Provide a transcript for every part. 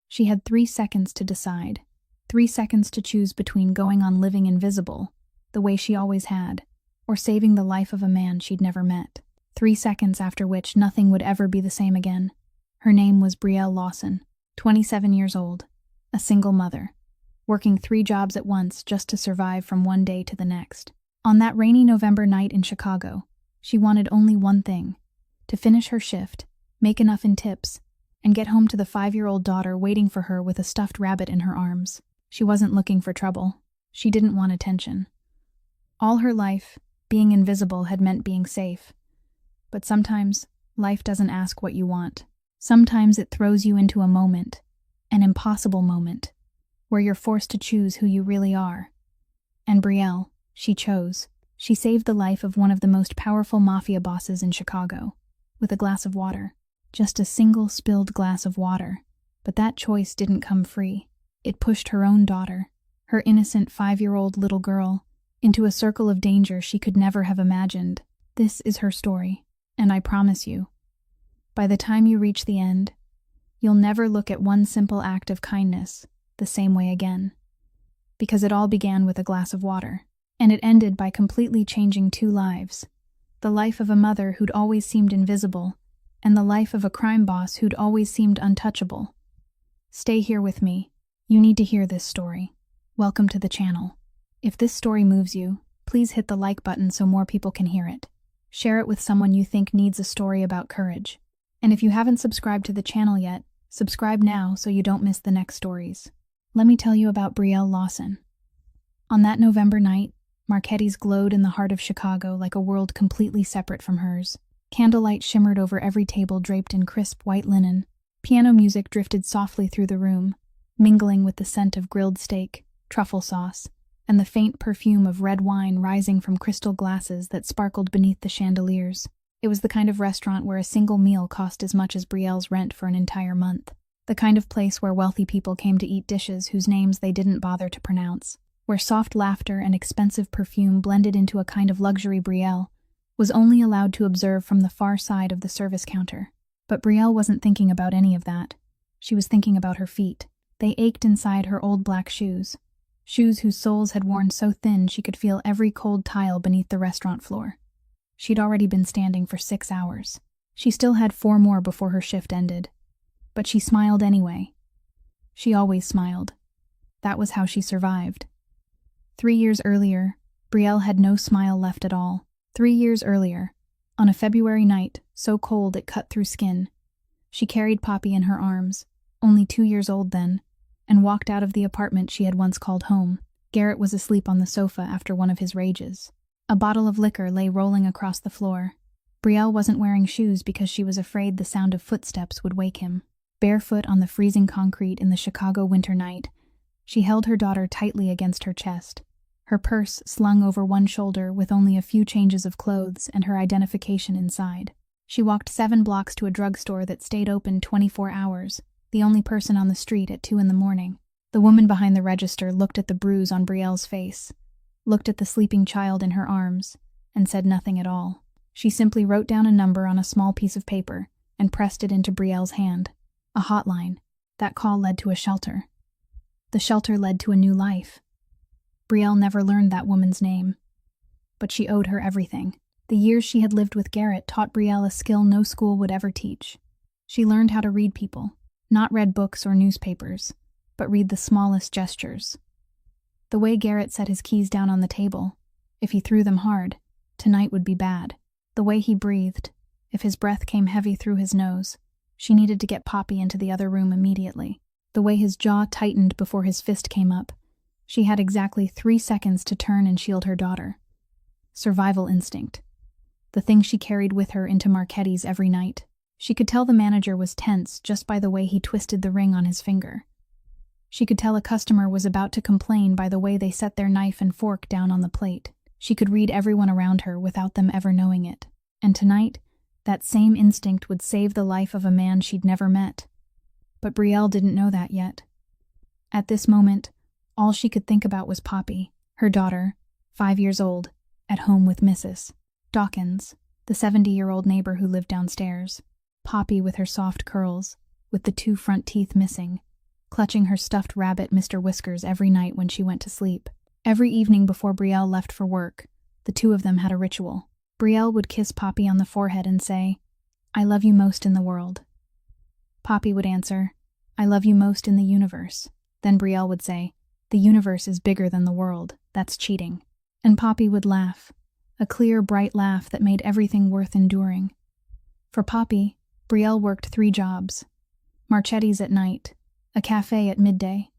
She had 3 seconds to decide. 3 seconds to choose between going on living invisible, the way she always had, or saving the life of a man she'd never met. 3 seconds after which nothing would ever be the same again. Her name was Brielle Lawson, 27 years old, a single mother, working 3 jobs at once just to survive from one day to the next. On that rainy November night in Chicago, she wanted only one thing: to finish her shift, make enough in tips, and get home to the 5-year-old daughter waiting for her with a stuffed rabbit in her arms. She wasn't looking for trouble. She didn't want attention. All her life, being invisible had meant being safe. But sometimes, life doesn't ask what you want. Sometimes it throws you into a moment, an impossible moment, where you're forced to choose who you really are. And Brielle, she chose. She saved the life of one of the most powerful mafia bosses in Chicago, with a glass of water. Just a single spilled glass of water. But that choice didn't come free. It pushed her own daughter, her innocent 5-year-old little girl, into a circle of danger she could never have imagined. This is her story, and I promise you, by the time you reach the end, you'll never look at one simple act of kindness the same way again. Because it all began with a glass of water, and it ended by completely changing 2 lives. The life of a mother who'd always seemed invisible, and the life of a crime boss who'd always seemed untouchable. Stay here with me. You need to hear this story. Welcome to the channel. If this story moves you, please hit the like button so more people can hear it. Share it with someone you think needs a story about courage. And if you haven't subscribed to the channel yet, subscribe now so you don't miss the next stories. Let me tell you about Brielle Lawson. On that November night, Marchetti's glowed in the heart of Chicago like a world completely separate from hers. Candlelight shimmered over every table draped in crisp white linen. Piano music drifted softly through the room, mingling with the scent of grilled steak, truffle sauce, and the faint perfume of red wine rising from crystal glasses that sparkled beneath the chandeliers. It was the kind of restaurant where a single meal cost as much as Brielle's rent for an entire month. The kind of place where wealthy people came to eat dishes whose names they didn't bother to pronounce. Where soft laughter and expensive perfume blended into a kind of luxury Brielle was only allowed to observe from the far side of the service counter. But Brielle wasn't thinking about any of that. She was thinking about her feet. They ached inside her old black shoes. Shoes whose soles had worn so thin she could feel every cold tile beneath the restaurant floor. She'd already been standing for 6 hours. She still had 4 more before her shift ended. But she smiled anyway. She always smiled. That was how she survived. 3 years earlier, Brielle had no smile left at all. 3 years earlier, on a February night, so cold it cut through skin, she carried Poppy in her arms, only 2 years old then, and walked out of the apartment she had once called home. Garrett was asleep on the sofa after one of his rages. A bottle of liquor lay rolling across the floor. Brielle wasn't wearing shoes because she was afraid the sound of footsteps would wake him. Barefoot on the freezing concrete in the Chicago winter night, she held her daughter tightly against her chest, her purse slung over one shoulder with only a few changes of clothes and her identification inside. She walked 7 blocks to a drugstore that stayed open 24 hours, the only person on the street at 2 in the morning. The woman behind the register looked at the bruise on Brielle's face, looked at the sleeping child in her arms, and said nothing at all. She simply wrote down a number on a small piece of paper and pressed it into Brielle's hand. A hotline. That call led to a shelter. The shelter led to a new life. Brielle never learned that woman's name, but she owed her everything. The years she had lived with Garrett taught Brielle a skill no school would ever teach. She learned how to read people, not read books or newspapers, but read the smallest gestures. The way Garrett set his keys down on the table, if he threw them hard, tonight would be bad. The way he breathed, if his breath came heavy through his nose, she needed to get Poppy into the other room immediately. The way his jaw tightened before his fist came up, she had exactly 3 seconds to turn and shield her daughter. Survival instinct. The thing she carried with her into Marchetti's every night. She could tell the manager was tense just by the way he twisted the ring on his finger. She could tell a customer was about to complain by the way they set their knife and fork down on the plate. She could read everyone around her without them ever knowing it. And tonight, that same instinct would save the life of a man she'd never met. But Brielle didn't know that yet. At this moment, all she could think about was Poppy, her daughter, 5 years old, at home with Mrs. Dawkins, the 70-year-old neighbor who lived downstairs. Poppy with her soft curls, with the 2 front teeth missing, clutching her stuffed rabbit Mr. Whiskers every night when she went to sleep. Every evening before Brielle left for work, the two of them had a ritual. Brielle would kiss Poppy on the forehead and say, "I love you most in the world." Poppy would answer, "I love you most in the universe." Then Brielle would say, "The universe is bigger than the world. That's cheating." And Poppy would laugh, a clear, bright laugh that made everything worth enduring. For Poppy, Brielle worked 3 jobs: Marchetti's at night, a cafe at midday,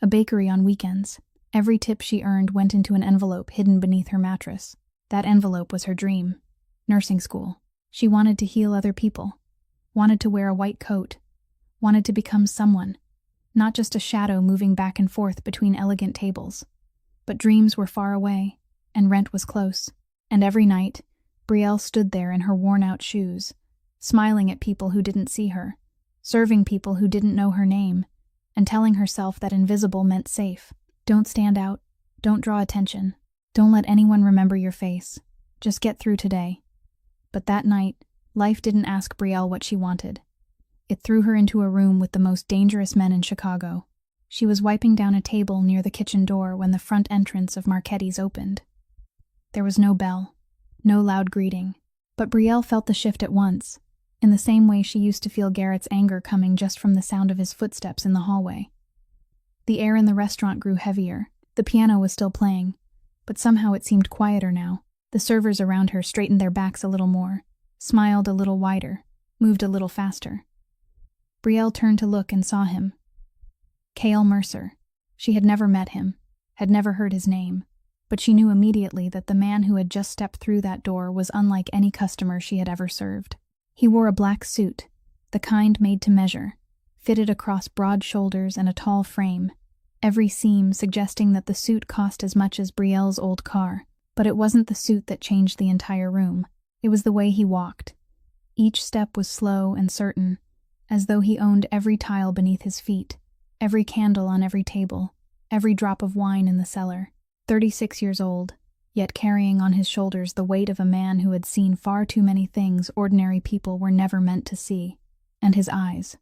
a bakery on weekends. Every tip she earned went into an envelope hidden beneath her mattress. That envelope was her dream: nursing school. She wanted to heal other people, wanted to wear a white coat, wanted to become someone, not just a shadow moving back and forth between elegant tables. But dreams were far away, and rent was close. And every night, Brielle stood there in her worn-out shoes, smiling at people who didn't see her, serving people who didn't know her name, and telling herself that invisible meant safe. Don't stand out, don't draw attention, don't let anyone remember your face. Just get through today. But that night, life didn't ask Brielle what she wanted. It threw her into a room with the most dangerous men in Chicago. She was wiping down a table near the kitchen door when the front entrance of Marchetti's opened. There was no bell, no loud greeting, but Brielle felt the shift at once, in the same way she used to feel Garrett's anger coming just from the sound of his footsteps in the hallway. The air in the restaurant grew heavier. The piano was still playing, but somehow it seemed quieter now. The servers around her straightened their backs a little more, smiled a little wider, moved a little faster. Brielle turned to look and saw him. Cale Mercer. She had never met him, had never heard his name, but she knew immediately that the man who had just stepped through that door was unlike any customer she had ever served. He wore a black suit, the kind made to measure, fitted across broad shoulders and a tall frame, every seam suggesting that the suit cost as much as Brielle's old car. But it wasn't the suit that changed the entire room. It was the way he walked. Each step was slow and certain, as though he owned every tile beneath his feet, every candle on every table, every drop of wine in the cellar. 36 years old, yet carrying on his shoulders the weight of a man who had seen far too many things ordinary people were never meant to see. And his eyes.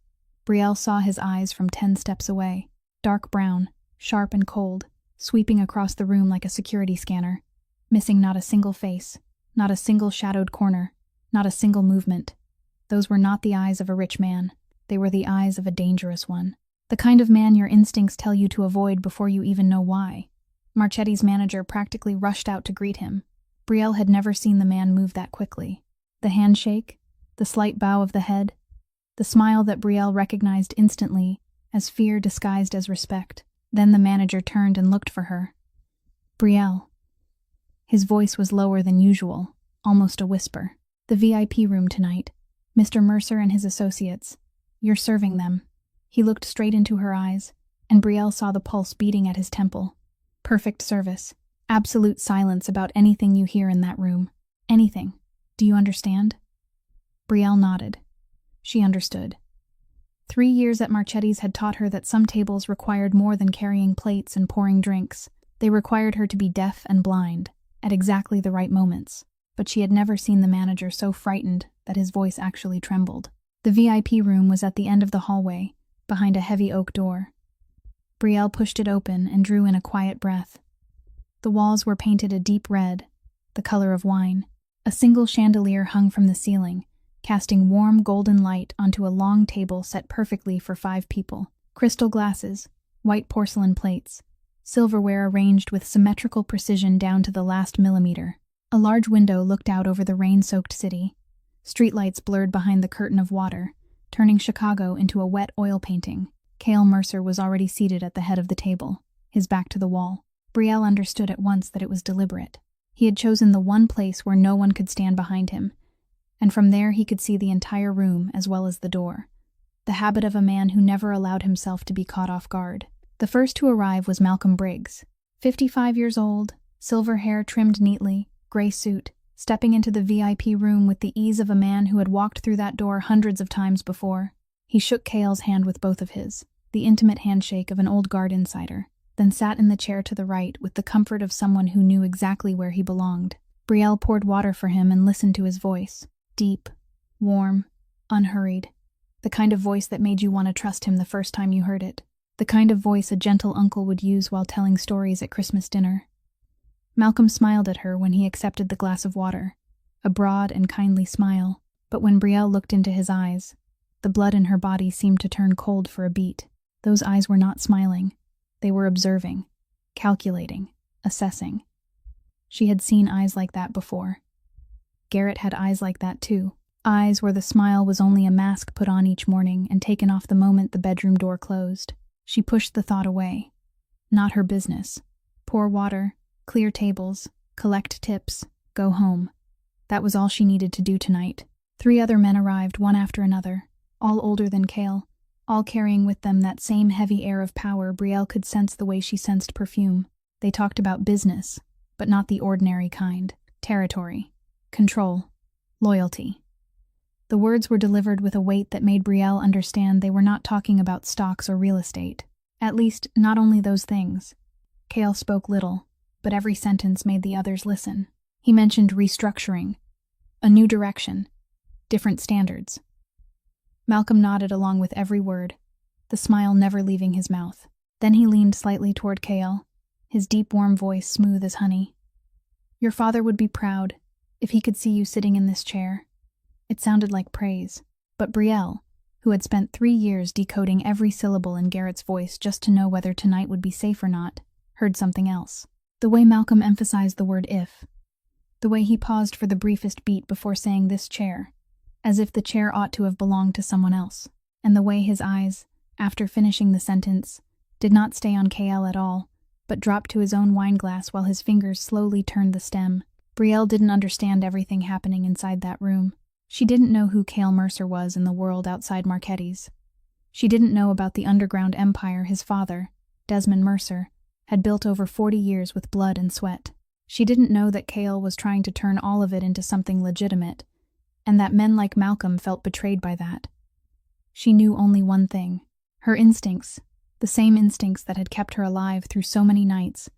Brielle saw his eyes from 10 steps away, dark brown, sharp and cold, sweeping across the room like a security scanner, missing not a single face, not a single shadowed corner, not a single movement. Those were not the eyes of a rich man. They were the eyes of a dangerous one. The kind of man your instincts tell you to avoid before you even know why. Marchetti's manager practically rushed out to greet him. Brielle had never seen the man move that quickly. The handshake, the slight bow of the head, the smile that Brielle recognized instantly as fear disguised as respect. Then the manager turned and looked for her. "Brielle." His voice was lower than usual, almost a whisper. "The VIP room tonight. Mr. Mercer and his associates. You're serving them." He looked straight into her eyes, and Brielle saw the pulse beating at his temple. Perfect service. Absolute silence about anything you hear in that room. Anything. Do you understand? Brielle nodded. She understood. 3 years at Marchetti's had taught her that some tables required more than carrying plates and pouring drinks. They required her to be deaf and blind, at exactly the right moments. But she had never seen the manager so frightened that his voice actually trembled. The VIP room was at the end of the hallway, behind a heavy oak door. Brielle pushed it open and drew in a quiet breath. The walls were painted a deep red, the color of wine. A single chandelier hung from the ceiling, casting warm golden light onto a long table set perfectly for 5 people. Crystal glasses, white porcelain plates, silverware arranged with symmetrical precision down to the last millimeter. A large window looked out over the rain-soaked city. Streetlights blurred behind the curtain of water, turning Chicago into a wet oil painting. Cale Mercer was already seated at the head of the table, his back to the wall. Brielle understood at once that it was deliberate. He had chosen the one place where no one could stand behind him, and from there he could see the entire room as well as the door. The habit of a man who never allowed himself to be caught off guard. The first to arrive was Malcolm Briggs, 55 years old, silver hair trimmed neatly, gray suit, stepping into the VIP room with the ease of a man who had walked through that door hundreds of times before. He shook Cale's hand with both of his, the intimate handshake of an old guard insider, then sat in the chair to the right with the comfort of someone who knew exactly where he belonged. Brielle poured water for him and listened to his voice. Deep, warm, unhurried. The kind of voice that made you want to trust him the first time you heard it. the kind of voice a gentle uncle would use while telling stories at Christmas dinner. Malcolm smiled at her when he accepted the glass of water, a broad and kindly smile, but when Brielle looked into his eyes, the blood in her body seemed to turn cold for a beat. Those eyes were not smiling. They were observing, calculating, assessing. She had seen eyes like that before. Garrett had eyes like that too. Eyes where the smile was only a mask put on each morning and taken off the moment the bedroom door closed. She pushed the thought away. Not her business. Pour water, clear tables, collect tips, go home. That was all she needed to do tonight. 3 other men arrived, one after another, all older than Cale, all carrying with them that same heavy air of power. Brielle could sense the way she sensed perfume. They talked about business, but not the ordinary kind. Territory, control, loyalty. The words were delivered with a weight that made Brielle understand they were not talking about stocks or real estate. At least, not only those things. Cale spoke little, but every sentence made the others listen. He mentioned restructuring, a new direction, different standards. Malcolm nodded along with every word, the smile never leaving his mouth. Then he leaned slightly toward Cale, his deep, warm voice smooth as honey. Your father would be proud if he could see you sitting in this chair. It sounded like praise, but Brielle, who had spent 3 years decoding every syllable in Garrett's voice just to know whether tonight would be safe or not, heard something else. The way Malcolm emphasized the word if. The way he paused for the briefest beat before saying this chair, as if the chair ought to have belonged to someone else. And the way his eyes, after finishing the sentence, did not stay on Cale at all, but dropped to his own wineglass while his fingers slowly turned the stem. Brielle didn't understand everything happening inside that room. She didn't know who Cale Mercer was in the world outside Marchetti's. She didn't know about the underground empire his father, Desmond Mercer, had built over 40 years with blood and sweat. She didn't know that Cale was trying to turn all of it into something legitimate, and that men like Malcolm felt betrayed by that. She knew only one thing. Her instincts, the same instincts that had kept her alive through so many nights,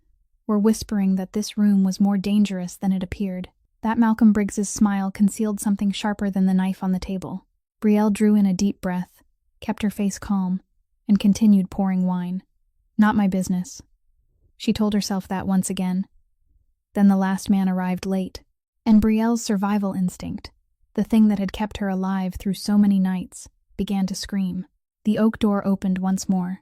were whispering that this room was more dangerous than it appeared. That Malcolm Briggs's smile concealed something sharper than the knife on the table. Brielle drew in a deep breath, kept her face calm, and continued pouring wine. Not my business. She told herself that once again. Then the last man arrived late, and Brielle's survival instinct, the thing that had kept her alive through so many nights, began to scream. The oak door opened once more.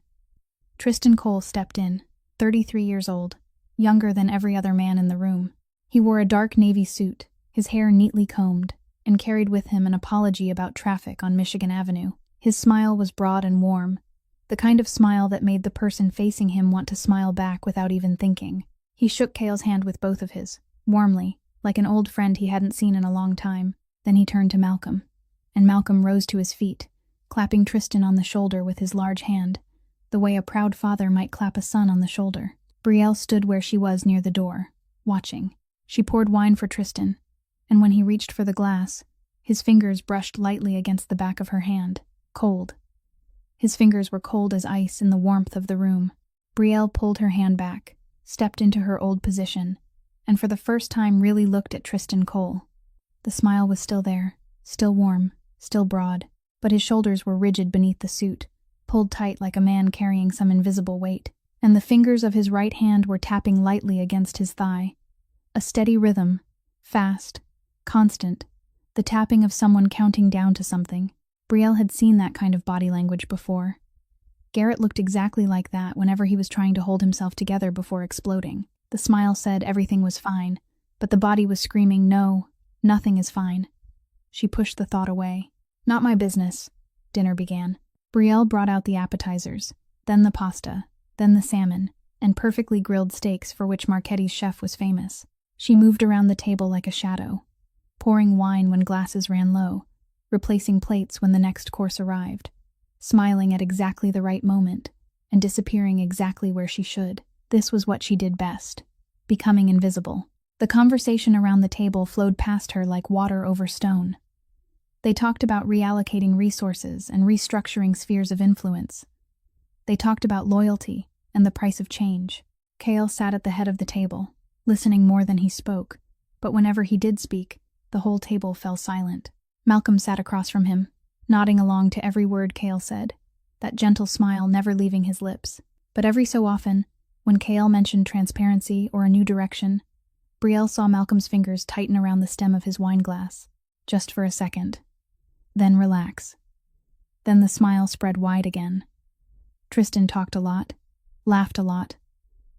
Tristan Cole stepped in, 33 years old, younger than every other man in the room. He wore a dark navy suit, his hair neatly combed, and carried with him an apology about traffic on Michigan Avenue. His smile was broad and warm, the kind of smile that made the person facing him want to smile back without even thinking. He shook Cale's hand with both of his, warmly, like an old friend he hadn't seen in a long time. Then he turned to Malcolm, and Malcolm rose to his feet, clapping Tristan on the shoulder with his large hand, the way a proud father might clap a son on the shoulder. Brielle stood where she was near the door, watching. She poured wine for Tristan, and when he reached for the glass, his fingers brushed lightly against the back of her hand, cold. His fingers were cold as ice in the warmth of the room. Brielle pulled her hand back, stepped into her old position, and for the first time really looked at Tristan Cole. The smile was still there, still warm, still broad, but his shoulders were rigid beneath the suit, pulled tight like a man carrying some invisible weight, and the fingers of his right hand were tapping lightly against his thigh. A steady rhythm, fast, constant, the tapping of someone counting down to something. Brielle had seen that kind of body language before. Garrett looked exactly like that whenever he was trying to hold himself together before exploding. The smile said everything was fine, but the body was screaming, no, nothing is fine. She pushed the thought away. Not my business. Dinner began. Brielle brought out the appetizers, then the pasta, then the salmon, and perfectly grilled steaks for which Marchetti's chef was famous. She moved around the table like a shadow, pouring wine when glasses ran low, replacing plates when the next course arrived, smiling at exactly the right moment, and disappearing exactly where she should. This was what she did best, becoming invisible. The conversation around the table flowed past her like water over stone. They talked about reallocating resources and restructuring spheres of influence. They talked about loyalty and the price of change. Cale sat at the head of the table, listening more than he spoke, but whenever he did speak, the whole table fell silent. Malcolm sat across from him, nodding along to every word Cale said. that gentle smile never leaving his lips. But every so often, when Kael mentioned transparency or a new direction, Brielle saw Malcolm's fingers tighten around the stem of his wine glass, just for a second. Then relax. Then the smile spread wide again. Tristan talked a lot, laughed a lot,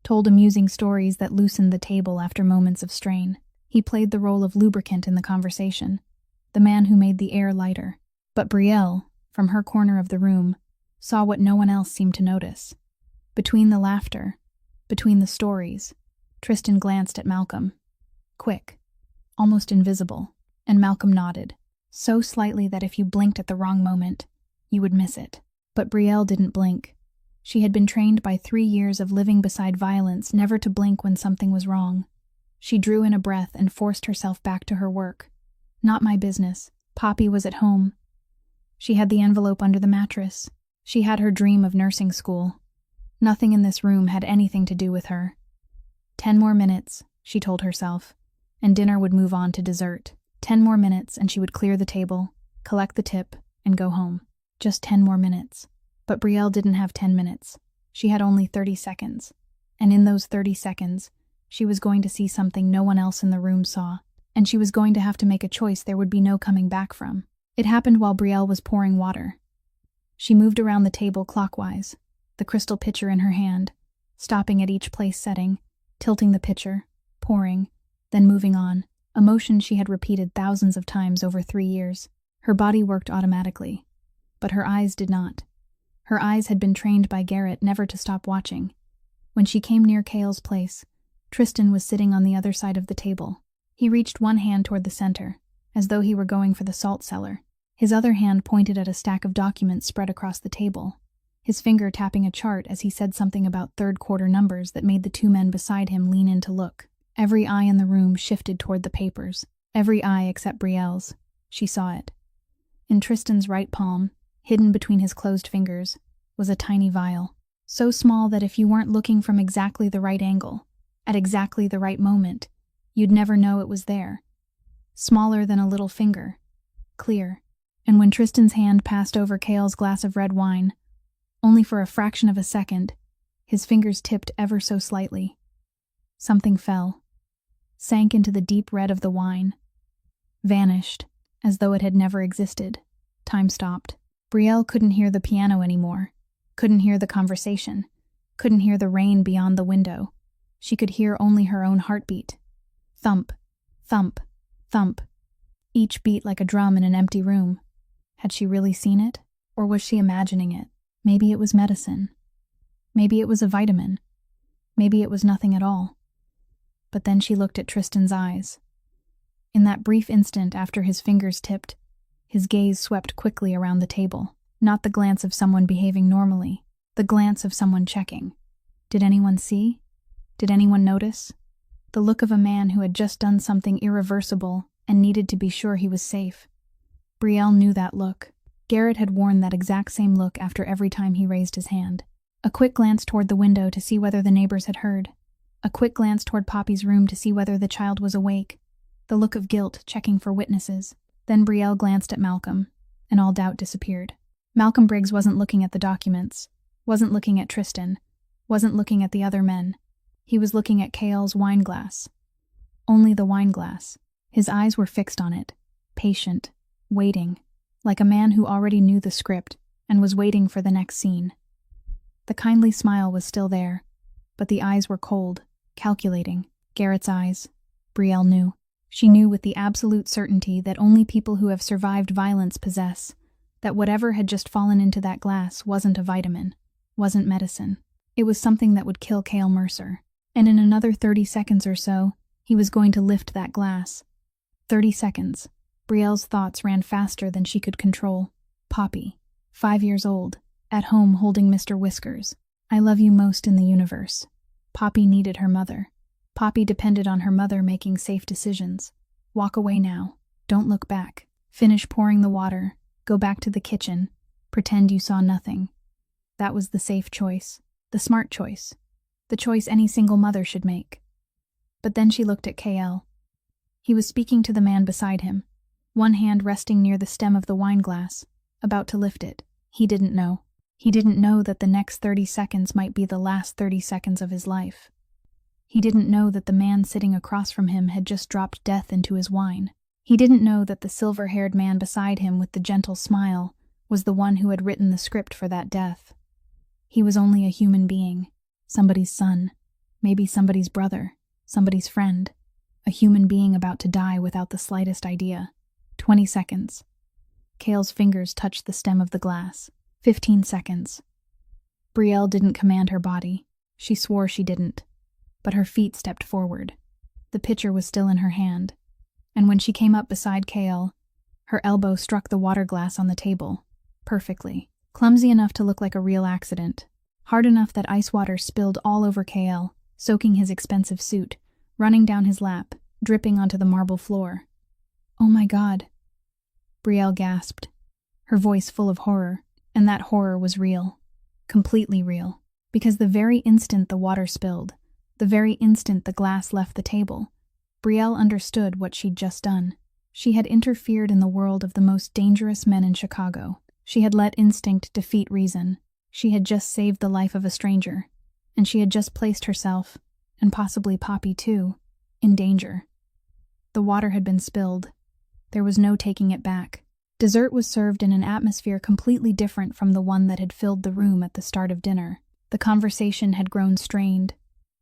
told amusing stories that loosened the table after moments of strain. He played the role of lubricant in the conversation, the man who made the air lighter. But Brielle, from her corner of the room, saw what no one else seemed to notice. Between the laughter, between the stories, Tristan glanced at Malcolm. Quick, almost invisible, and Malcolm nodded, so slightly that if you blinked at the wrong moment, you would miss it. But Brielle didn't blink. She had been trained by 3 years of living beside violence never to blink when something was wrong. She drew in a breath and forced herself back to her work. Not my business. Poppy was at home. She had the envelope under the mattress. She had her dream of nursing school. Nothing in this room had anything to do with her. 10 more minutes, she told herself, and dinner would move on to dessert. 10 more minutes and she would clear the table, collect the tip, and go home. Just 10 more minutes. But Brielle didn't have 10 minutes. She had only 30 seconds. And in those 30 seconds, she was going to see something no one else in the room saw. And she was going to have to make a choice there would be no coming back from. It happened while Brielle was pouring water. She moved around the table clockwise, the crystal pitcher in her hand, stopping at each place setting, tilting the pitcher, pouring, then moving on, a motion she had repeated thousands of times over 3 years. Her body worked automatically, but her eyes did not. Her eyes had been trained by Garrett never to stop watching. When she came near Kael's place, Tristan was sitting on the other side of the table. He reached one hand toward the center, as though he were going for the salt cellar. His other hand pointed at a stack of documents spread across the table, his finger tapping a chart as he said something about third-quarter numbers that made the 2 men beside him lean in to look. Every eye in the room shifted toward the papers. Every eye except Brielle's. She saw it. In Tristan's right palm, hidden between his closed fingers, was a tiny vial, so small that if you weren't looking from exactly the right angle, at exactly the right moment, you'd never know it was there. Smaller than a little finger. Clear. And when Tristan's hand passed over Kael's glass of red wine, only for a fraction of a second, his fingers tipped ever so slightly. Something fell, sank into the deep red of the wine, vanished, as though it had never existed. Time stopped. Brielle couldn't hear the piano anymore, couldn't hear the conversation, couldn't hear the rain beyond the window. She could hear only her own heartbeat. Thump, thump, thump. Each beat like a drum in an empty room. Had she really seen it? Or was she imagining it? Maybe it was medicine. Maybe it was a vitamin. Maybe it was nothing at all. But then she looked at Tristan's eyes. In that brief instant after his fingers tipped, his gaze swept quickly around the table. Not the glance of someone behaving normally, the glance of someone checking. Did anyone see? Did anyone notice? The look of a man who had just done something irreversible and needed to be sure he was safe. Brielle knew that look. Garrett had worn that exact same look after every time he raised his hand. A quick glance toward the window to see whether the neighbors had heard. A quick glance toward Poppy's room to see whether the child was awake. The look of guilt, checking for witnesses. Then Brielle glanced at Malcolm, and all doubt disappeared. Malcolm Briggs wasn't looking at the documents, wasn't looking at Tristan, wasn't looking at the other men. He was looking at Kael's wine glass. Only the wine glass. His eyes were fixed on it, patient, waiting, like a man who already knew the script and was waiting for the next scene. The kindly smile was still there, but the eyes were cold, calculating. Garrett's eyes. Brielle knew. She knew with the absolute certainty that only people who have survived violence possess, that whatever had just fallen into that glass wasn't a vitamin, wasn't medicine. It was something that would kill Kael Mercer. And in another 30 seconds or so, he was going to lift that glass. 30 seconds. Brielle's thoughts ran faster than she could control. Poppy, 5 years old, at home holding Mr. Whiskers. I love you most in the universe. Poppy needed her mother. Poppy depended on her mother making safe decisions. Walk away now. Don't look back. Finish pouring the water. Go back to the kitchen. Pretend you saw nothing. That was the safe choice. The smart choice. The choice any single mother should make. But then she looked at Kael. He was speaking to the man beside him, one hand resting near the stem of the wine glass, about to lift it. He didn't know. He didn't know that the next 30 seconds might be the last 30 seconds of his life. He didn't know that the man sitting across from him had just dropped death into his wine. He didn't know that the silver-haired man beside him with the gentle smile was the one who had written the script for that death. He was only a human being, somebody's son, maybe somebody's brother, somebody's friend, a human being about to die without the slightest idea. 20 seconds. Cale's fingers touched the stem of the glass. 15 seconds. Brielle didn't command her body. She swore she didn't. But her feet stepped forward. The pitcher was still in her hand, and when she came up beside Cale, her elbow struck the water glass on the table. Perfectly. Clumsy enough to look like a real accident. Hard enough that ice water spilled all over Cale, soaking his expensive suit, running down his lap, dripping onto the marble floor. "Oh my God," Brielle gasped, her voice full of horror, and that horror was real. Completely real. Because the very instant the water spilled, the very instant the glass left the table, Brielle understood what she'd just done. She had interfered in the world of the most dangerous men in Chicago. She had let instinct defeat reason. She had just saved the life of a stranger, and she had just placed herself, and possibly Poppy too, in danger. The water had been spilled. There was no taking it back. Dessert was served in an atmosphere completely different from the one that had filled the room at the start of dinner. The conversation had grown strained.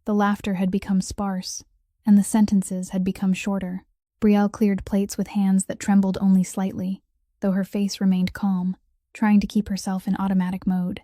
The laughter had become sparse, and the sentences had become shorter. Brielle cleared plates with hands that trembled only slightly, though her face remained calm, trying to keep herself in automatic mode.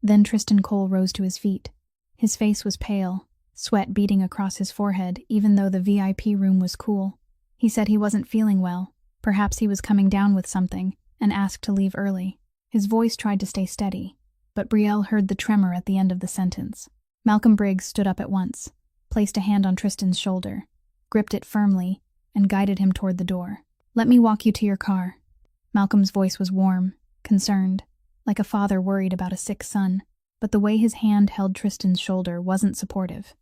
Then Tristan Cole rose to his feet. His face was pale, sweat beading across his forehead even though the VIP room was cool. He said he wasn't feeling well. Perhaps he was coming down with something, and asked to leave early. His voice tried to stay steady, but Brielle heard the tremor at the end of the sentence. Malcolm Briggs stood up at once, placed a hand on Tristan's shoulder, gripped it firmly, and guided him toward the door. "Let me walk you to your car." Malcolm's voice was warm, concerned, like a father worried about a sick son, but the way his hand held Tristan's shoulder wasn't supportive.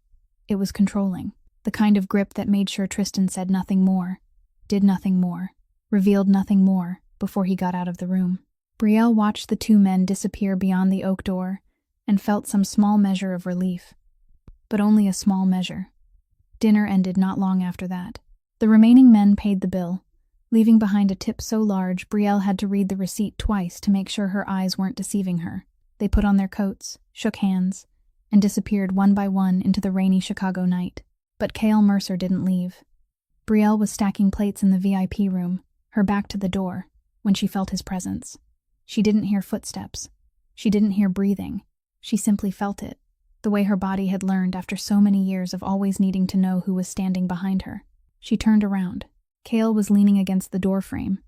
It was controlling, the kind of grip that made sure Tristan said nothing more, did nothing more, revealed nothing more before he got out of the room. Brielle watched the two men disappear beyond the oak door and felt some small measure of relief. But only a small measure. Dinner ended not long after that. The remaining men paid the bill, leaving behind a tip so large Brielle had to read the receipt twice to make sure her eyes weren't deceiving her. They put on their coats, shook hands, and disappeared one by one into the rainy Chicago night. But Cale Mercer didn't leave. Brielle was stacking plates in the VIP room, her back to the door, when she felt his presence. She didn't hear footsteps. She didn't hear breathing. She simply felt it, the way her body had learned after so many years of always needing to know who was standing behind her. She turned around. Cale was leaning against the doorframe,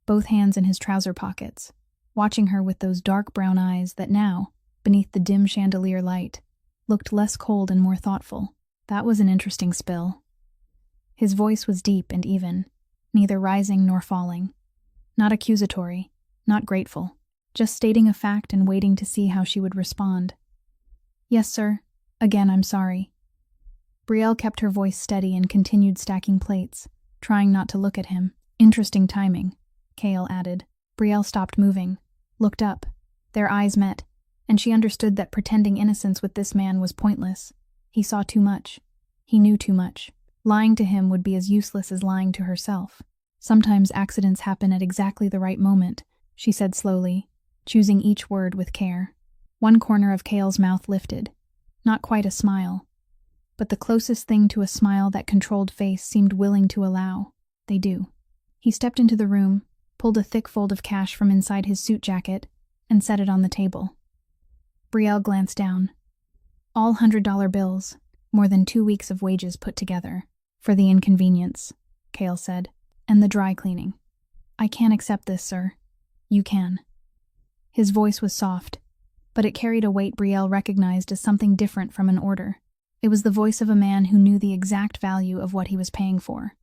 both hands in his trouser pockets, watching her with those dark brown eyes that now, beneath the dim chandelier light, looked less cold and more thoughtful. "That was an interesting spill." His voice was deep and even, neither rising nor falling. Not accusatory, not grateful, just stating a fact and waiting to see how she would respond. "Yes, sir. Again, I'm sorry." Brielle kept her voice steady and continued stacking plates, trying not to look at him. "Interesting timing," Cale added. Brielle stopped moving, looked up. Their eyes met, and she understood that pretending innocence with this man was pointless. He saw too much. He knew too much. Lying to him would be as useless as lying to herself. "Sometimes accidents happen at exactly the right moment," she said slowly, choosing each word with care. One corner of Cale's mouth lifted. Not quite a smile, but the closest thing to a smile that controlled face seemed willing to allow. "They do." He stepped into the room, pulled a thick fold of cash from inside his suit jacket, and set it on the table. Brielle glanced down. All $100 bills, more than 2 weeks of wages put together. "For the inconvenience," Cale said, "and the dry cleaning." "I can't accept this, sir." "You can." His voice was soft, but it carried a weight Brielle recognized as something different from an order. It was the voice of a man who knew the exact value of what he was paying for.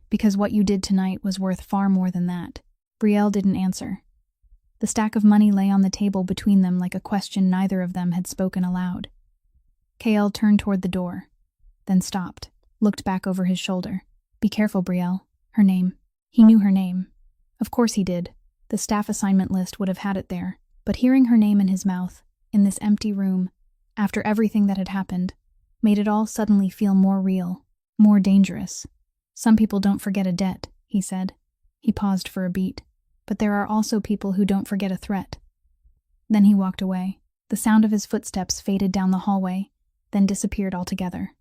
"Because what you did tonight was worth far more than that." Brielle didn't answer. The stack of money lay on the table between them like a question neither of them had spoken aloud. Cale turned toward the door, then stopped, looked back over his shoulder. "Be careful, Brielle." Her name. He knew her name. Of course he did. The staff assignment list would have had it there. But hearing her name in his mouth, in this empty room, after everything that had happened, made it all suddenly feel more real, more dangerous. Some people don't forget a debt, he said. He paused for a beat. But there are also people who don't forget a threat. Then he walked away. The sound of his footsteps faded down the hallway, then disappeared altogether.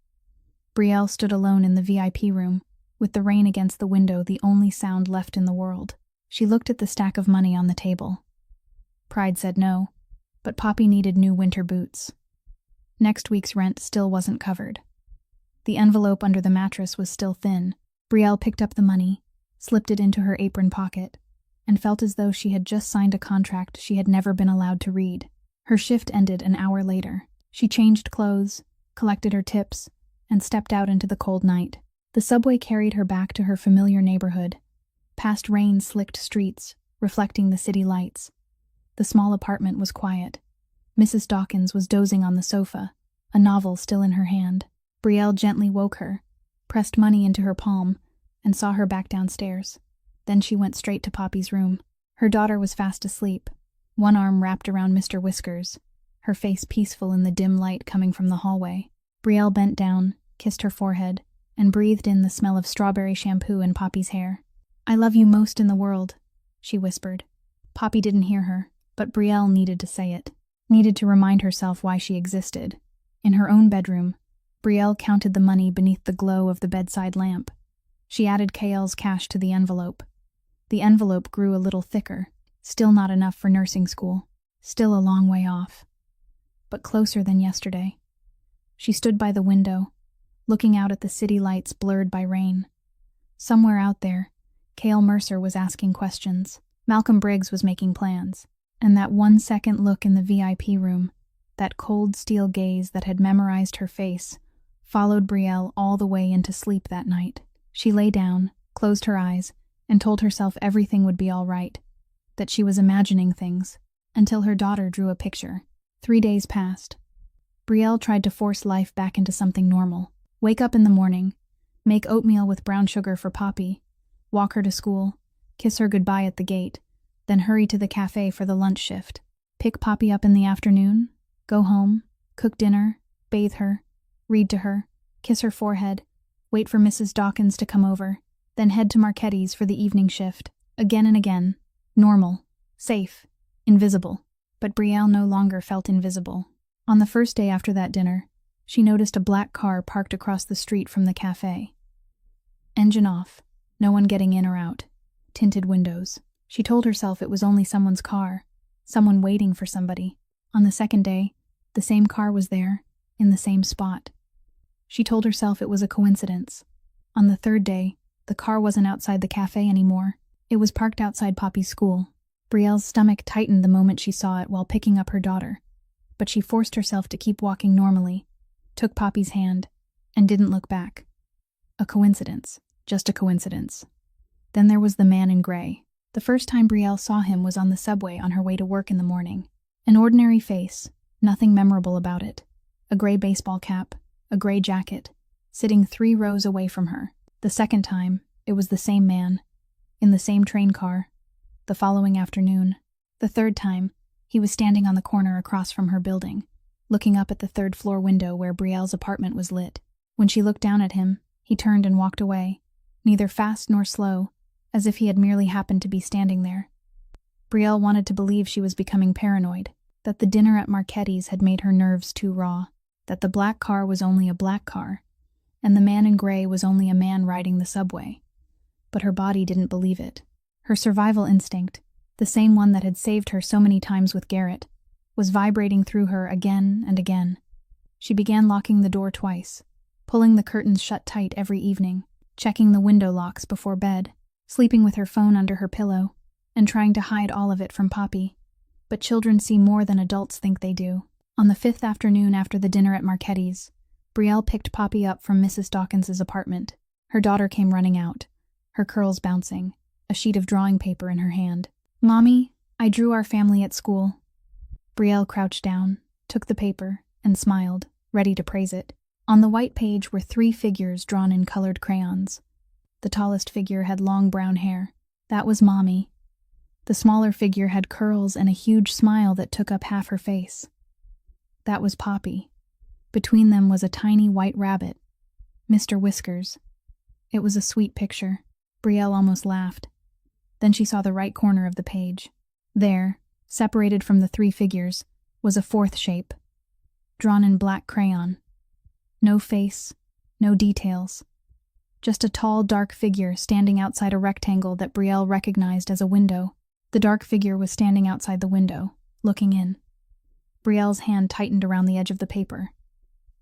Brielle stood alone in the VIP room, with the rain against the window the only sound left in the world. She looked at the stack of money on the table. Pride said no, but Poppy needed new winter boots. Next week's rent still wasn't covered. The envelope under the mattress was still thin. Brielle picked up the money, slipped it into her apron pocket, and felt as though she had just signed a contract she had never been allowed to read. Her shift ended an hour later. She changed clothes, collected her tips, and stepped out into the cold night. The subway carried her back to her familiar neighborhood, past rain-slicked streets, reflecting the city lights. The small apartment was quiet. Mrs. Dawkins was dozing on the sofa, a novel still in her hand. Brielle gently woke her, pressed money into her palm, and saw her back downstairs. Then she went straight to Poppy's room. Her daughter was fast asleep, one arm wrapped around Mr. Whiskers, her face peaceful in the dim light coming from the hallway. Brielle bent down, kissed her forehead, and breathed in the smell of strawberry shampoo and Poppy's hair. "I love you most in the world," she whispered. Poppy didn't hear her, but Brielle needed to say it, needed to remind herself why she existed. In her own bedroom, Brielle counted the money beneath the glow of the bedside lamp. She added Kael's cash to the envelope. The envelope grew a little thicker, still not enough for nursing school, still a long way off, but closer than yesterday. She stood by the window, looking out at the city lights blurred by rain. Somewhere out there, Kael Mercer was asking questions. Malcolm Briggs was making plans, and that 1-second look in the VIP room, that cold steel gaze that had memorized her face, followed Brielle all the way into sleep that night. She lay down, closed her eyes, and told herself everything would be all right, that she was imagining things, until her daughter drew a picture. 3 days passed. Brielle tried to force life back into something normal. Wake up in the morning, make oatmeal with brown sugar for Poppy, walk her to school, kiss her goodbye at the gate, then hurry to the cafe for the lunch shift. Pick Poppy up in the afternoon, go home, cook dinner, bathe her, read to her, kiss her forehead, wait for Mrs. Dawkins to come over, then head to Marchetti's for the evening shift. Again and again. Normal, safe, invisible. But Brielle no longer felt invisible. On the first day after that dinner, she noticed a black car parked across the street from the cafe. Engine off, no one getting in or out, tinted windows. She told herself it was only someone's car, someone waiting for somebody. On the second day, the same car was there, in the same spot. She told herself it was a coincidence. On the third day, the car wasn't outside the cafe anymore. It was parked outside Poppy's school. Brielle's stomach tightened the moment she saw it while picking up her daughter, but she forced herself to keep walking normally, took Poppy's hand, and didn't look back. A coincidence, just a coincidence. Then there was the man in gray. The first time Brielle saw him was on the subway on her way to work in the morning. An ordinary face, nothing memorable about it. A gray baseball cap, a gray jacket, sitting 3 rows away from her. The second time, it was the same man, in the same train car, the following afternoon. The third time, he was standing on the corner across from her building, looking up at the 3rd-floor window where Brielle's apartment was lit. When she looked down at him, he turned and walked away, neither fast nor slow, as if he had merely happened to be standing there. Brielle wanted to believe she was becoming paranoid, that the dinner at Marchetti's had made her nerves too raw, that the black car was only a black car, and the man in gray was only a man riding the subway. But her body didn't believe it. Her survival instinct, the same one that had saved her so many times with Garrett, was vibrating through her again and again. She began locking the door twice, pulling the curtains shut tight every evening, checking the window locks before bed, sleeping with her phone under her pillow, and trying to hide all of it from Poppy. But children see more than adults think they do. On the 5th afternoon after the dinner at Marchetti's, Brielle picked Poppy up from Mrs. Dawkins's apartment. Her daughter came running out, her curls bouncing, a sheet of drawing paper in her hand. "Mommy, I drew our family at school." Brielle crouched down, took the paper, and smiled, ready to praise it. On the white page were 3 figures drawn in colored crayons. The tallest figure had long brown hair. That was Mommy. The smaller figure had curls and a huge smile that took up half her face. That was Poppy. Between them was a tiny white rabbit, Mr. Whiskers. It was a sweet picture. Brielle almost laughed. Then she saw the right corner of the page. There, separated from the three figures, was a fourth shape, drawn in black crayon. No face, no details. Just a tall, dark figure standing outside a rectangle that Brielle recognized as a window. The dark figure was standing outside the window, looking in. Brielle's hand tightened around the edge of the paper.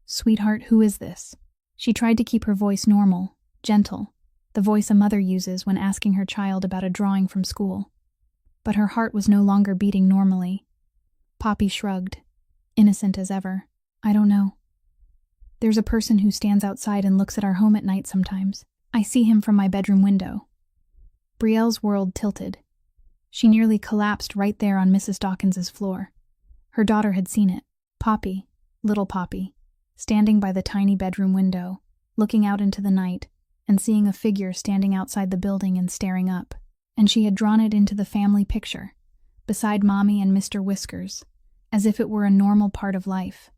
"Sweetheart, who is this?" She tried to keep her voice normal, gentle, the voice a mother uses when asking her child about a drawing from school. But her heart was no longer beating normally. Poppy shrugged, innocent as ever. "I don't know. There's a person who stands outside and looks at our home at night sometimes. I see him from my bedroom window." Brielle's world tilted. She nearly collapsed right there on Mrs. Dawkins's floor. Her daughter had seen it. Poppy, little Poppy, standing by the tiny bedroom window, looking out into the night, and seeing a figure standing outside the building and staring up. And she had drawn it into the family picture, beside Mommy and Mr. Whiskers, as if it were a normal part of life,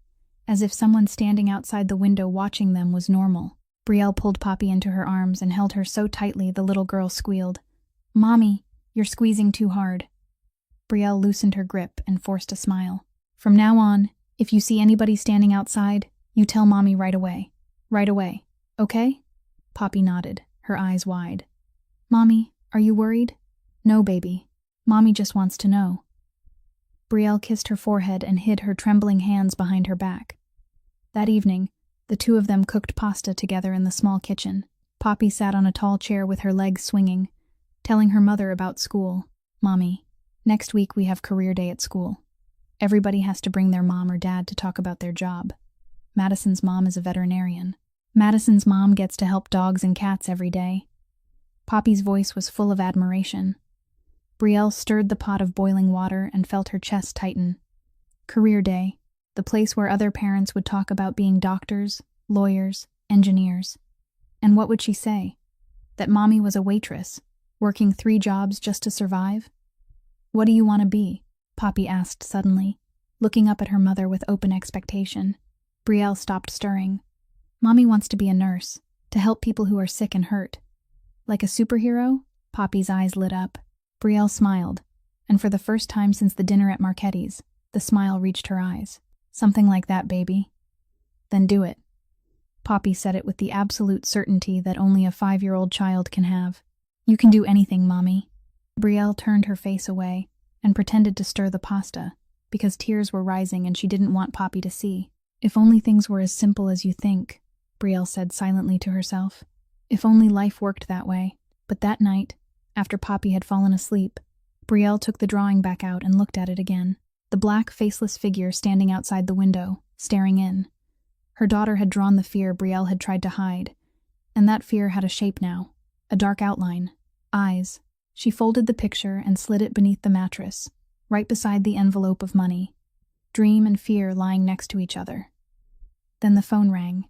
as if someone standing outside the window watching them was normal. Brielle pulled Poppy into her arms and held her so tightly the little girl squealed, "Mommy, you're squeezing too hard." Brielle loosened her grip and forced a smile. "From now on, if you see anybody standing outside, you tell Mommy right away. Right away, okay?" Poppy nodded, her eyes wide. "Mommy, are you worried?" "No, baby. Mommy just wants to know." Brielle kissed her forehead and hid her trembling hands behind her back. That evening, the two of them cooked pasta together in the small kitchen. Poppy sat on a tall chair with her legs swinging, telling her mother about school. "Mommy, next week we have career day at school. Everybody has to bring their mom or dad to talk about their job. Madison's mom is a veterinarian. Madison's mom gets to help dogs and cats every day." Poppy's voice was full of admiration. Brielle stirred the pot of boiling water and felt her chest tighten. Career day, the place where other parents would talk about being doctors, lawyers, engineers. And what would she say? That Mommy was a waitress, working 3 jobs just to survive? "What do you want to be?" Poppy asked suddenly, looking up at her mother with open expectation. Brielle stopped stirring. "Mommy wants to be a nurse, to help people who are sick and hurt." "Like a superhero?" Poppy's eyes lit up. Brielle smiled, and for the first time since the dinner at Marchetti's, the smile reached her eyes. "Something like that, baby." "Then do it." Poppy said it with the absolute certainty that only a 5-year-old child can have. "You can do anything, Mommy." Brielle turned her face away and pretended to stir the pasta, because tears were rising and she didn't want Poppy to see. "If only things were as simple as you think," Brielle said silently to herself. "If only life worked that way." But that night, after Poppy had fallen asleep, Brielle took the drawing back out and looked at it again. The black, faceless figure standing outside the window, staring in. Her daughter had drawn the fear Brielle had tried to hide, and that fear had a shape now, a dark outline, eyes. She folded the picture and slid it beneath the mattress, right beside the envelope of money. Dream and fear lying next to each other. Then the phone rang,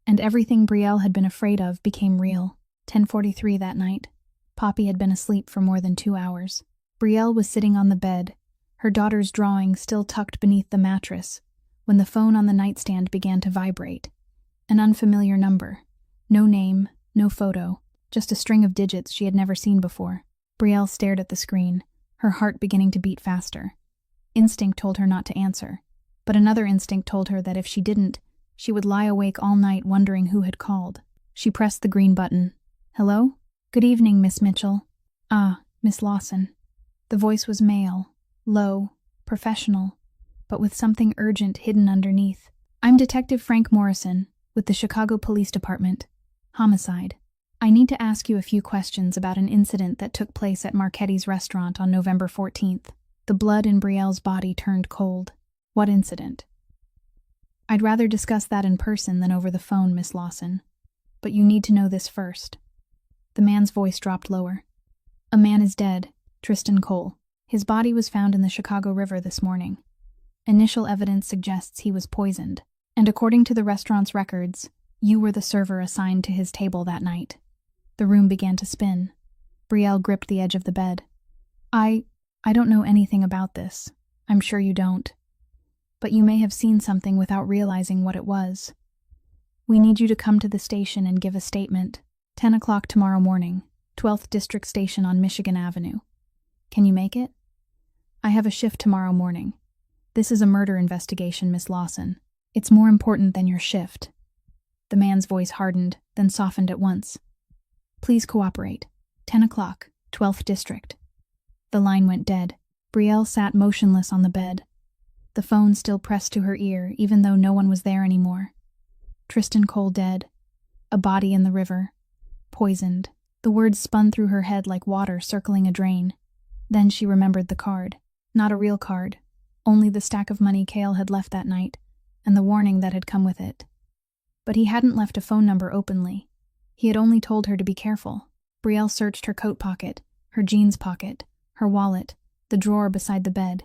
and everything Brielle had been afraid of became real. 10:43 that night. Poppy had been asleep for more than 2 hours. Brielle was sitting on the bed, her daughter's drawing still tucked beneath the mattress, when the phone on the nightstand began to vibrate. An unfamiliar number. No name, no photo, just a string of digits she had never seen before. Brielle stared at the screen, her heart beginning to beat faster. Instinct told her not to answer, but another instinct told her that if she didn't, she would lie awake all night wondering who had called. She pressed the green button. "Hello? Good evening, Miss Mitchell." "Ah, Miss Lawson." The voice was male, low, professional, but with something urgent hidden underneath. "I'm Detective Frank Morrison, with the Chicago Police Department. Homicide. I need to ask you a few questions about an incident that took place at Marchetti's restaurant on November 14th. The blood in Brielle's body turned cold. "What incident?" "I'd rather discuss that in person than over the phone, Miss Lawson. But you need to know this first." The man's voice dropped lower. "A man is dead, Tristan Cole. His body was found in the Chicago River this morning. Initial evidence suggests he was poisoned, and according to the restaurant's records, you were the server assigned to his table that night." The room began to spin. Brielle gripped the edge of the bed. I don't know anything about this. I'm sure you don't. But you may have seen something without realizing what it was. We need you to come to the station and give a statement. 10 o'clock tomorrow morning, 12th District Station on Michigan Avenue. Can you make it? I have a shift tomorrow morning. This is a murder investigation, Miss Lawson. It's more important than your shift. The man's voice hardened, then softened at once. Please cooperate. 10 o'clock, 12th District. The line went dead. Brielle sat motionless on the bed. The phone still pressed to her ear, even though no one was there anymore. Tristan Cole dead. A body in the river. Poisoned. The words spun through her head like water circling a drain. Then she remembered the card. Not a real card. Only the stack of money Cale had left that night, and the warning that had come with it. But he hadn't left a phone number openly. He had only told her to be careful. Brielle searched her coat pocket, her jeans pocket, her wallet, the drawer beside the bed.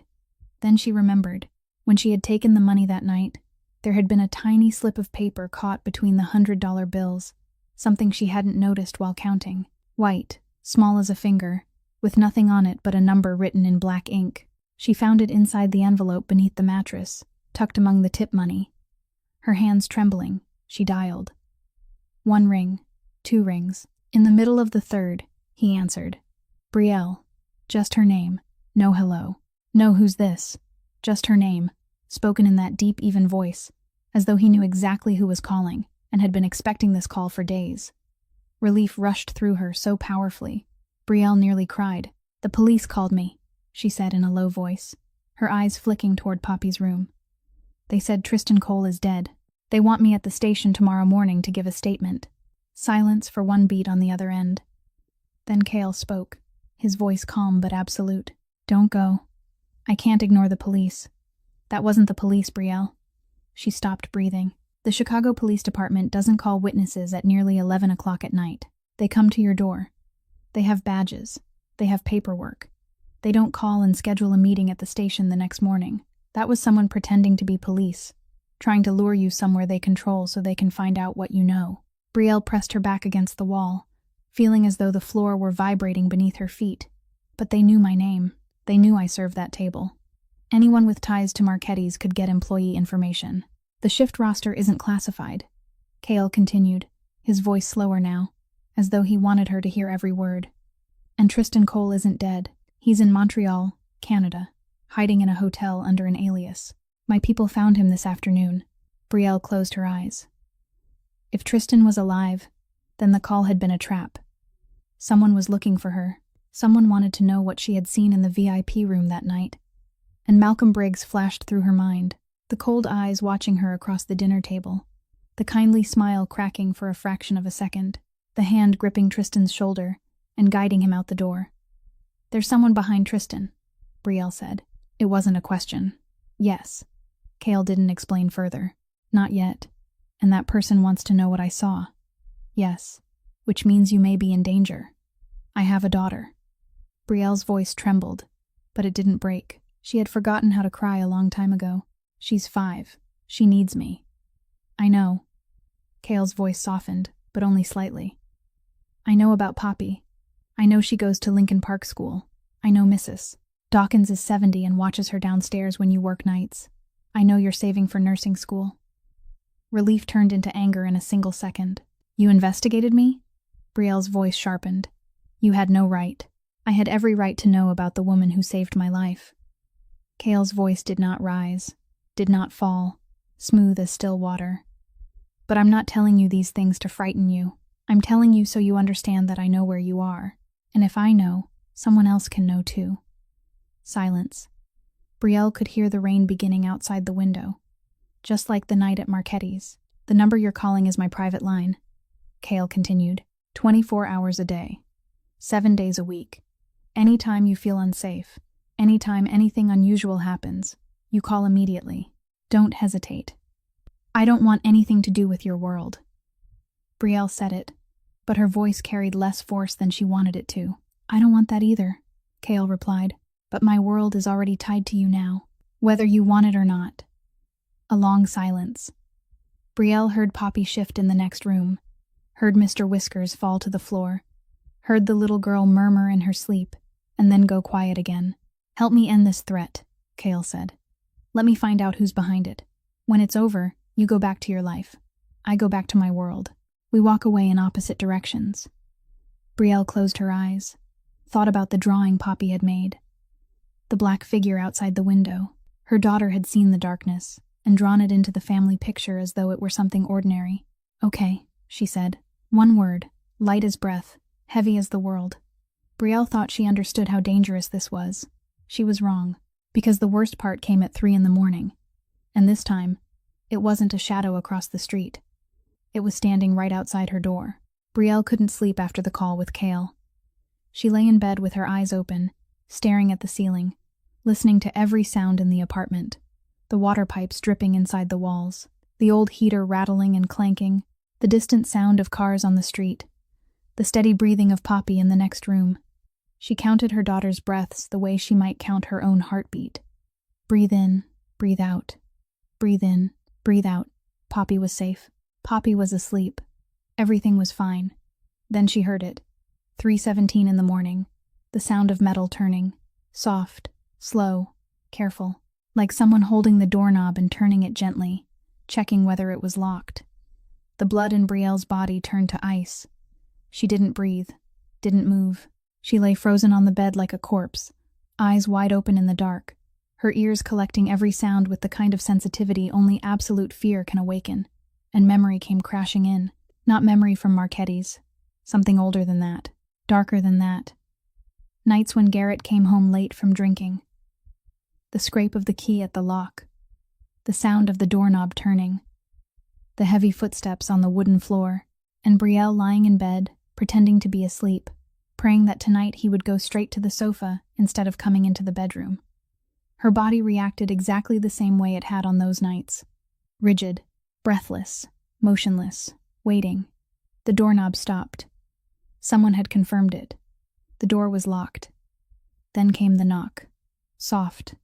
Then she remembered. When she had taken the money that night, there had been a tiny slip of paper caught between the $100 bills, something she hadn't noticed while counting. White, small as a finger, with nothing on it but a number written in black ink. She found it inside the envelope beneath the mattress, tucked among the tip money. Her hands trembling, she dialed. 1 ring, 2 rings. In the middle of the third, he answered. Brielle. Just her name. No hello. No who's this. Just her name, spoken in that deep, even voice, as though he knew exactly who was calling, and had been expecting this call for days. Relief rushed through her so powerfully. Brielle nearly cried. The police called me, she said in a low voice, her eyes flicking toward Poppy's room. They said Tristan Cole is dead. They want me at the station tomorrow morning to give a statement. Silence for one beat on the other end. Then Cale spoke, his voice calm but absolute. Don't go. I can't ignore the police. That wasn't the police, Brielle. She stopped breathing. The Chicago Police Department doesn't call witnesses at nearly 11 o'clock at night. They come to your door. They have badges. They have paperwork. They don't call and schedule a meeting at the station the next morning. That was someone pretending to be police, trying to lure you somewhere they control so they can find out what you know. Brielle pressed her back against the wall, feeling as though the floor were vibrating beneath her feet. But they knew my name. They knew I served that table. Anyone with ties to Marchetti's could get employee information. The shift roster isn't classified, Cale continued, his voice slower now, as though he wanted her to hear every word. And Tristan Cole isn't dead. He's in Montreal, Canada, hiding in a hotel under an alias. My people found him this afternoon. Brielle closed her eyes. If Tristan was alive, then the call had been a trap. Someone was looking for her. Someone wanted to know what she had seen in the VIP room that night. And Malcolm Briggs flashed through her mind, the cold eyes watching her across the dinner table, the kindly smile cracking for a fraction of a second, the hand gripping Tristan's shoulder and guiding him out the door. There's someone behind Tristan, Brielle said. It wasn't a question. Yes. Cale didn't explain further. Not yet. And that person wants to know what I saw. Yes. Which means you may be in danger. I have a daughter. Brielle's voice trembled, but it didn't break. She had forgotten how to cry a long time ago. She's 5. She needs me. I know. Cale's voice softened, but only slightly. I know about Poppy. I know she goes to Lincoln Park School. I know Mrs. Dawkins is 70 and watches her downstairs when you work nights. I know you're saving for nursing school. Relief turned into anger in a single second. You investigated me? Brielle's voice sharpened. You had no right. I had every right to know about the woman who saved my life. Cale's voice did not rise, did not fall, smooth as still water. But I'm not telling you these things to frighten you. I'm telling you so you understand that I know where you are. And if I know, someone else can know too. Silence. Brielle could hear the rain beginning outside the window. Just like the night at Marchetti's. The number you're calling is my private line. Cale continued. 24 hours a day. 7 days a week. Anytime you feel unsafe, anytime anything unusual happens, you call immediately. Don't hesitate. I don't want anything to do with your world. Brielle said it, but her voice carried less force than she wanted it to. I don't want that either, Cale replied, but my world is already tied to you now, whether you want it or not. A long silence. Brielle heard Poppy shift in the next room, heard Mr. Whiskers fall to the floor, heard the little girl murmur in her sleep, and then go quiet again. "Help me end this threat," Kale said. "Let me find out who's behind it. When it's over, you go back to your life. I go back to my world. We walk away in opposite directions." Brielle closed her eyes, thought about the drawing Poppy had made. The black figure outside the window. Her daughter had seen the darkness and drawn it into the family picture as though it were something ordinary. "Okay," she said. One word, light as breath, heavy as the world. Brielle thought she understood how dangerous this was. She was wrong, because the worst part came at 3 in the morning. And this time, it wasn't a shadow across the street. It was standing right outside her door. Brielle couldn't sleep after the call with Kale. She lay in bed with her eyes open, staring at the ceiling, listening to every sound in the apartment. The water pipes dripping inside the walls, the old heater rattling and clanking, the distant sound of cars on the street, the steady breathing of Poppy in the next room. She counted her daughter's breaths the way she might count her own heartbeat. Breathe in, breathe out. Breathe in, breathe out. Poppy was safe. Poppy was asleep. Everything was fine. Then she heard it. 3:17 in the morning. The sound of metal turning. Soft, slow, careful. Like someone holding the doorknob and turning it gently, checking whether it was locked. The blood in Brielle's body turned to ice. She didn't breathe, didn't move. She lay frozen on the bed like a corpse, eyes wide open in the dark, her ears collecting every sound with the kind of sensitivity only absolute fear can awaken. And memory came crashing in. Not memory from Marchetti's. Something older than that. Darker than that. Nights when Garrett came home late from drinking. The scrape of the key at the lock. The sound of the doorknob turning. The heavy footsteps on the wooden floor. And Brielle lying in bed, pretending to be asleep, praying that tonight he would go straight to the sofa instead of coming into the bedroom. Her body reacted exactly the same way it had on those nights. Rigid, breathless, motionless, waiting. The doorknob stopped. Someone had confirmed it. The door was locked. Then came the knock. Soft,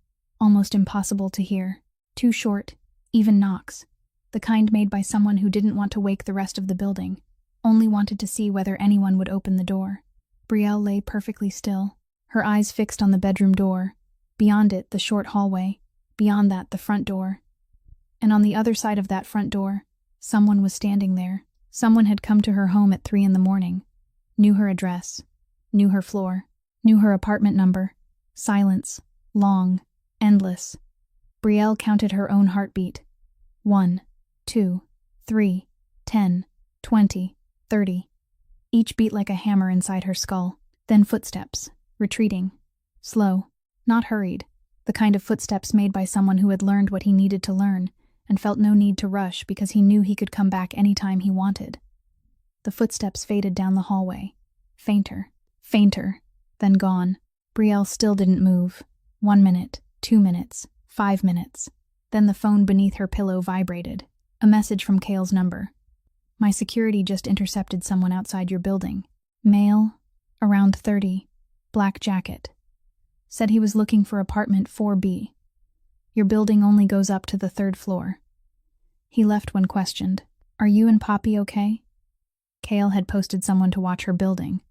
almost impossible to hear. 2 short, even knocks. The kind made by someone who didn't want to wake the rest of the building, only wanted to see whether anyone would open the door. Brielle lay perfectly still, her eyes fixed on the bedroom door. Beyond it, the short hallway. Beyond that, the front door. And on the other side of that front door, someone was standing there. Someone had come to her home at 3 in the morning. Knew her address. Knew her floor. Knew her apartment number. Silence. Long. Endless. Brielle counted her own heartbeat. 1, 2, 3, 10, 20, 30. Each beat like a hammer inside her skull. Then footsteps. Retreating. Slow. Not hurried. The kind of footsteps made by someone who had learned what he needed to learn and felt no need to rush because he knew he could come back any time he wanted. The footsteps faded down the hallway. Fainter. Fainter. Then gone. Brielle still didn't move. 1 minute. 2 minutes. 5 minutes. Then the phone beneath her pillow vibrated. A message from Kale's number. "My security just intercepted someone outside your building. Male, around 30, black jacket. Said he was looking for apartment 4B. Your building only goes up to the 3rd floor. He left when questioned. Are you and Poppy okay?" Kale had posted someone to watch her building.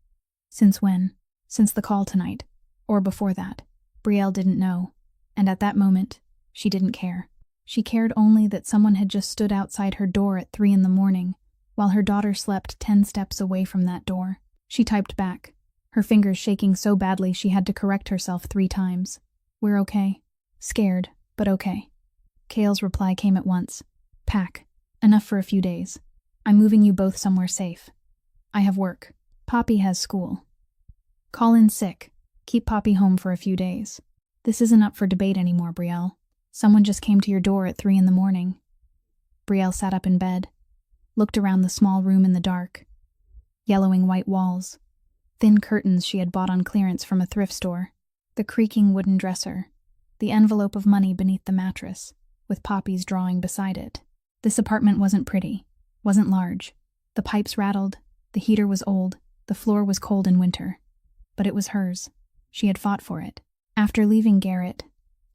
Since when? Since the call tonight. Or before that. Brielle didn't know. And at that moment, she didn't care. She cared only that someone had just stood outside her door at 3 in the morning, while her daughter slept 10 steps away from that door. She typed back, her fingers shaking so badly she had to correct herself 3 times. "We're okay. Scared, but okay." Kale's reply came at once. "Pack. Enough for a few days. I'm moving you both somewhere safe. I have work. Poppy has school. Call in sick. Keep Poppy home for a few days. This isn't up for debate anymore, Brielle. Someone just came to your door at 3 in the morning." Brielle sat up in bed, looked around the small room in the dark. Yellowing white walls, thin curtains she had bought on clearance from a thrift store, the creaking wooden dresser, the envelope of money beneath the mattress, with Poppy's drawing beside it. This apartment wasn't pretty, wasn't large. The pipes rattled, the heater was old, the floor was cold in winter. But it was hers. She had fought for it. After leaving Garrett,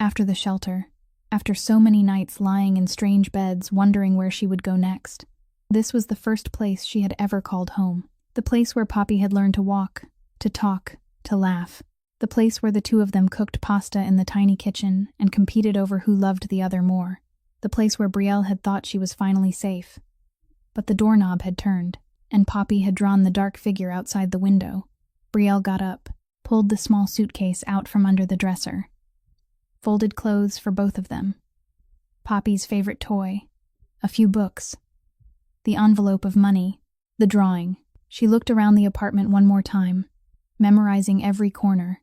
after the shelter, after so many nights lying in strange beds wondering where she would go next, this was the first place she had ever called home. The place where Poppy had learned to walk, to talk, to laugh. The place where the two of them cooked pasta in the tiny kitchen and competed over who loved the other more. The place where Brielle had thought she was finally safe. But the doorknob had turned, and Poppy had drawn the dark figure outside the window. Brielle got up, pulled the small suitcase out from under the dresser. Folded clothes for both of them. Poppy's favorite toy. A few books. The envelope of money. The drawing. She looked around the apartment one more time, memorizing every corner,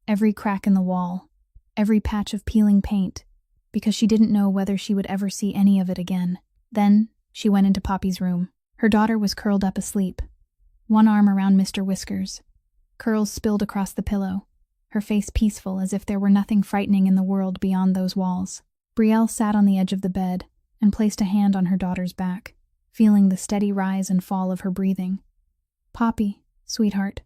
every crack in the wall, every patch of peeling paint, because she didn't know whether she would ever see any of it again. Then, she went into Poppy's room. Her daughter was curled up asleep, one arm around Mr. Whiskers. Curls spilled across the pillow, her face peaceful as if there were nothing frightening in the world beyond those walls. Brielle sat on the edge of the bed and placed a hand on her daughter's back, feeling the steady rise and fall of her breathing. "Poppy, sweetheart."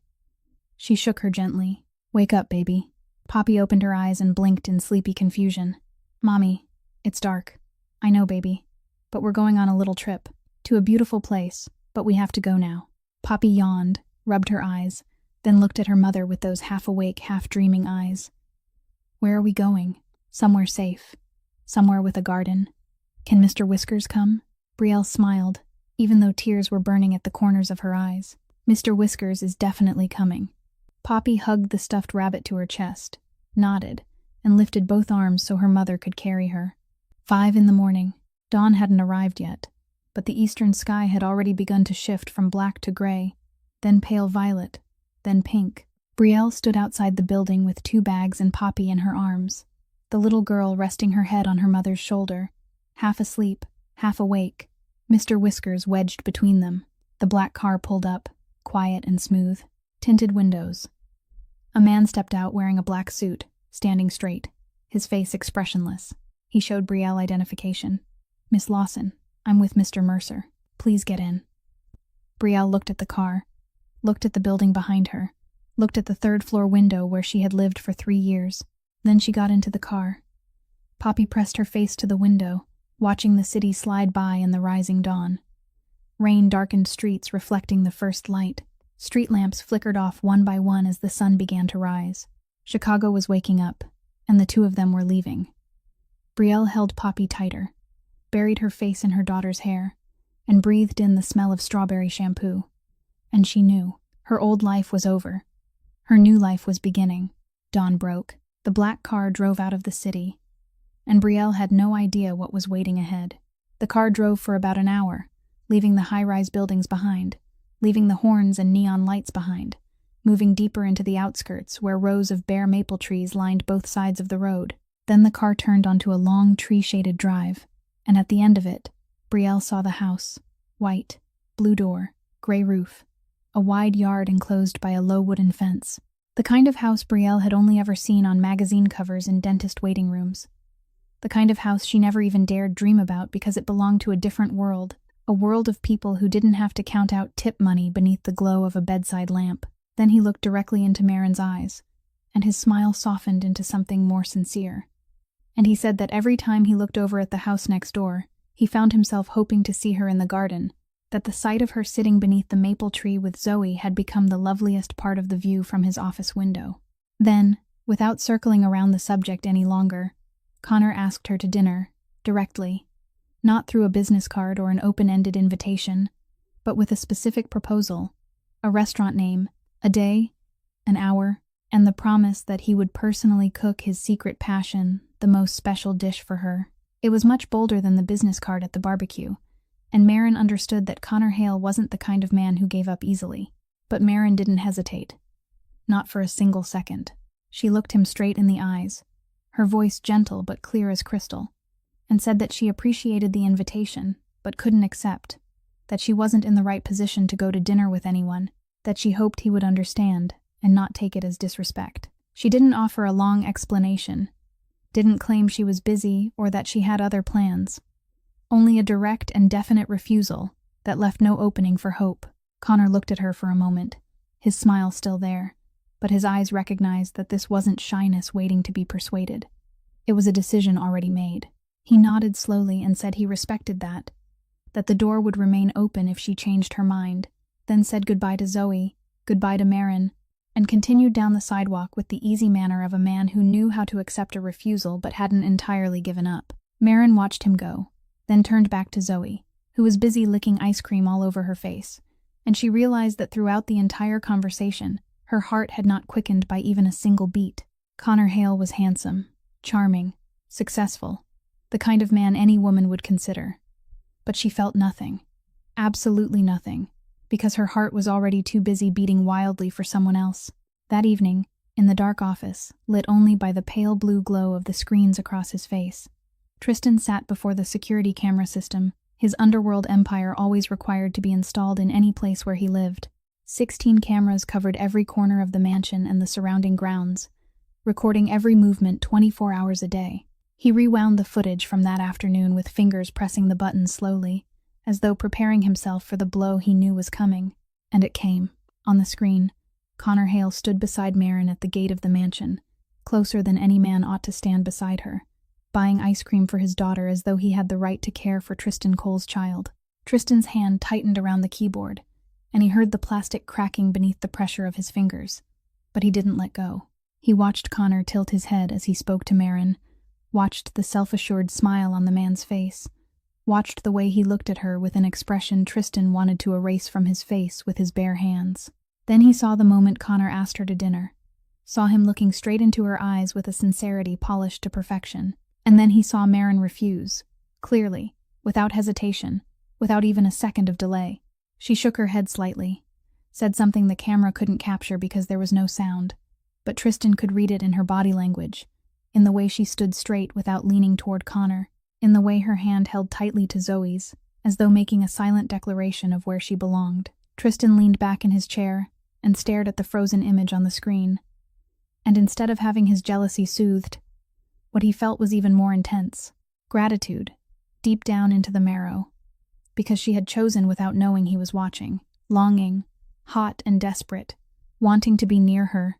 She shook her gently. "Wake up, baby." Poppy opened her eyes and blinked in sleepy confusion. "Mommy, it's dark. I know, baby. But we're going on a little trip. To a beautiful place, but we have to go now." Poppy yawned, rubbed her eyes, then looked at her mother with those half-awake, half-dreaming eyes. "Where are we going?" "Somewhere safe. Somewhere with a garden. Can Mr. Whiskers come?" Brielle smiled, even though tears were burning at the corners of her eyes. "Mr. Whiskers is definitely coming." Poppy hugged the stuffed rabbit to her chest, nodded, and lifted both arms so her mother could carry her. 5 a.m. Dawn hadn't arrived yet, but the eastern sky had already begun to shift from black to gray, then pale violet, then pink. Brielle stood outside the building with 2 bags and Poppy in her arms, the little girl resting her head on her mother's shoulder, half asleep, half awake, Mr. Whiskers wedged between them. The black car pulled up, quiet and smooth. Tinted windows. A man stepped out wearing a black suit, standing straight, his face expressionless. He showed Brielle identification. "Miss Lawson, I'm with Mr. Mercer. Please get in." Brielle looked at the car, looked at the building behind her, looked at the 3rd-floor window where she had lived for 3 years. Then she got into the car. Poppy pressed her face to the window, watching the city slide by in the rising dawn. Rain darkened streets reflecting the first light. Street lamps flickered off one by one as the sun began to rise. Chicago was waking up, and the two of them were leaving. Brielle held Poppy tighter, buried her face in her daughter's hair, and breathed in the smell of strawberry shampoo. And she knew. Her old life was over. Her new life was beginning. Dawn broke. The black car drove out of the city, and Brielle had no idea what was waiting ahead. The car drove for about an hour, leaving the high-rise buildings behind, leaving the horns and neon lights behind, moving deeper into the outskirts where rows of bare maple trees lined both sides of the road. Then the car turned onto a long tree-shaded drive, and at the end of it, Brielle saw the house. White, blue door, gray roof, a wide yard enclosed by a low wooden fence. The kind of house Brielle had only ever seen on magazine covers in dentist waiting rooms. The kind of house she never even dared dream about because it belonged to a different world, a world of people who didn't have to count out tip money beneath the glow of a bedside lamp. Then he looked directly into Marin's eyes, and his smile softened into something more sincere. And he said that every time he looked over at the house next door, he found himself hoping to see her in the garden, that the sight of her sitting beneath the maple tree with Zoe had become the loveliest part of the view from his office window. Then, without circling around the subject any longer, Connor asked her to dinner, directly, not through a business card or an open-ended invitation, but with a specific proposal, a restaurant name, a day, an hour, and the promise that he would personally cook his secret passion, the most special dish for her. It was much bolder than the business card at the barbecue, and Marin understood that Connor Hale wasn't the kind of man who gave up easily. But Marin didn't hesitate. Not for a single second. She looked him straight in the eyes, her voice gentle but clear as crystal, and said that she appreciated the invitation, but couldn't accept, that she wasn't in the right position to go to dinner with anyone, that she hoped he would understand and not take it as disrespect. She didn't offer a long explanation, didn't claim she was busy or that she had other plans. Only a direct and definite refusal that left no opening for hope. Connor looked at her for a moment, his smile still there, but his eyes recognized that this wasn't shyness waiting to be persuaded. It was a decision already made. He nodded slowly and said he respected that the door would remain open if she changed her mind, then said goodbye to Zoe, goodbye to Marin, and continued down the sidewalk with the easy manner of a man who knew how to accept a refusal but hadn't entirely given up. Maren watched him go, then turned back to Zoe, who was busy licking ice cream all over her face, and she realized that throughout the entire conversation, her heart had not quickened by even a single beat. Connor Hale was handsome, charming, successful, the kind of man any woman would consider. But she felt nothing, absolutely nothing, because her heart was already too busy beating wildly for someone else. That evening, in the dark office, lit only by the pale blue glow of the screens across his face, Tristan sat before the security camera system, his underworld empire always required to be installed in any place where he lived. 16 cameras covered every corner of the mansion and the surrounding grounds, recording every movement 24 hours a day. He rewound the footage from that afternoon with fingers pressing the buttons slowly, as though preparing himself for the blow he knew was coming. And it came. On the screen, Connor Hale stood beside Maren at the gate of the mansion, closer than any man ought to stand beside her, buying ice cream for his daughter as though he had the right to care for Tristan Cole's child. Tristan's hand tightened around the keyboard, and he heard the plastic cracking beneath the pressure of his fingers. But he didn't let go. He watched Connor tilt his head as he spoke to Maren, watched the self-assured smile on the man's face, watched the way he looked at her with an expression Tristan wanted to erase from his face with his bare hands. Then he saw the moment Connor asked her to dinner, saw him looking straight into her eyes with a sincerity polished to perfection. And then he saw Maren refuse, clearly, without hesitation, without even a second of delay. She shook her head slightly, said something the camera couldn't capture because there was no sound, but Tristan could read it in her body language, in the way she stood straight without leaning toward Connor, in the way her hand held tightly to Zoe's, as though making a silent declaration of where she belonged. Tristan leaned back in his chair and stared at the frozen image on the screen. And instead of having his jealousy soothed, what he felt was even more intense. Gratitude, deep down into the marrow, because she had chosen without knowing he was watching, longing, hot and desperate, wanting to be near her,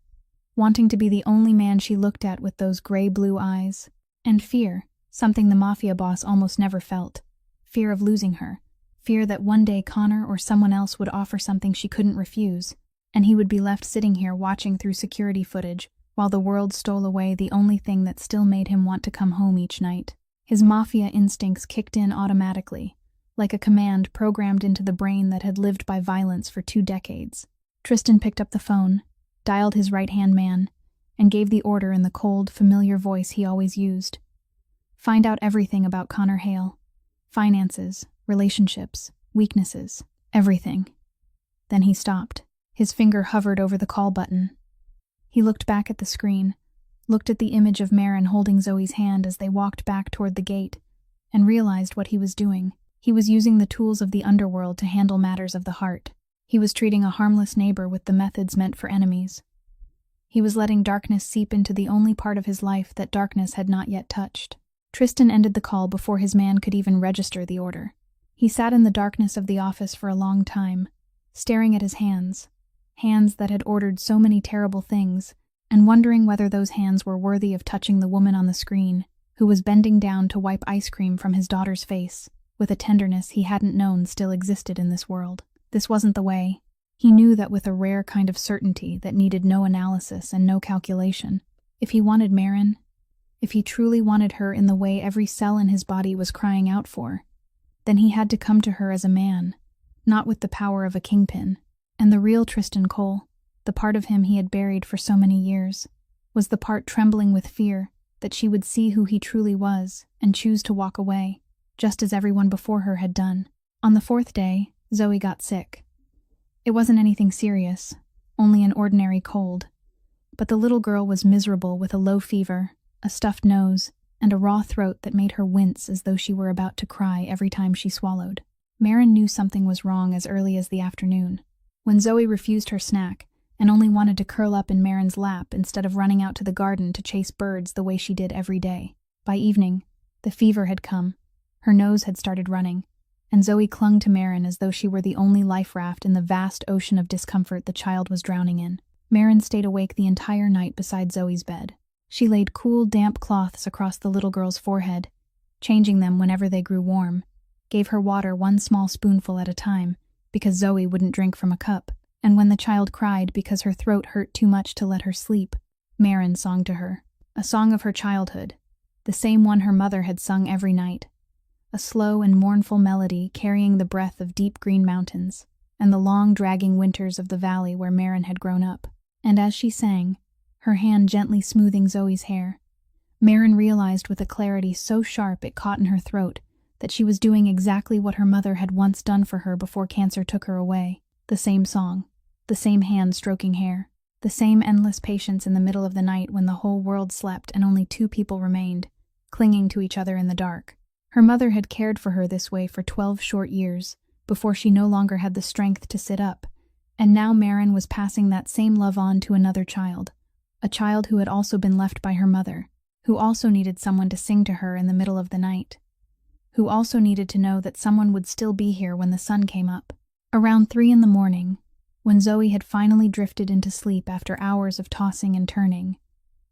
wanting to be the only man she looked at with those gray-blue eyes. And fear, something the Mafia boss almost never felt. Fear of losing her. Fear that one day Connor or someone else would offer something she couldn't refuse, and he would be left sitting here watching through security footage, while the world stole away the only thing that still made him want to come home each night. His Mafia instincts kicked in automatically, like a command programmed into the brain that had lived by violence for 2 decades. Tristan picked up the phone, dialed his right-hand man, and gave the order in the cold, familiar voice he always used. Find out everything about Connor Hale. Finances, relationships, weaknesses, everything. Then he stopped. His finger hovered over the call button. He looked back at the screen, looked at the image of Maren holding Zoe's hand as they walked back toward the gate, and realized what he was doing. He was using the tools of the underworld to handle matters of the heart. He was treating a harmless neighbor with the methods meant for enemies. He was letting darkness seep into the only part of his life that darkness had not yet touched. Tristan ended the call before his man could even register the order. He sat in the darkness of the office for a long time, staring at his hands that had ordered so many terrible things, and wondering whether those hands were worthy of touching the woman on the screen, who was bending down to wipe ice cream from his daughter's face, with a tenderness he hadn't known still existed in this world. This wasn't the way. He knew that with a rare kind of certainty that needed no analysis and no calculation. If he wanted Maren, if he truly wanted her in the way every cell in his body was crying out for, then he had to come to her as a man, not with the power of a kingpin. And the real Tristan Cole, the part of him he had buried for so many years, was the part trembling with fear that she would see who he truly was and choose to walk away, just as everyone before her had done. On the 4th day, Zoe got sick. It wasn't anything serious, only an ordinary cold. But the little girl was miserable with a low fever, a stuffed nose, and a raw throat that made her wince as though she were about to cry every time she swallowed. Maren knew something was wrong as early as the afternoon, when Zoe refused her snack and only wanted to curl up in Maren's lap instead of running out to the garden to chase birds the way she did every day. By evening, the fever had come, her nose had started running, and Zoe clung to Maren as though she were the only life raft in the vast ocean of discomfort the child was drowning in. Maren stayed awake the entire night beside Zoe's bed. She laid cool, damp cloths across the little girl's forehead, changing them whenever they grew warm, gave her water 1 small spoonful at a time, because Zoe wouldn't drink from a cup. And when the child cried because her throat hurt too much to let her sleep, Maren sung to her, a song of her childhood, the same one her mother had sung every night, a slow and mournful melody carrying the breath of deep green mountains and the long dragging winters of the valley where Maren had grown up. And as she sang, her hand gently smoothing Zoe's hair, Maren realized with a clarity so sharp it caught in her throat that she was doing exactly what her mother had once done for her before cancer took her away. The same song, the same hand stroking hair, the same endless patience in the middle of the night when the whole world slept and only two people remained, clinging to each other in the dark. Her mother had cared for her this way for 12 short years, before she no longer had the strength to sit up, and now Maren was passing that same love on to another child, a child who had also been left by her mother, who also needed someone to sing to her in the middle of the night, who also needed to know that someone would still be here when the sun came up. Around 3 in the morning, when Zoe had finally drifted into sleep after hours of tossing and turning,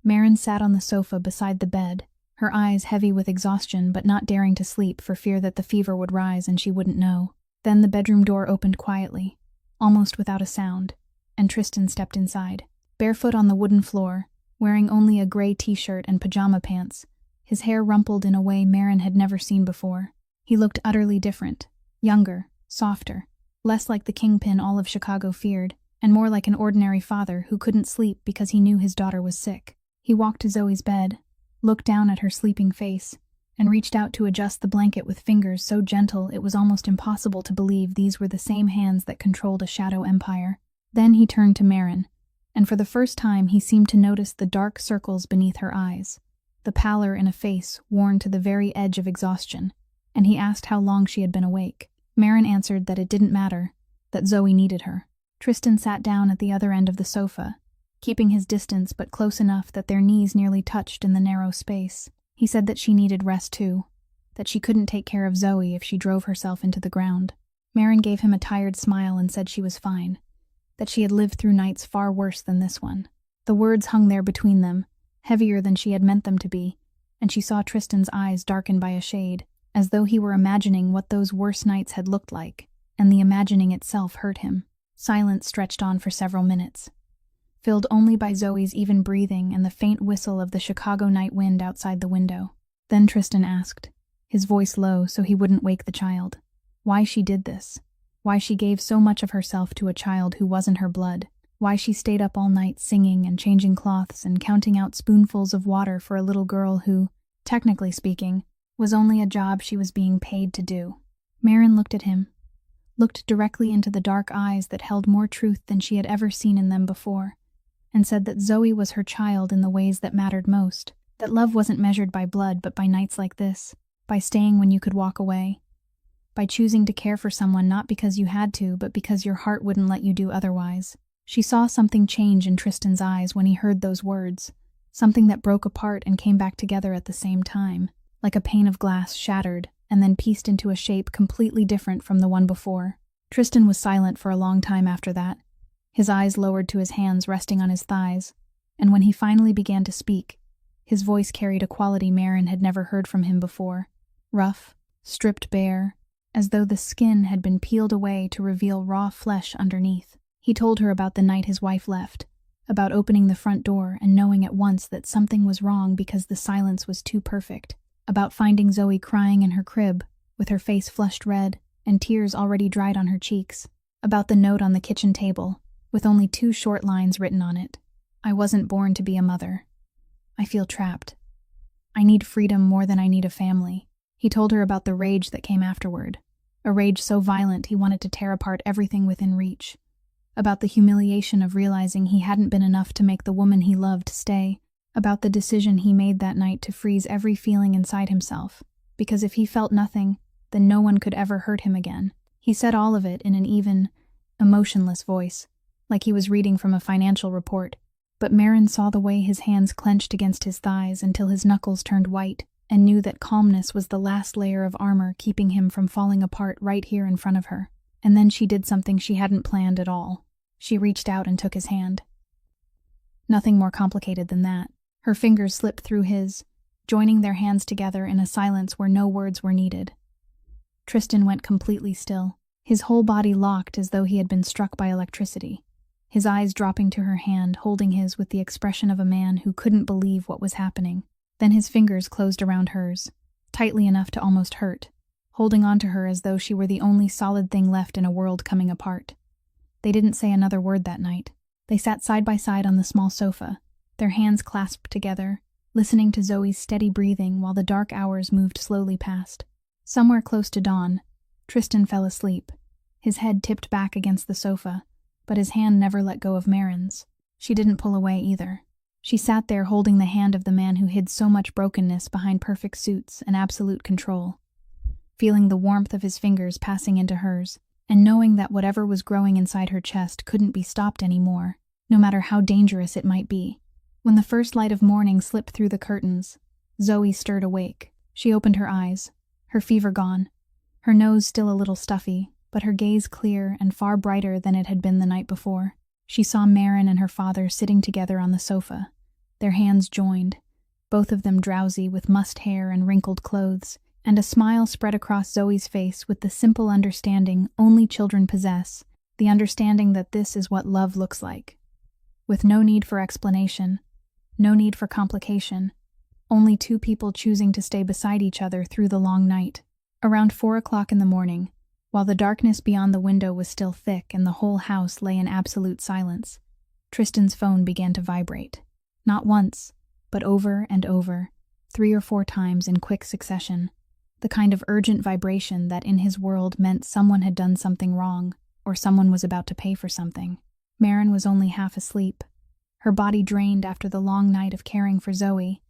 Maren sat on the sofa beside the bed, her eyes heavy with exhaustion but not daring to sleep for fear that the fever would rise and she wouldn't know. Then the bedroom door opened quietly, almost without a sound, and Tristan stepped inside. Barefoot on the wooden floor, wearing only a gray t-shirt and pajama pants, his hair rumpled in a way Maren had never seen before. He looked utterly different, younger, softer, less like the kingpin all of Chicago feared, and more like an ordinary father who couldn't sleep because he knew his daughter was sick. He walked to Zoe's bed, looked down at her sleeping face, and reached out to adjust the blanket with fingers so gentle it was almost impossible to believe these were the same hands that controlled a shadow empire. Then he turned to Maren, and for the first time he seemed to notice the dark circles beneath her eyes, the pallor in a face worn to the very edge of exhaustion, and he asked how long she had been awake. Maren answered that it didn't matter, that Zoe needed her. Tristan sat down at the other end of the sofa, keeping his distance but close enough that their knees nearly touched in the narrow space. He said that she needed rest too, that she couldn't take care of Zoe if she drove herself into the ground. Maren gave him a tired smile and said she was fine, that she had lived through nights far worse than this one. The words hung there between them, heavier than she had meant them to be, and she saw Tristan's eyes darken by a shade, as though he were imagining what those worse nights had looked like, and the imagining itself hurt him. Silence stretched on for several minutes, filled only by Zoe's even breathing and the faint whistle of the Chicago night wind outside the window. Then Tristan asked, his voice low so he wouldn't wake the child, why she did this, why she gave so much of herself to a child who wasn't her blood, why she stayed up all night singing and changing cloths and counting out spoonfuls of water for a little girl who, technically speaking, was only a job she was being paid to do. Maren looked at him, looked directly into the dark eyes that held more truth than she had ever seen in them before, and said that Zoe was her child in the ways that mattered most, that love wasn't measured by blood but by nights like this, by staying when you could walk away, by choosing to care for someone not because you had to but because your heart wouldn't let you do otherwise. She saw something change in Tristan's eyes when he heard those words, something that broke apart and came back together at the same time, like a pane of glass shattered and then pieced into a shape completely different from the one before. Tristan was silent for a long time after that, his eyes lowered to his hands resting on his thighs, and when he finally began to speak, his voice carried a quality Maren had never heard from him before, rough, stripped bare, as though the skin had been peeled away to reveal raw flesh underneath. He told her about the night his wife left, about opening the front door and knowing at once that something was wrong because the silence was too perfect, about finding Zoe crying in her crib, with her face flushed red and tears already dried on her cheeks, about the note on the kitchen table, with only 2 short lines written on it. I wasn't born to be a mother. I feel trapped. I need freedom more than I need a family. He told her about the rage that came afterward, a rage so violent he wanted to tear apart everything within reach, about the humiliation of realizing he hadn't been enough to make the woman he loved stay, about the decision he made that night to freeze every feeling inside himself, because if he felt nothing, then no one could ever hurt him again. He said all of it in an even, emotionless voice, like he was reading from a financial report, but Maren saw the way his hands clenched against his thighs until his knuckles turned white, and knew that calmness was the last layer of armor keeping him from falling apart right here in front of her. And then she did something she hadn't planned at all. She reached out and took his hand. Nothing more complicated than that. Her fingers slipped through his, joining their hands together in a silence where no words were needed. Tristan went completely still. His whole body locked as though he had been struck by electricity, his eyes dropping to her hand, holding his with the expression of a man who couldn't believe what was happening. Then his fingers closed around hers, tightly enough to almost hurt, holding on to her as though she were the only solid thing left in a world coming apart. They didn't say another word that night. They sat side by side on the small sofa, their hands clasped together, listening to Zoe's steady breathing while the dark hours moved slowly past. Somewhere close to dawn, Tristan fell asleep, his head tipped back against the sofa, but his hand never let go of Marin's. She didn't pull away either. She sat there holding the hand of the man who hid so much brokenness behind perfect suits and absolute control, feeling the warmth of his fingers passing into hers, and knowing that whatever was growing inside her chest couldn't be stopped anymore, no matter how dangerous it might be. When the first light of morning slipped through the curtains, Zoe stirred awake. She opened her eyes, her fever gone, her nose still a little stuffy, but her gaze clear and far brighter than it had been the night before. She saw Marin and her father sitting together on the sofa, their hands joined, both of them drowsy with mussed hair and wrinkled clothes, and a smile spread across Zoe's face with the simple understanding only children possess, the understanding that this is what love looks like. With no need for explanation, no need for complication, only two people choosing to stay beside each other through the long night. Around 4 o'clock in the morning, while the darkness beyond the window was still thick and the whole house lay in absolute silence, Tristan's phone began to vibrate. Not once, but over and over, 3 or 4 times in quick succession. The kind of urgent vibration that in his world meant someone had done something wrong, or someone was about to pay for something. Marin was only half asleep, her body drained after the long night of caring for Zoe,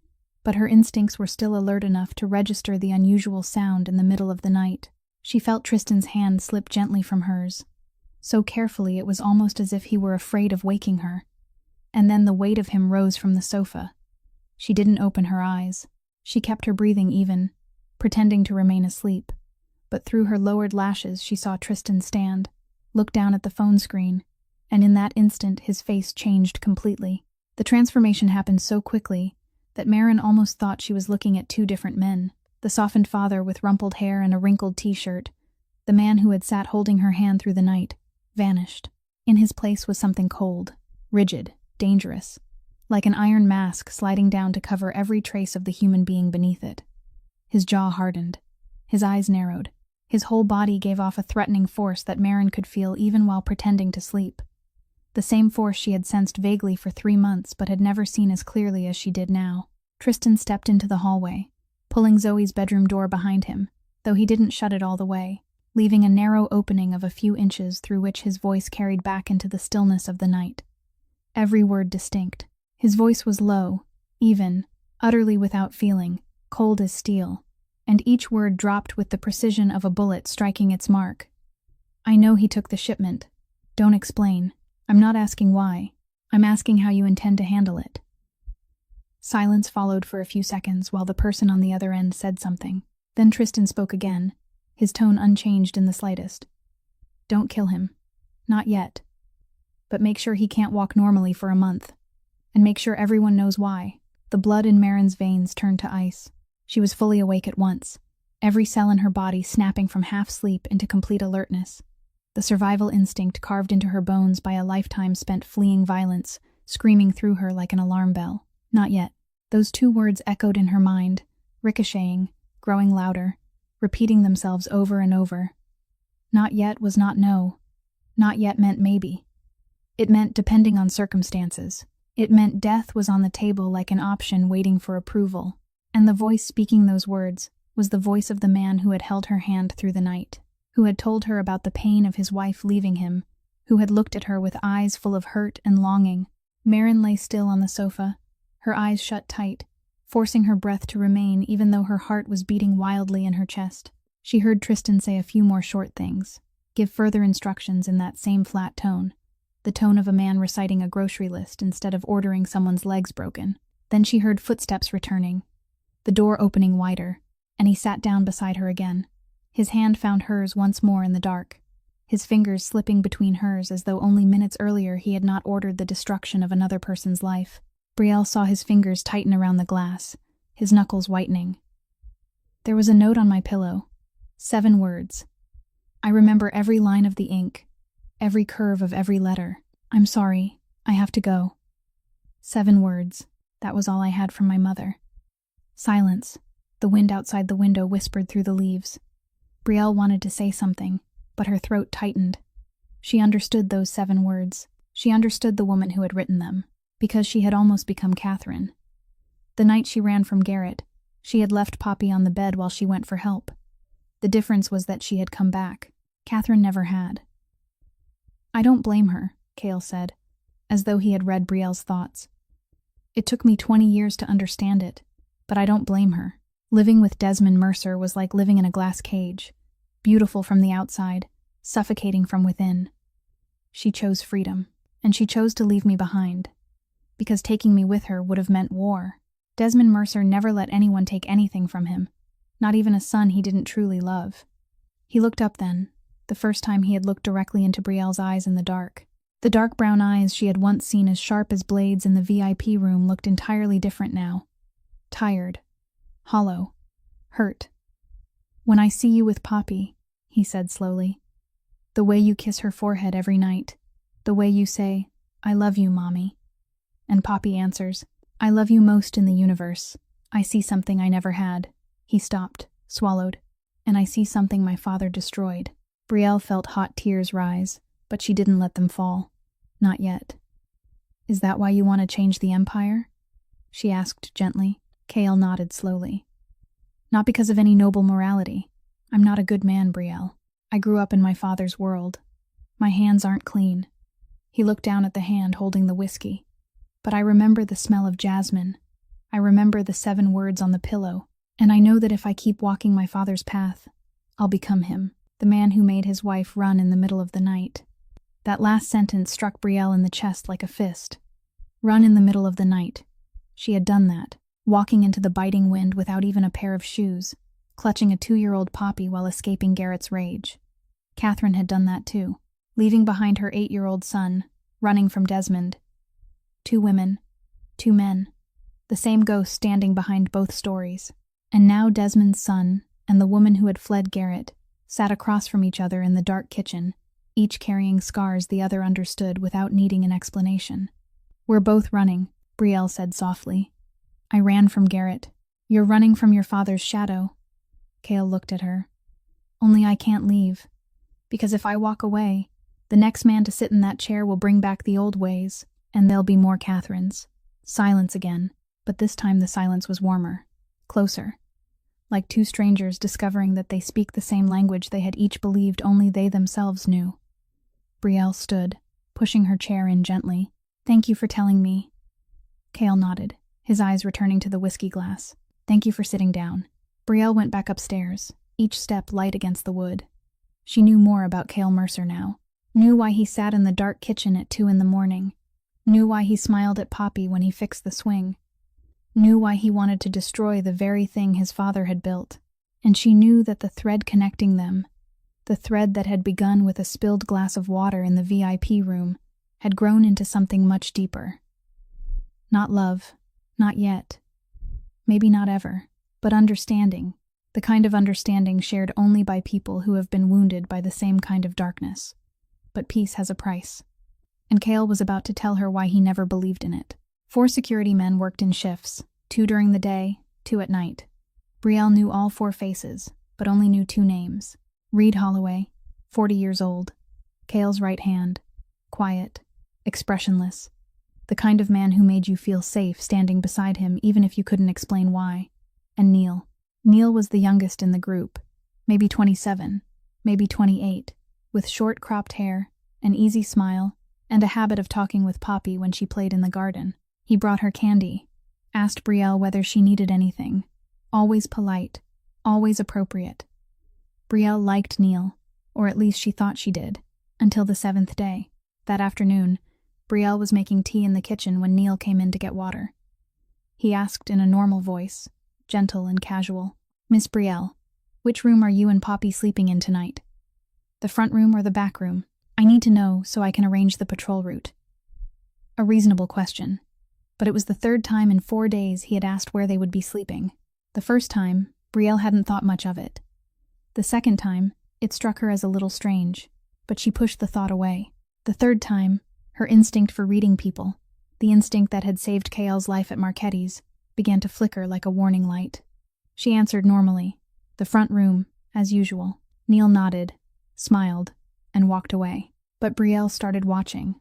but her instincts were still alert enough to register the unusual sound in the middle of the night. She felt Tristan's hand slip gently from hers, so carefully it was almost as if he were afraid of waking her. And then the weight of him rose from the sofa. She didn't open her eyes. She kept her breathing even, pretending to remain asleep, but through her lowered lashes she saw Tristan stand, look down at the phone screen, and in that instant his face changed completely. The transformation happened so quickly that Marin almost thought she was looking at 2 different men. The softened father with rumpled hair and a wrinkled t-shirt, the man who had sat holding her hand through the night, vanished. In his place was something cold, rigid, dangerous, like an iron mask sliding down to cover every trace of the human being beneath it. His jaw hardened, his eyes narrowed, his whole body gave off a threatening force that Marin could feel even while pretending to sleep. The same force she had sensed vaguely for 3 months but had never seen as clearly as she did now. Tristan stepped into the hallway, pulling Zoe's bedroom door behind him, though he didn't shut it all the way, leaving a narrow opening of a few inches through which his voice carried back into the stillness of the night. Every word distinct. His voice was low, even, utterly without feeling, cold as steel, and each word dropped with the precision of a bullet striking its mark. "I know he took the shipment. Don't explain. I'm not asking why. I'm asking how you intend to handle it." Silence followed for a few seconds while the person on the other end said something. Then Tristan spoke again, his tone unchanged in the slightest. "Don't kill him. Not yet. But make sure he can't walk normally for a month. And make sure everyone knows why." The blood in Marin's veins turned to ice. She was fully awake at once, every cell in her body snapping from half-sleep into complete alertness. The survival instinct carved into her bones by a lifetime spent fleeing violence, screaming through her like an alarm bell. Not yet. Those 2 words echoed in her mind, ricocheting, growing louder, repeating themselves over and over. Not yet was not no. Not yet meant maybe. It meant depending on circumstances. It meant death was on the table like an option waiting for approval. And the voice speaking those words was the voice of the man who had held her hand through the night, who had told her about the pain of his wife leaving him, who had looked at her with eyes full of hurt and longing. Marin lay still on the sofa, her eyes shut tight, forcing her breath to remain even though her heart was beating wildly in her chest. She heard Tristan say a few more short things, give further instructions in that same flat tone, the tone of a man reciting a grocery list instead of ordering someone's legs broken. Then she heard footsteps returning, the door opening wider, and he sat down beside her again. His hand found hers once more in the dark, his fingers slipping between hers as though only minutes earlier he had not ordered the destruction of another person's life. Brielle saw his fingers tighten around the glass, his knuckles whitening. "There was a note on my pillow. 7 words. I remember every line of the ink, every curve of every letter. I'm sorry, I have to go. 7 words. That was all I had from my mother. Silence. The wind outside the window whispered through the leaves. Brielle wanted to say something, but her throat tightened. She understood those 7 words. She understood the woman who had written them, because she had almost become Catherine. The night she ran from Garrett, she had left Poppy on the bed while she went for help. The difference was that she had come back. Catherine never had. I don't blame her, Cale said, as though he had read Brielle's thoughts. It took me 20 years to understand it, but I don't blame her. Living with Desmond Mercer was like living in a glass cage, beautiful from the outside, suffocating from within. She chose freedom, and she chose to leave me behind, because taking me with her would have meant war. Desmond Mercer never let anyone take anything from him, not even a son he didn't truly love. He looked up then, the first time he had looked directly into Brielle's eyes in the dark. The dark brown eyes she had once seen as sharp as blades in the VIP room looked entirely different now. Tired, hollow, hurt. When I see you with Poppy, he said slowly, the way you kiss her forehead every night, the way you say, I love you, Mommy. And Poppy answers, I love you most in the universe. I see something I never had. He stopped, swallowed, and I see something my father destroyed. Brielle felt hot tears rise, but she didn't let them fall. Not yet. Is that why you want to change the Empire? She asked gently. Cale nodded slowly. Not because of any noble morality. I'm not a good man, Brielle. I grew up in my father's world. My hands aren't clean. He looked down at the hand holding the whiskey. But I remember the smell of jasmine. I remember the 7 words on the pillow. And I know that if I keep walking my father's path, I'll become him, the man who made his wife run in the middle of the night. That last sentence struck Brielle in the chest like a fist. Run in the middle of the night. She had done that, walking into the biting wind without even a pair of shoes, clutching a 2-year-old Poppy while escaping Garrett's rage. Catherine had done that too, leaving behind her 8-year-old son, running from Desmond. 2 women, 2 men, the same ghost standing behind both stories. And now Desmond's son and the woman who had fled Garrett sat across from each other in the dark kitchen, each carrying scars the other understood without needing an explanation. We're both running, Brielle said softly. I ran from Garrett. You're running from your father's shadow. Cale looked at her. Only I can't leave. Because if I walk away, the next man to sit in that chair will bring back the old ways, and there'll be more Catherines. Silence again, but this time the silence was warmer, closer. Like 2 strangers discovering that they speak the same language they had each believed only they themselves knew. Brielle stood, pushing her chair in gently. Thank you for telling me. Cale nodded, his eyes returning to the whiskey glass. Thank you for sitting down. Brielle went back upstairs, each step light against the wood. She knew more about Cale Mercer now. Knew why he sat in the dark kitchen at 2 a.m. Knew why he smiled at Poppy when he fixed the swing. Knew why he wanted to destroy the very thing his father had built. And she knew that the thread connecting them, the thread that had begun with a spilled glass of water in the VIP room, had grown into something much deeper. Not love, not yet. Maybe not ever, but understanding, the kind of understanding shared only by people who have been wounded by the same kind of darkness. But peace has a price. And Cale was about to tell her why he never believed in it. 4 security men worked in shifts, 2 during the day, 2 at night. Brielle knew all 4 faces, but only knew 2 names. Reed Holloway, 40 years old. Cale's right hand, quiet, expressionless. The kind of man who made you feel safe standing beside him even if you couldn't explain why. And Neil. Neil was the youngest in the group, maybe 27, maybe 28, with short cropped hair, an easy smile, and a habit of talking with Poppy when she played in the garden. He brought her candy, asked Brielle whether she needed anything. Always polite, always appropriate. Brielle liked Neil, or at least she thought she did, until the 7th day. That afternoon, Brielle was making tea in the kitchen when Neil came in to get water. He asked in a normal voice, gentle and casual, Miss Brielle, which room are you and Poppy sleeping in tonight? The front room or the back room? I need to know so I can arrange the patrol route. A reasonable question. But it was the 3rd time in 4 days he had asked where they would be sleeping. The first time, Brielle hadn't thought much of it. The second time, It struck her as a little strange, but she pushed the thought away. The third time, her instinct for reading people, the instinct that had saved Kael's life at Marchetti's, began to flicker like a warning light. She answered normally. The front room, as usual. Neil nodded, smiled, and walked away. But Brielle started watching.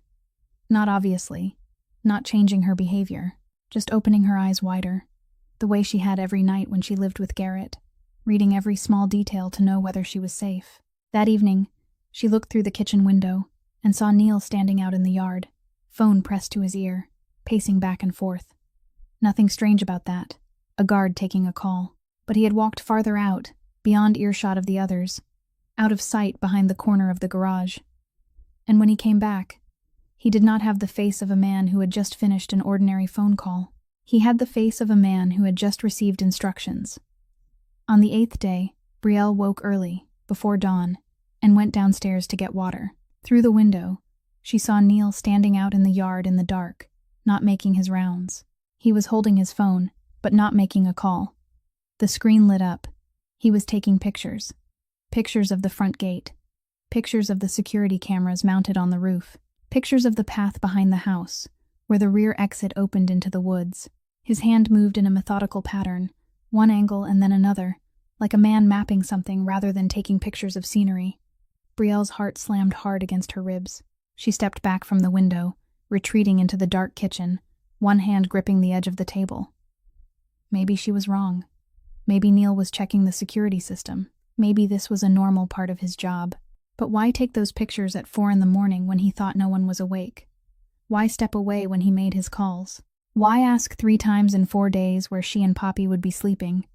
Not obviously, not changing her behavior, just opening her eyes wider, the way she had every night when she lived with Garrett, reading every small detail to know whether she was safe. That evening, she looked through the kitchen window and saw Neil standing out in the yard, phone pressed to his ear, pacing back and forth. Nothing strange about that, a guard taking a call. But he had walked farther out, beyond earshot of the others, out of sight behind the corner of the garage. And when he came back, he did not have the face of a man who had just finished an ordinary phone call. He had the face of a man who had just received instructions. On the 8th day, Brielle woke early, before dawn, and went downstairs to get water. Through the window, she saw Neil standing out in the yard in the dark, not making his rounds. He was holding his phone, but not making a call. The screen lit up. He was taking pictures. Pictures of the front gate. Pictures of the security cameras mounted on the roof. Pictures of the path behind the house, where the rear exit opened into the woods. His hand moved in a methodical pattern, one angle and then another, like a man mapping something rather than taking pictures of scenery. Brielle's heart slammed hard against her ribs. She stepped back from the window, retreating into the dark kitchen, one hand gripping the edge of the table. Maybe she was wrong. Maybe Neil was checking the security system. Maybe this was a normal part of his job. But why take those pictures at 4 a.m. when he thought no one was awake? Why step away when he made his calls? Why ask 3 times in 4 days where she and Poppy would be sleeping?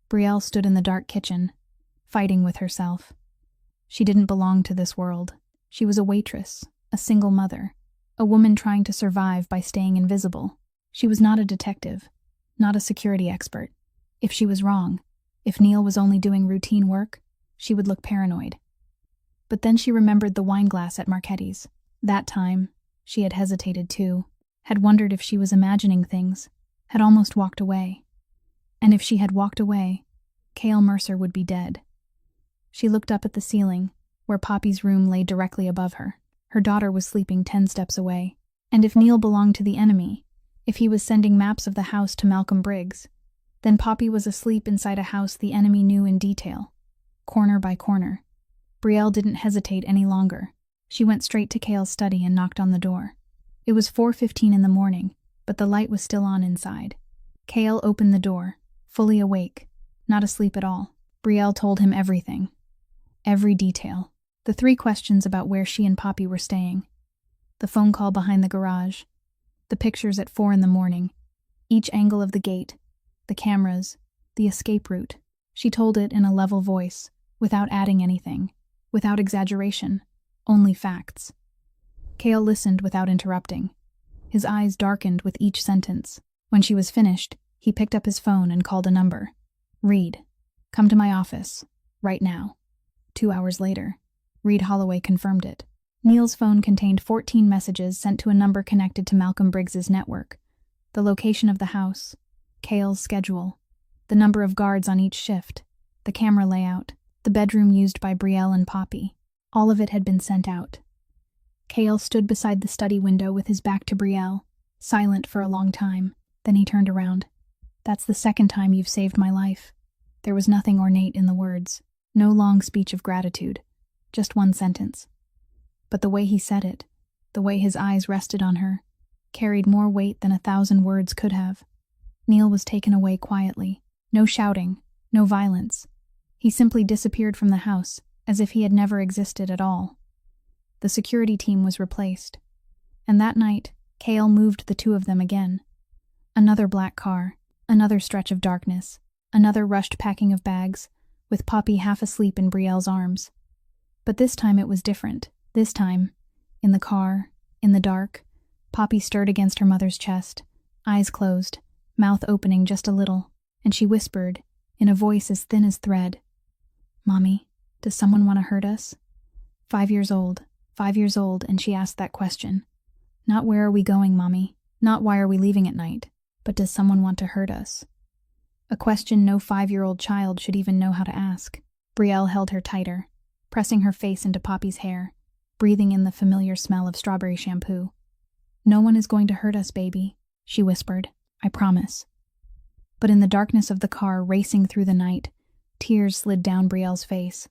Brielle stood in the dark kitchen, fighting with herself. She didn't belong to this world. She was a waitress, a single mother, a woman trying to survive by staying invisible. She was not a detective, not a security expert. If she was wrong, if Neil was only doing routine work, she would look paranoid. But then she remembered the wine glass at Marchetti's. That time, she had hesitated too, had wondered if she was imagining things, had almost walked away. And if she had walked away, Kael Mercer would be dead. She looked up at the ceiling, where Poppy's room lay directly above her. Her daughter was sleeping 10 steps away. And if Neil belonged to the enemy, if he was sending maps of the house to Malcolm Briggs, then Poppy was asleep inside a house the enemy knew in detail, corner by corner. Brielle didn't hesitate any longer. She went straight to Kael's study and knocked on the door. It was 4:15 in the morning, but the light was still on inside. Kael opened the door, fully awake, not asleep at all. Brielle told him everything. Every detail. The 3 questions about where she and Poppy were staying. The phone call behind the garage. The pictures at 4 a.m. Each angle of the gate. The cameras. The escape route. She told it in a level voice, without adding anything, without exaggeration, only facts. Kael listened without interrupting. His eyes darkened with each sentence. When she was finished, he picked up his phone and called a number. Reed. Come to my office. Right now. 2 hours later, Reed Holloway confirmed it. Neil's phone contained 14 messages sent to a number connected to Malcolm Briggs's network. The location of the house, Kael's schedule, the number of guards on each shift, the camera layout, the bedroom used by Brielle and Poppy. All of it had been sent out. Kael stood beside the study window with his back to Brielle, silent for a long time. Then he turned around. That's the 2nd time you've saved my life. There was nothing ornate in the words, no long speech of gratitude, just one sentence. But the way he said it, the way his eyes rested on her, carried more weight than 1,000 words could have. Neil was taken away quietly. No shouting, no violence. He simply disappeared from the house, as if he had never existed at all. The security team was replaced. And that night, Kael moved the 2 of them again. Another black car, another stretch of darkness, another rushed packing of bags, with Poppy half asleep in Brielle's arms. But this time it was different. This time, in the car, in the dark, Poppy stirred against her mother's chest, eyes closed, mouth opening just a little, and she whispered, in a voice as thin as thread, "Mommy, does someone want to hurt us?" 5 years old, and she asked that question. Not where are we going, Mommy? Not why are we leaving at night? But does someone want to hurt us? A question no 5-year-old child should even know how to ask. Brielle held her tighter. pressing her face into Poppy's hair, breathing in the familiar smell of strawberry shampoo. "No one is going to hurt us, baby," she whispered. "I promise." But in the darkness of the car racing through the night, tears slid down Brielle's face.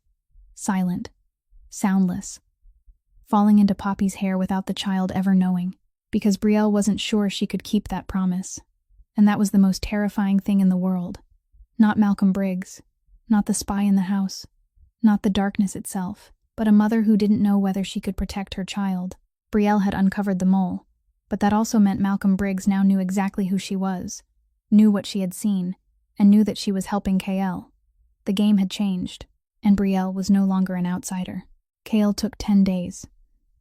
Silent. Soundless. Falling into Poppy's hair without the child ever knowing, because Brielle wasn't sure she could keep that promise. And that was the most terrifying thing in the world. Not Malcolm Briggs, not the spy in the house, not the darkness itself, but a mother who didn't know whether she could protect her child. Brielle had uncovered the mole, but that also meant Malcolm Briggs now knew exactly who she was, knew what she had seen, and knew that she was helping KL. The game had changed, and Brielle was no longer an outsider. KL took 10 days.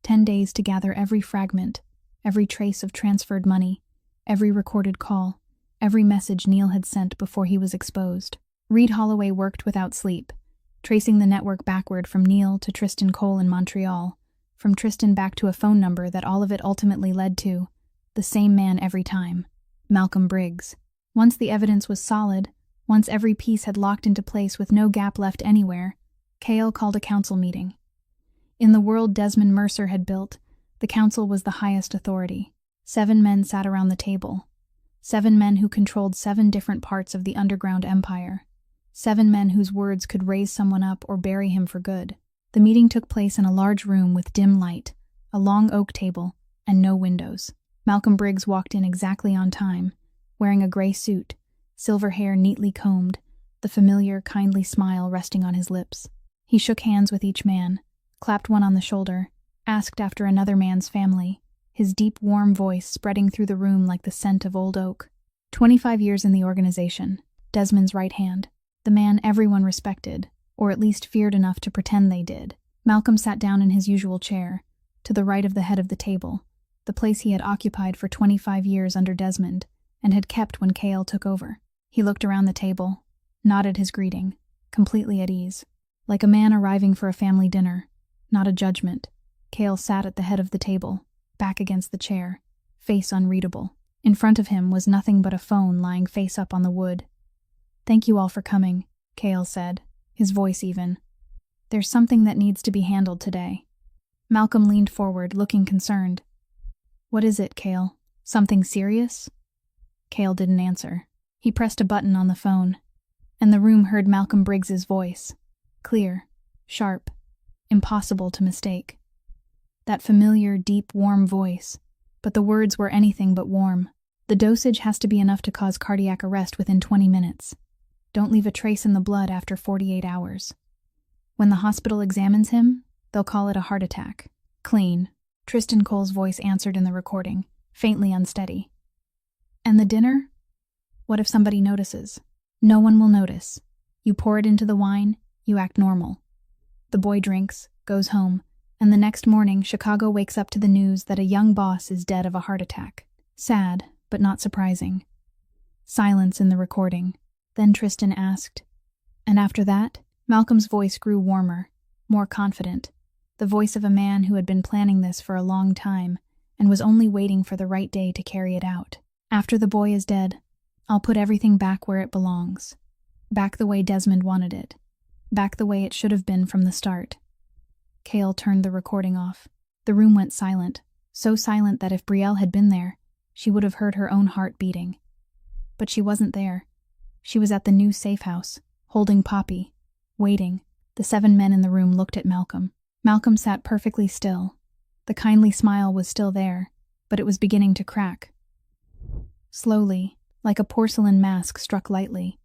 10 days to gather every fragment, every trace of transferred money, every recorded call, every message Neil had sent before he was exposed. Reed Holloway worked without sleep, tracing the network backward from Neil to Tristan Cole in Montreal, from Tristan back to a phone number that all of it ultimately led to the same man every time, Malcolm Briggs. Once the evidence was solid, once every piece had locked into place with no gap left anywhere, KL called a council meeting. In the world Desmond Mercer had built, the council was the highest authority. 7 men sat around the table. 7 men who controlled 7 different parts of the underground empire. 7 men whose words could raise someone up or bury him for good. The meeting took place in a large room with dim light, a long oak table, and no windows. Malcolm Briggs walked in exactly on time, wearing a gray suit, silver hair neatly combed, the familiar, kindly smile resting on his lips. He shook hands with each man, clapped one on the shoulder, asked after another man's family, his deep, warm voice spreading through the room like the scent of old oak. 25 years in the organization, Desmond's right hand, the man everyone respected, or at least feared enough to pretend they did. Malcolm sat down in his usual chair, to the right of the head of the table, the place he had occupied for 25 years under Desmond, and had kept when KL took over. He looked around the table, nodded his greeting, completely at ease. Like a man arriving for a family dinner, not a judgment, KL sat at the head of the table, back against the chair, face unreadable. In front of him was nothing but a phone lying face up on the wood. "Thank you all for coming," KL said, his voice even. "There's something that needs to be handled today." Malcolm leaned forward, looking concerned. "What is it, KL? Something serious?" KL didn't answer. He pressed a button on the phone, and the room heard Malcolm Briggs's voice. Clear, sharp, impossible to mistake. That familiar, deep, warm voice, but the words were anything but warm. "The dosage has to be enough to cause cardiac arrest within 20 minutes. Don't leave a trace in the blood after 48 hours. When the hospital examines him, they'll call it a heart attack. Clean." Tristan Cole's voice answered in the recording, faintly unsteady. "And the dinner? What if somebody notices?" "No one will notice. You pour it into the wine, you act normal. The boy drinks, goes home, and the next morning Chicago wakes up to the news that a young boss is dead of a heart attack. Sad, but not surprising." Silence in the recording. Then Tristan asked, "And after that?" Malcolm's voice grew warmer, more confident, the voice of a man who had been planning this for a long time and was only waiting for the right day to carry it out. "After the boy is dead, I'll put everything back where it belongs. Back the way Desmond wanted it. Back the way it should have been from the start." KL turned the recording off. The room went silent, so silent that if Brielle had been there, she would have heard her own heart beating. But she wasn't there. She was at the new safe house, holding Poppy, waiting. The 7 men in the room looked at Malcolm. Malcolm sat perfectly still. The kindly smile was still there, but it was beginning to crack. Slowly, like a porcelain mask struck lightly,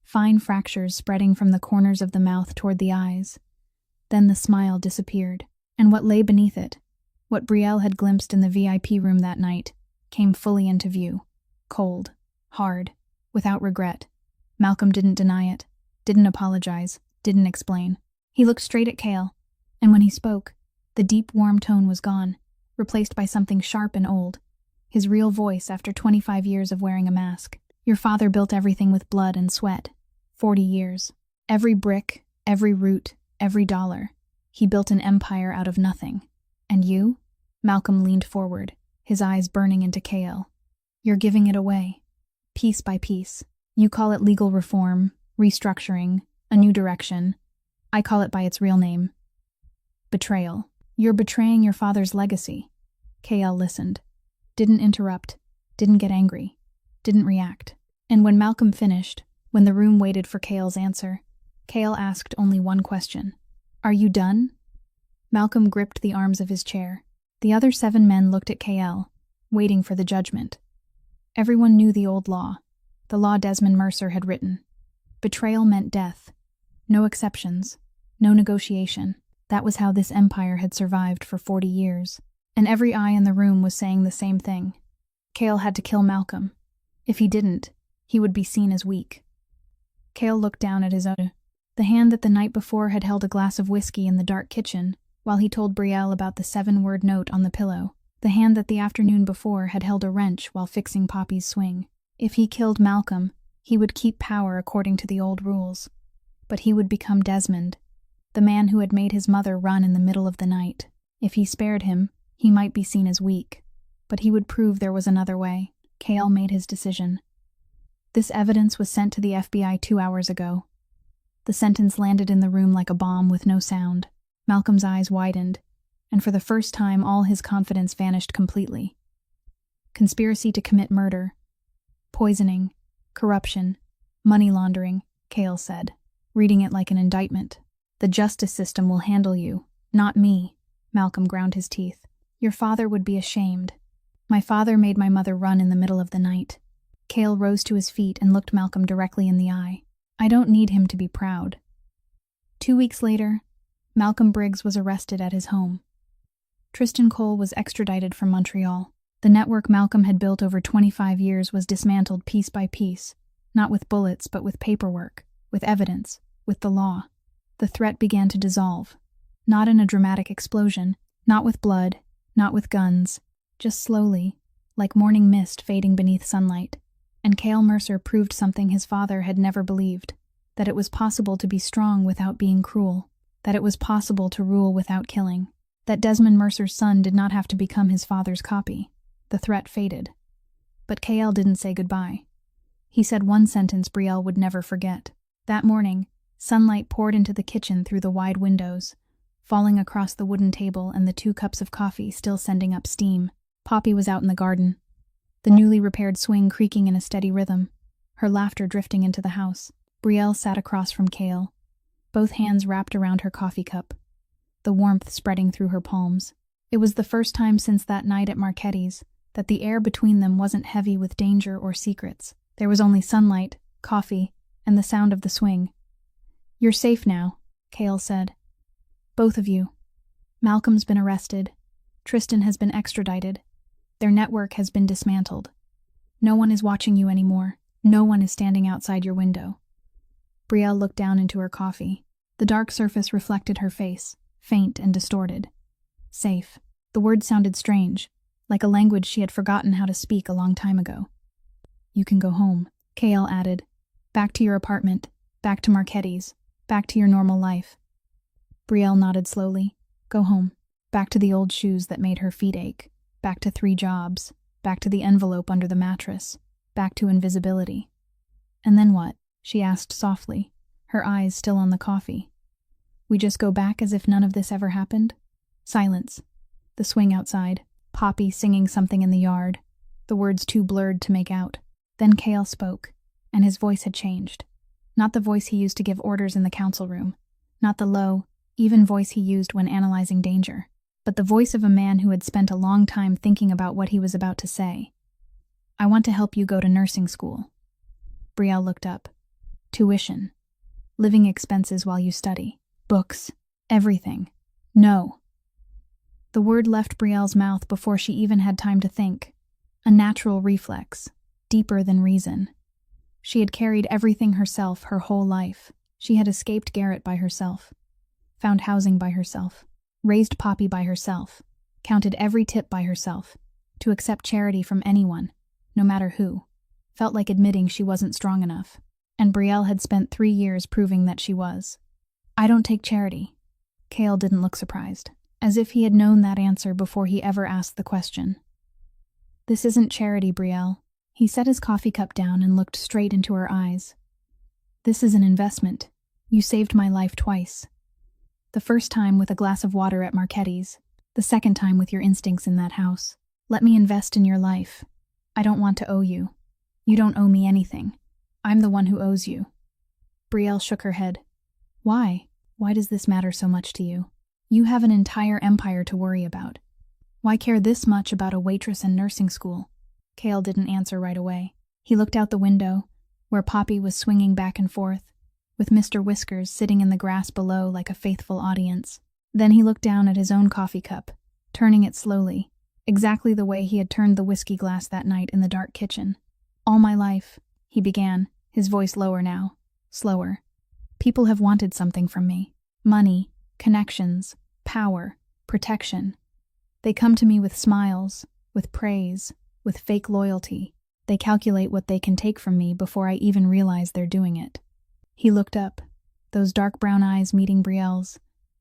fine fractures spreading from the corners of the mouth toward the eyes. Then the smile disappeared, and what lay beneath it, what Brielle had glimpsed in the VIP room that night, came fully into view. Cold, hard, without regret. Malcolm didn't deny it, didn't apologize, didn't explain. He looked straight at KL, and when he spoke, the deep, warm tone was gone, replaced by something sharp and old. His real voice after 25 years of wearing a mask. "Your father built everything with blood and sweat. 40 years. Every brick, every root, every dollar. He built an empire out of nothing. And you?" Malcolm leaned forward, his eyes burning into KL. "You're giving it away. Piece by piece. You call it legal reform, restructuring, a new direction. I call it by its real name. Betrayal. You're betraying your father's legacy. KL listened. Didn't interrupt. Didn't get angry. Didn't react. And when Malcolm finished, when the room waited for Kale's answer, Kale asked only one question. Are you done? Malcolm gripped the arms of his chair. The other 7 men looked at Kale, waiting for the judgment. Everyone knew the old law, the law Desmond Mercer had written. Betrayal meant death. No exceptions. No negotiation. That was how this empire had survived for 40 years. And every eye in the room was saying the same thing. Kale had to kill Malcolm. If he didn't, he would be seen as weak. Kale looked down at his own. The hand that the night before had held a glass of whiskey in the dark kitchen, while he told Brielle about the 7-word note on the pillow. The hand that the afternoon before had held a wrench while fixing Poppy's swing. If he killed Malcolm, he would keep power according to the old rules. But he would become Desmond, the man who had made his mother run in the middle of the night. If he spared him, he might be seen as weak. But he would prove there was another way. Kale made his decision. This evidence was sent to the FBI 2 hours ago. The sentence landed in the room like a bomb with no sound. Malcolm's eyes widened, and for the first time all his confidence vanished completely. Conspiracy to commit murder, poisoning, corruption, money laundering, Kale said, reading it like an indictment. The justice system will handle you, not me. Malcolm ground his teeth. Your father would be ashamed. My father made my mother run in the middle of the night. Kale rose to his feet and looked Malcolm directly in the eye. I don't need him to be proud. 2 weeks later, Malcolm Briggs was arrested at his home. Tristan Cole was extradited from Montreal. The network Malcolm had built over 25 years was dismantled piece by piece, not with bullets but with paperwork, with evidence, with the law. The threat began to dissolve, not in a dramatic explosion, not with blood, not with guns, just slowly, like morning mist fading beneath sunlight. And Kale Mercer proved something his father had never believed, that it was possible to be strong without being cruel, that it was possible to rule without killing, that Desmond Mercer's son did not have to become his father's copy. The threat faded. But Kale didn't say goodbye. He said one sentence Brielle would never forget. That morning, sunlight poured into the kitchen through the wide windows, falling across the wooden table and the 2 cups of coffee still sending up steam. Poppy was out in the garden, the newly repaired swing creaking in a steady rhythm, her laughter drifting into the house. Brielle sat across from Kale, both hands wrapped around her coffee cup, the warmth spreading through her palms. It was the first time since that night at Marchetti's that the air between them wasn't heavy with danger or secrets. There was only sunlight, coffee, and the sound of the swing. You're safe now, Kale said. Both of you. Malcolm's been arrested. Tristan has been extradited. Their network has been dismantled. No one is watching you anymore. No one is standing outside your window. Brielle looked down into her coffee. The dark surface reflected her face, faint and distorted. Safe. The word sounded strange, like a language she had forgotten how to speak a long time ago. You can go home, Kale added. Back to your apartment, back to Marchetti's, back to your normal life. Brielle nodded slowly. Go home. Back to the old shoes that made her feet ache. Back to 3 jobs. Back to the envelope under the mattress. Back to invisibility. And then what? She asked softly, her eyes still on the coffee. We just go back as if none of this ever happened? Silence. The swing outside. Poppy singing something in the yard. The words too blurred to make out. Then Kale spoke, and his voice had changed. Not the voice he used to give orders in the council room. Not the low, even voice he used when analyzing danger. But the voice of a man who had spent a long time thinking about what he was about to say. I want to help you go to nursing school. Brielle looked up. Tuition. Living expenses while you study. Books. Everything. No. The word left Brielle's mouth before she even had time to think. A natural reflex, deeper than reason. She had carried everything herself her whole life. She had escaped Garrett by herself, found housing by herself, raised Poppy by herself, counted every tip by herself. To accept charity from anyone, no matter who, felt like admitting she wasn't strong enough. And Brielle had spent 3 years proving that she was. I don't take charity. Kale didn't look surprised, as if he had known that answer before he ever asked the question. This isn't charity, Brielle. He set his coffee cup down and looked straight into her eyes. This is an investment. You saved my life twice. The first time with a glass of water at Marchetti's. The second time with your instincts in that house. Let me invest in your life. I don't want to owe you. You don't owe me anything. I'm the one who owes you. Brielle shook her head. Why? Why does this matter so much to you? You have an entire empire to worry about. Why care this much about a waitress and nursing school? Cale didn't answer right away. He looked out the window, where Poppy was swinging back and forth, with Mr. Whiskers sitting in the grass below like a faithful audience. Then he looked down at his own coffee cup, turning it slowly, exactly the way he had turned the whiskey glass that night in the dark kitchen. All my life, he began, his voice lower now, slower. People have wanted something from me. Money, connections, power, protection. They come to me with smiles, with praise, with fake loyalty. They calculate what they can take from me before I even realize they're doing it. He looked up, those dark brown eyes meeting Brielle's,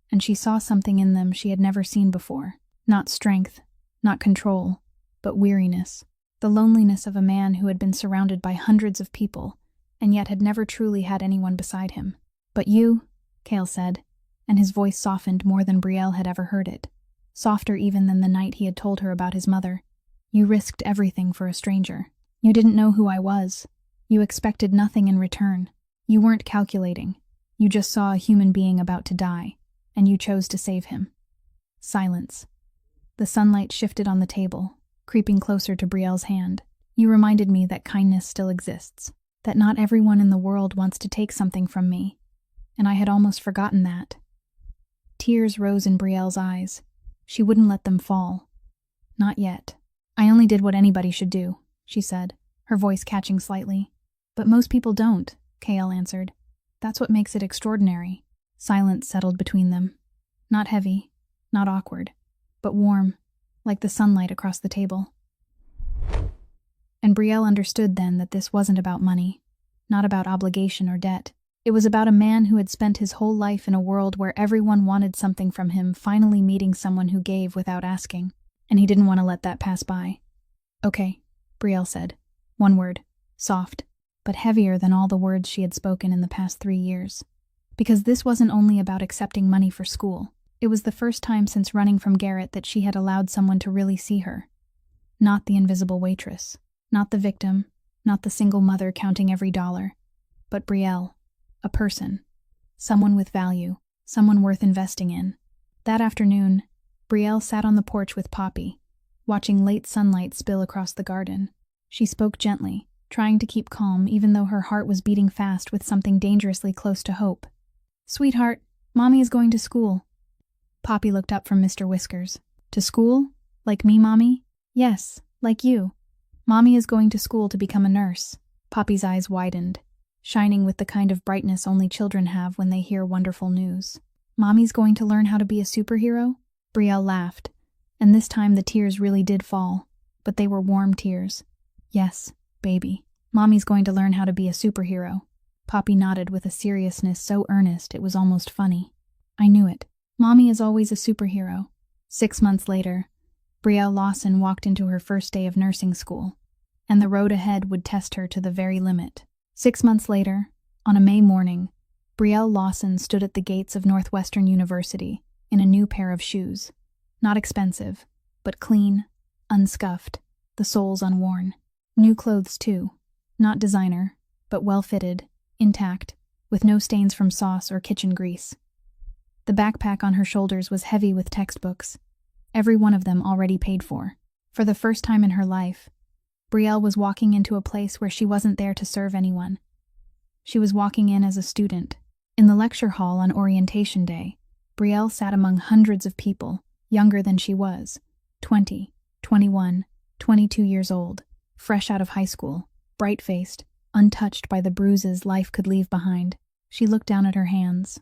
and she saw something in them she had never seen before. Not strength, not control, but weariness. The loneliness of a man who had been surrounded by hundreds of people, and yet had never truly had anyone beside him. But you, Cale said, and his voice softened more than Brielle had ever heard it, softer even than the night he had told her about his mother. You risked everything for a stranger. You didn't know who I was. You expected nothing in return. You weren't calculating. You just saw a human being about to die, and you chose to save him. Silence. The sunlight shifted on the table, creeping closer to Brielle's hand. You reminded me that kindness still exists, that not everyone in the world wants to take something from me, and I had almost forgotten that. Tears rose in Brielle's eyes. She wouldn't let them fall. Not yet. I only did what anybody should do, she said, her voice catching slightly. But most people don't, Cale answered. That's what makes it extraordinary. Silence settled between them. Not heavy, not awkward, but warm, like the sunlight across the table. And Brielle understood then that this wasn't about money, not about obligation or debt. It was about a man who had spent his whole life in a world where everyone wanted something from him, finally meeting someone who gave without asking, and he didn't want to let that pass by. Okay, Brielle said. One word, soft, but heavier than all the words she had spoken in the past 3 years. Because this wasn't only about accepting money for school. It was the first time since running from Garrett that she had allowed someone to really see her. Not the invisible waitress, not the victim, not the single mother counting every dollar, but Brielle, a person, someone with value, someone worth investing in. That afternoon, Brielle sat on the porch with Poppy, watching late sunlight spill across the garden. She spoke gently, trying to keep calm even though her heart was beating fast with something dangerously close to hope. Sweetheart, Mommy is going to school. Poppy looked up from Mr. Whiskers. To school? Like me, Mommy? Yes, like you. Mommy is going to school to become a nurse. Poppy's eyes widened, shining with the kind of brightness only children have when they hear wonderful news. Mommy's going to learn how to be a superhero? Brielle laughed, and this time the tears really did fall, but they were warm tears. Yes, baby. Mommy's going to learn how to be a superhero. Poppy nodded with a seriousness so earnest it was almost funny. I knew it. Mommy is always a superhero. 6 months later, Brielle Lawson walked into her first day of nursing school, and the road ahead would test her to the very limit. 6 months later, on a May morning, Brielle Lawson stood at the gates of Northwestern University in a new pair of shoes. Not expensive, but clean, unscuffed, the soles unworn. New clothes, too. Not designer, but well-fitted, intact, with no stains from sauce or kitchen grease. The backpack on her shoulders was heavy with textbooks, every one of them already paid for. For the first time in her life, Brielle was walking into a place where she wasn't there to serve anyone. She was walking in as a student. In the lecture hall on orientation day, Brielle sat among hundreds of people, younger than she was, 20, 21, 22 years old, fresh out of high school, bright-faced, untouched by the bruises life could leave behind. She looked down at her hands.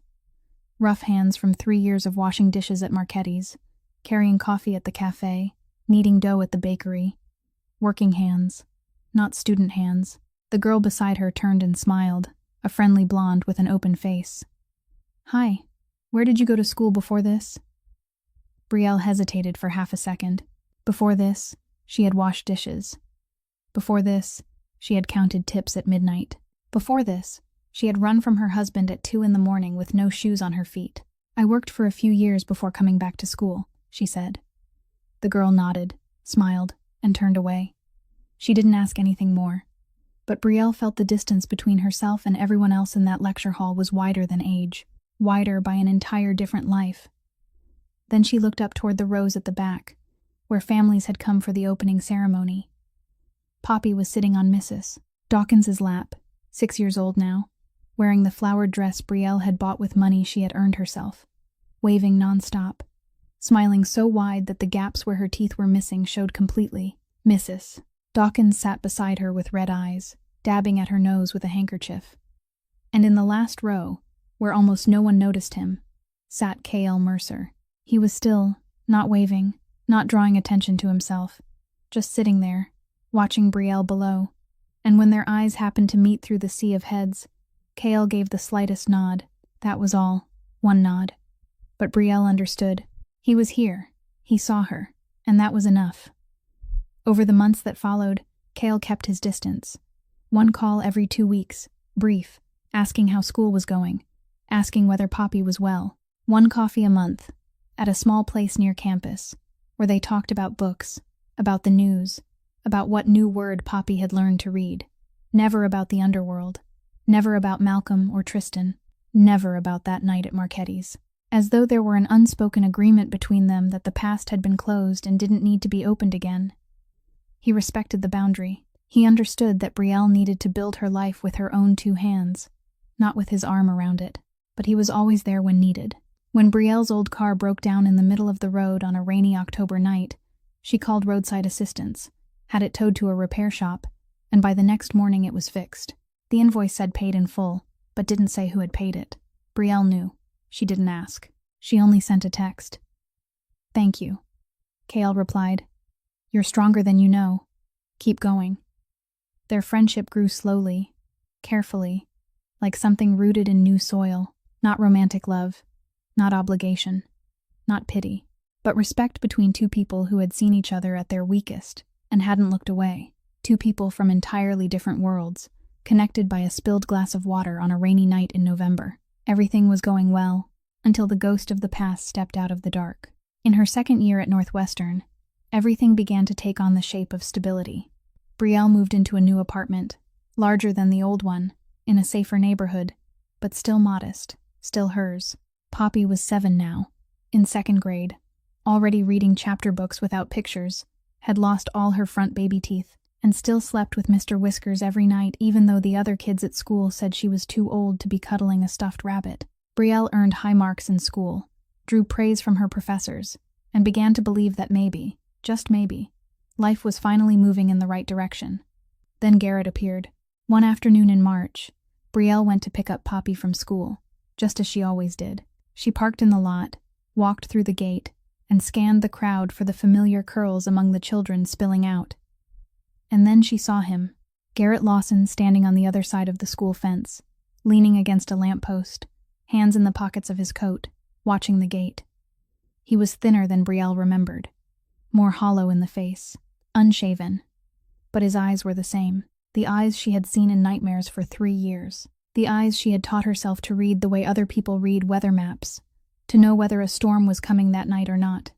Rough hands from 3 years of washing dishes at Marchetti's, carrying coffee at the cafe, kneading dough at the bakery. Working hands, not student hands. The girl beside her turned and smiled, a friendly blonde with an open face. Hi, where did you go to school before this? Brielle hesitated for half a second. Before this, she had washed dishes. Before this, she had counted tips at midnight. Before this, she had run from her husband at 2 in the morning with no shoes on her feet. I worked for a few years before coming back to school, she said. The girl nodded, smiled, and turned away. She didn't ask anything more. But Brielle felt the distance between herself and everyone else in that lecture hall was wider than age, wider by an entire different life. Then she looked up toward the rows at the back, where families had come for the opening ceremony. Poppy was sitting on Mrs. Dawkins's lap, 6 years old now, wearing the flowered dress Brielle had bought with money she had earned herself, waving nonstop, smiling so wide that the gaps where her teeth were missing showed completely. Mrs. Dawkins sat beside her with red eyes, dabbing at her nose with a handkerchief. And in the last row, where almost no one noticed him, sat K.L. Mercer. He was still, not waving, not drawing attention to himself, just sitting there, watching Brielle below, and when their eyes happened to meet through the sea of heads, K.L. gave the slightest nod. That was all, one nod. But Brielle understood. He was here, he saw her, and that was enough. Over the months that followed, K.L. kept his distance. One call every 2 weeks, brief, asking how school was going, asking whether Poppy was well. One coffee a month, at a small place near campus, where they talked about books, about the news, about what new word Poppy had learned to read. Never about the underworld, never about Malcolm or Tristan, never about that night at Marchetti's. As though there were an unspoken agreement between them that the past had been closed and didn't need to be opened again. He respected the boundary. He understood that Brielle needed to build her life with her own 2 hands, not with his arm around it, but he was always there when needed. When Brielle's old car broke down in the middle of the road on a rainy October night, she called roadside assistance, had it towed to a repair shop, and by the next morning it was fixed. The invoice said paid in full, but didn't say who had paid it. Brielle knew. She didn't ask. She only sent a text. "Thank you," K.L. replied. "You're stronger than you know. Keep going." Their friendship grew slowly, carefully, like something rooted in new soil, not romantic love, not obligation, not pity, but respect between 2 people who had seen each other at their weakest and hadn't looked away. 2 people from entirely different worlds, connected by a spilled glass of water on a rainy night in November. Everything was going well, until the ghost of the past stepped out of the dark. In her 2nd year at Northwestern, everything began to take on the shape of stability. Brielle moved into a new apartment, larger than the old one, in a safer neighborhood, but still modest, still hers. Poppy was 7 now, in 2nd grade, already reading chapter books without pictures, had lost all her front baby teeth, and still slept with Mr. Whiskers every night even though the other kids at school said she was too old to be cuddling a stuffed rabbit. Brielle earned high marks in school, drew praise from her professors, and began to believe that maybe, just maybe, life was finally moving in the right direction. Then Garrett appeared. One afternoon in March, Brielle went to pick up Poppy from school, just as she always did. She parked in the lot, walked through the gate, and scanned the crowd for the familiar curls among the children spilling out. And then she saw him, Garrett Lawson, standing on the other side of the school fence, leaning against a lamppost, hands in the pockets of his coat, watching the gate. He was thinner than Brielle remembered, more hollow in the face, unshaven. But his eyes were the same, the eyes she had seen in nightmares for 3 years, the eyes she had taught herself to read the way other people read weather maps, to know whether a storm was coming that night or not.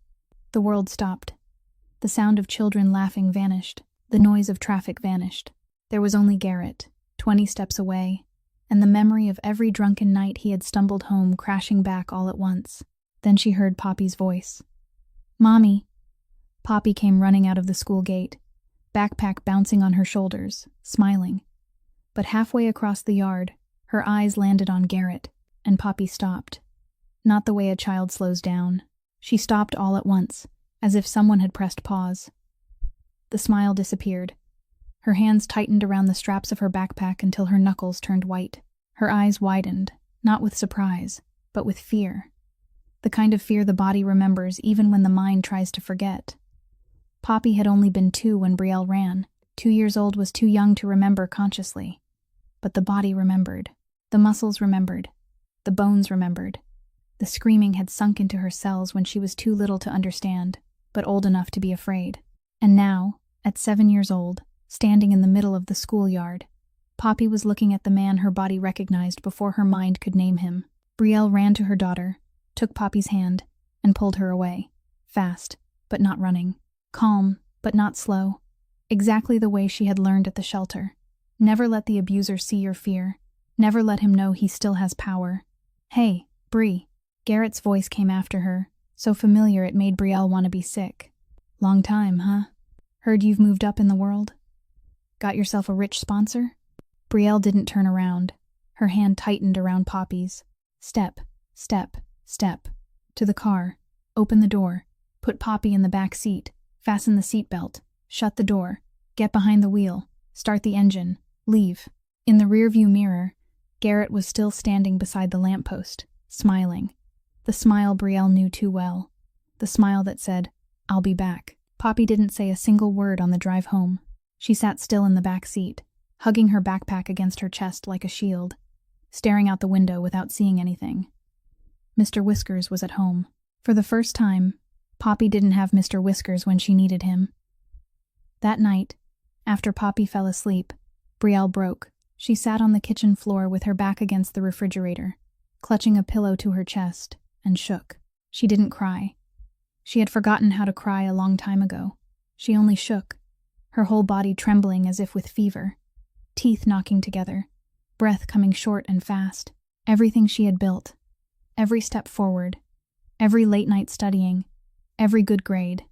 The world stopped. The sound of children laughing vanished. The noise of traffic vanished. There was only Garrett, 20 steps away, and the memory of every drunken night he had stumbled home crashing back all at once. Then she heard Poppy's voice. "Mommy." Poppy came running out of the school gate, backpack bouncing on her shoulders, smiling. But halfway across the yard, her eyes landed on Garrett, and Poppy stopped. Not the way a child slows down. She stopped all at once, as if someone had pressed pause. The smile disappeared. Her hands tightened around the straps of her backpack until her knuckles turned white. Her eyes widened, not with surprise, but with fear. The kind of fear the body remembers even when the mind tries to forget. Poppy had only been 2 when Brielle ran. 2 years old was too young to remember consciously. But the body remembered. The muscles remembered. The bones remembered. The screaming had sunk into her cells when she was too little to understand, but old enough to be afraid. And now, at 7 years old, standing in the middle of the schoolyard, Poppy was looking at the man her body recognized before her mind could name him. Brielle ran to her daughter, took Poppy's hand, and pulled her away. Fast, but not running. Calm, but not slow. Exactly the way she had learned at the shelter. Never let the abuser see your fear. Never let him know he still has power. "Hey, Bree." Garrett's voice came after her, so familiar it made Brielle want to be sick. "Long time, huh? Heard you've moved up in the world? Got yourself a rich sponsor?" Brielle didn't turn around. Her hand tightened around Poppy's. Step, step, step. To the car. Open the door. Put Poppy in the back seat. Fasten the seatbelt. Shut the door. Get behind the wheel. Start the engine. Leave. In the rearview mirror, Garrett was still standing beside the lamppost, smiling. The smile Brielle knew too well. The smile that said, "I'll be back." Poppy didn't say a single word on the drive home. She sat still in the back seat, hugging her backpack against her chest like a shield, staring out the window without seeing anything. Mr. Whiskers was at home. For the first time, Poppy didn't have Mr. Whiskers when she needed him. That night, after Poppy fell asleep, Brielle broke. She sat on the kitchen floor with her back against the refrigerator, clutching a pillow to her chest, and shook. She didn't cry. She had forgotten how to cry a long time ago. She only shook, her whole body trembling as if with fever, teeth knocking together, breath coming short and fast. Everything she had built, every step forward, every late night studying, every good grade,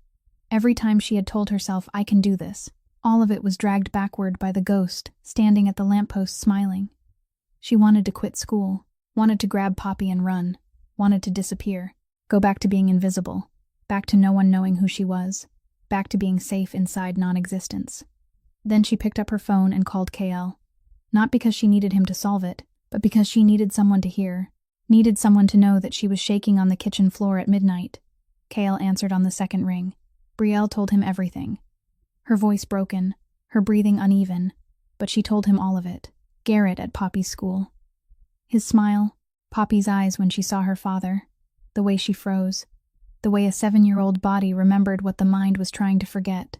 every time she had told herself, "I can do this," all of it was dragged backward by the ghost standing at the lamppost smiling. She wanted to quit school, wanted to grab Poppy and run, wanted to disappear, go back to being invisible, back to no one knowing who she was, back to being safe inside non-existence. Then she picked up her phone and called KL, not because she needed him to solve it, but because she needed someone to hear, needed someone to know that she was shaking on the kitchen floor at midnight. KL answered on the second ring. Brielle told him everything. Her voice broken, her breathing uneven, but she told him all of it. Garrett at Poppy's school. His smile, Poppy's eyes when she saw her father, the way she froze, the way a 7-year-old body remembered what the mind was trying to forget.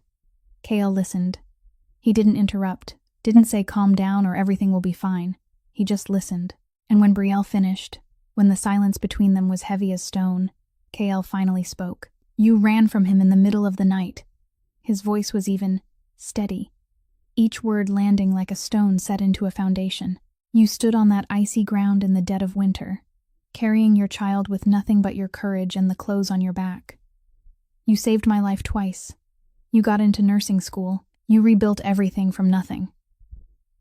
KL listened. He didn't interrupt, didn't say calm down or everything will be fine. He just listened. And when Brielle finished, when the silence between them was heavy as stone, KL finally spoke. "You ran from him in the middle of the night." His voice was even, steady, each word landing like a stone set into a foundation. "You stood on that icy ground in the dead of winter, carrying your child with nothing but your courage and the clothes on your back. You saved my life twice. You got into nursing school. You rebuilt everything from nothing."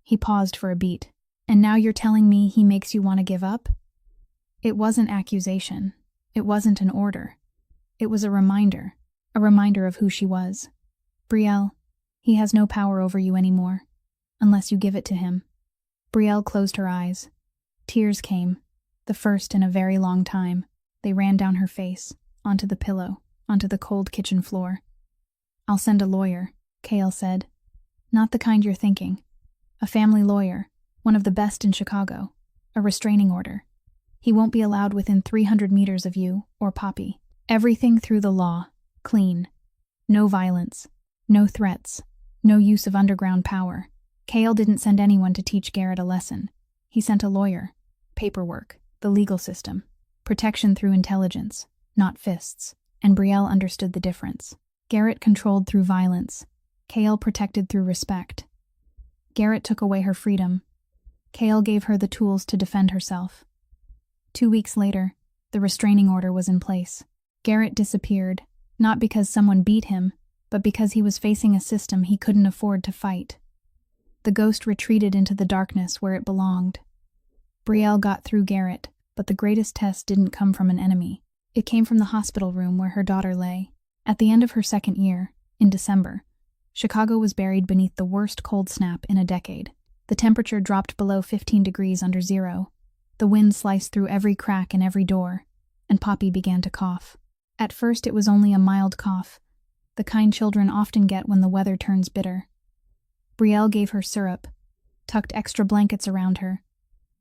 He paused for a beat. "And now you're telling me he makes you want to give up?" It wasn't accusation. It wasn't an order. It was a reminder of who she was. "Brielle, he has no power over you anymore, unless you give it to him." Brielle closed her eyes. Tears came, the first in a very long time. They ran down her face, onto the pillow, onto the cold kitchen floor. "I'll send a lawyer," KL said. "Not the kind you're thinking. A family lawyer, one of the best in Chicago. A restraining order. He won't be allowed within 300 meters of you or Poppy. Everything through the law, clean. No violence. No threats, no use of underground power." KL didn't send anyone to teach Garrett a lesson. He sent a lawyer, paperwork, the legal system, protection through intelligence, not fists, and Brielle understood the difference. Garrett controlled through violence, KL protected through respect. Garrett took away her freedom. KL gave her the tools to defend herself. 2 weeks later, the restraining order was in place. Garrett disappeared, not because someone beat him, but because he was facing a system he couldn't afford to fight. The ghost retreated into the darkness where it belonged. Brielle got through Garrett, but the greatest test didn't come from an enemy. It came from the hospital room where her daughter lay. At the end of her second year, in December, Chicago was buried beneath the worst cold snap in a decade. The temperature dropped below 15 degrees under zero. The wind sliced through every crack in every door, and Poppy began to cough. At first it was only a mild cough, the kind children often get when the weather turns bitter. Brielle gave her syrup, tucked extra blankets around her,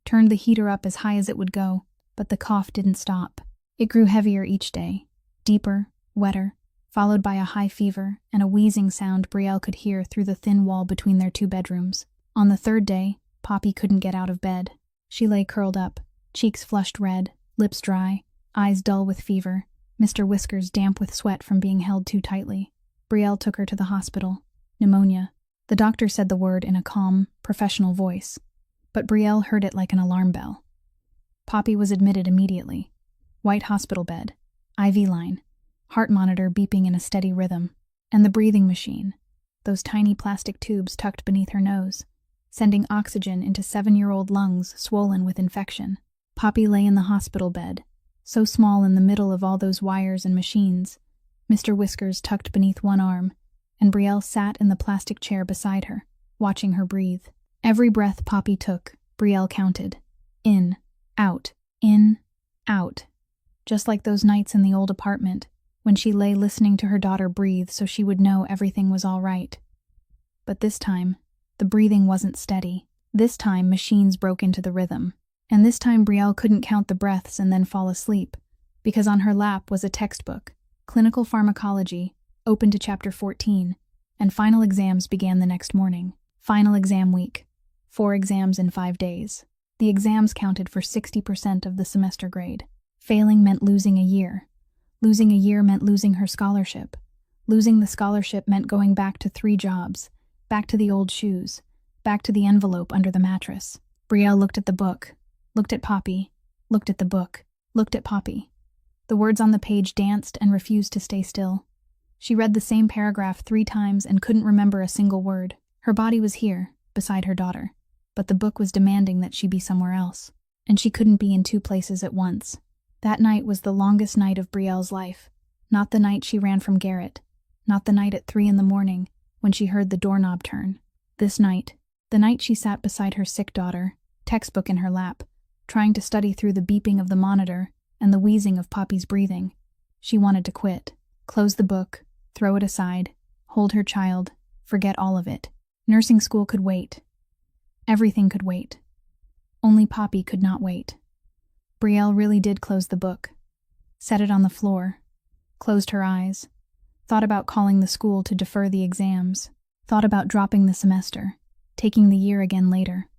turned the heater up as high as it would go, but the cough didn't stop. It grew heavier each day, deeper, wetter, followed by a high fever and a wheezing sound Brielle could hear through the thin wall between their 2 bedrooms. On the 3rd day, Poppy couldn't get out of bed. She lay curled up, cheeks flushed red, lips dry, eyes dull with fever, Mr. Whiskers damp with sweat from being held too tightly. Brielle took her to the hospital. Pneumonia. The doctor said the word in a calm, professional voice, but Brielle heard it like an alarm bell. Poppy was admitted immediately. White hospital bed, IV line, heart monitor beeping in a steady rhythm, and the breathing machine, those tiny plastic tubes tucked beneath her nose, sending oxygen into 7-year-old lungs swollen with infection. Poppy lay in the hospital bed, so small in the middle of all those wires and machines, Mr. Whiskers tucked beneath one arm, and Brielle sat in the plastic chair beside her, watching her breathe. Every breath Poppy took, Brielle counted. In, out, just like those nights in the old apartment, when she lay listening to her daughter breathe so she would know everything was all right. But this time, the breathing wasn't steady. This time, machines broke into the rhythm. And this time Brielle couldn't count the breaths and then fall asleep, because on her lap was a textbook, Clinical Pharmacology, open to chapter 14, and final exams began the next morning. Final exam week. 4 exams in 5 days. The exams counted for 60% of the semester grade. Failing meant losing a year. Losing a year meant losing her scholarship. Losing the scholarship meant going back to 3 jobs, back to the old shoes, back to the envelope under the mattress. Brielle looked at the book, looked at Poppy, looked at the book, looked at Poppy. The words on the page danced and refused to stay still. She read the same paragraph 3 times and couldn't remember a single word. Her body was here, beside her daughter, but the book was demanding that she be somewhere else, and she couldn't be in 2 places at once. That night was the longest night of Brielle's life, not the night she ran from Garrett, not the night at 3 in the morning when she heard the doorknob turn. This night, the night she sat beside her sick daughter, textbook in her lap, trying to study through the beeping of the monitor and the wheezing of Poppy's breathing. She wanted to quit, close the book, throw it aside, hold her child, forget all of it. Nursing school could wait. Everything could wait. Only Poppy could not wait. Brielle really did close the book, set it on the floor, closed her eyes, thought about calling the school to defer the exams, thought about dropping the semester, taking the year again later,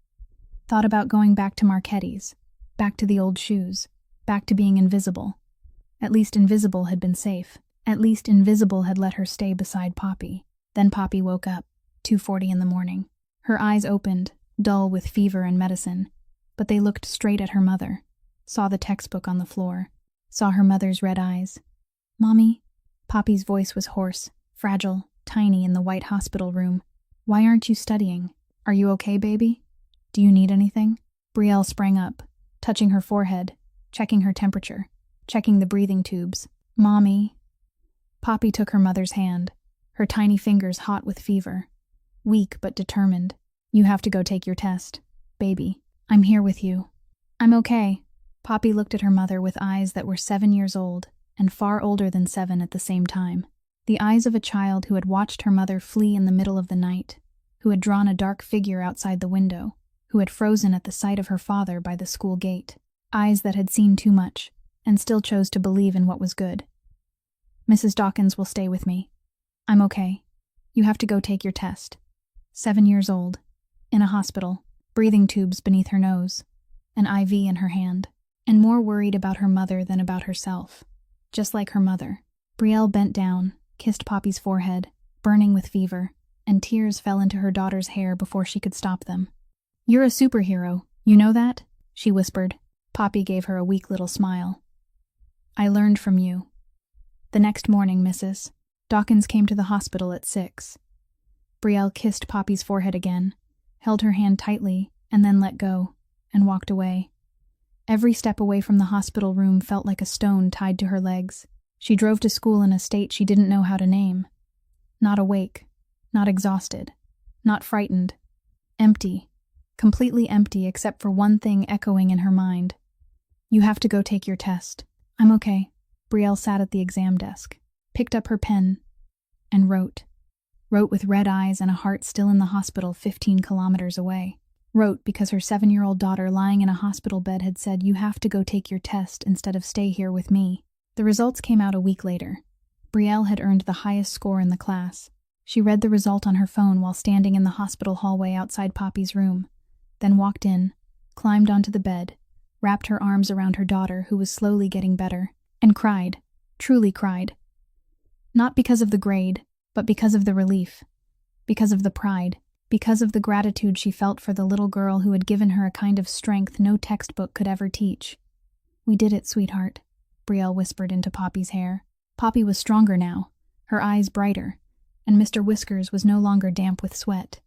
thought about going back to Marchetti's, back to the old shoes, back to being invisible. At least invisible had been safe. At least invisible had let her stay beside Poppy. Then Poppy woke up, 2:40 in the morning. Her eyes opened, dull with fever and medicine, but they looked straight at her mother, saw the textbook on the floor, saw her mother's red eyes. "Mommy?" Poppy's voice was hoarse, fragile, tiny in the white hospital room. "Why aren't you studying? Are you okay, baby? Do you need anything?" Brielle sprang up, touching her forehead, checking her temperature, checking the breathing tubes. "Mommy?" Poppy took her mother's hand, her tiny fingers hot with fever. Weak but determined. "You have to go take your test. Baby, I'm here with you." "I'm okay." Poppy looked at her mother with eyes that were 7 years old and far older than 7 at the same time. The eyes of a child who had watched her mother flee in the middle of the night, who had drawn a dark figure outside the window, who had frozen at the sight of her father by the school gate. Eyes that had seen too much and still chose to believe in what was good. "Mrs. Dawkins will stay with me. I'm okay. You have to go take your test." 7 years old, in a hospital, breathing tubes beneath her nose, an IV in her hand, and more worried about her mother than about herself. Just like her mother, Brielle bent down, kissed Poppy's forehead, burning with fever, and tears fell into her daughter's hair before she could stop them. "You're a superhero, you know that?" she whispered. Poppy gave her a weak little smile. "I learned from you." The next morning, Mrs. Dawkins came to the hospital at 6. Brielle kissed Poppy's forehead again, held her hand tightly, and then let go, and walked away. Every step away from the hospital room felt like a stone tied to her legs. She drove to school in a state she didn't know how to name. Not awake, not exhausted, not frightened. Empty, completely empty except for one thing echoing in her mind. "You have to go take your test." "I'm okay." Brielle sat at the exam desk, picked up her pen, and wrote. Wrote with red eyes and a heart still in the hospital 15 kilometers away. Wrote because her 7-year-old daughter lying in a hospital bed had said, "You have to go take your test instead of stay here with me." The results came out a week later. Brielle had earned the highest score in the class. She read the result on her phone while standing in the hospital hallway outside Poppy's room, then walked in, climbed onto the bed, wrapped her arms around her daughter, who was slowly getting better, and cried, truly cried. Not because of the grade, but because of the relief, because of the pride, because of the gratitude she felt for the little girl who had given her a kind of strength no textbook could ever teach. "We did it, sweetheart," Brielle whispered into Poppy's hair. Poppy was stronger now, her eyes brighter, and Mr. Whiskers was no longer damp with sweat.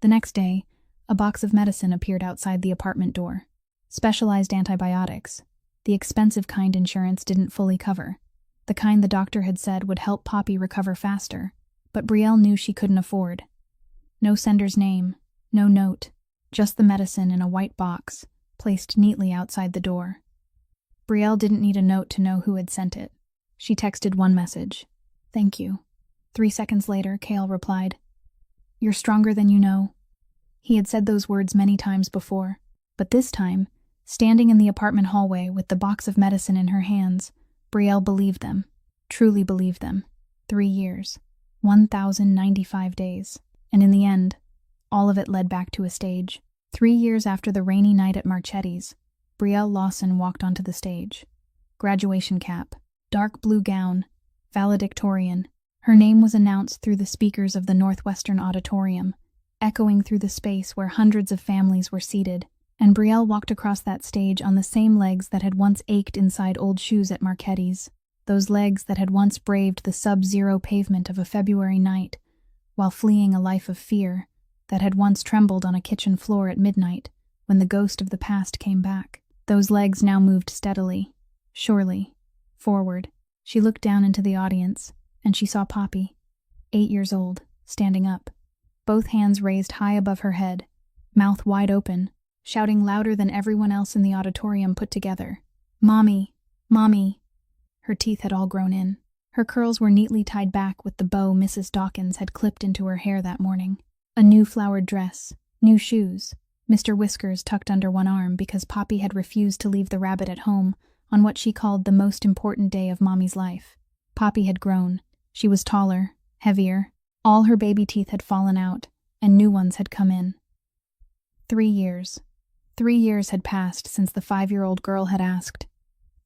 The next day, a box of medicine appeared outside the apartment door. Specialized antibiotics, the expensive kind insurance didn't fully cover, the kind the doctor had said would help Poppy recover faster, but Brielle knew she couldn't afford. No sender's name, no note, just the medicine in a white box, placed neatly outside the door. Brielle didn't need a note to know who had sent it. She texted one message, "Thank you." 3 seconds later, Cale replied, "You're stronger than you know." He had said those words many times before, but this time, standing in the apartment hallway with the box of medicine in her hands, Brielle believed them, truly believed them. 3 years, 1,095 days, and in the end, all of it led back to a stage. 3 years after the rainy night at Marchetti's, Brielle Lawson walked onto the stage. Graduation cap, dark blue gown, valedictorian. Her name was announced through the speakers of the Northwestern Auditorium, echoing through the space where hundreds of families were seated, and Brielle walked across that stage on the same legs that had once ached inside old shoes at Marchetti's, those legs that had once braved the sub-zero pavement of a February night, while fleeing a life of fear, that had once trembled on a kitchen floor at midnight when the ghost of the past came back. Those legs now moved steadily, surely, forward. She looked down into the audience, and she saw Poppy, 8 years old, standing up, both hands raised high above her head, mouth wide open, shouting louder than everyone else in the auditorium put together. "Mommy! Mommy!" Her teeth had all grown in. Her curls were neatly tied back with the bow Mrs. Dawkins had clipped into her hair that morning. A new flowered dress, new shoes, Mr. Whiskers tucked under one arm because Poppy had refused to leave the rabbit at home on what she called the most important day of Mommy's life. Poppy had grown. She was taller, heavier. All her baby teeth had fallen out, and new ones had come in. 3 years. 3 years had passed since the 5-year-old girl had asked,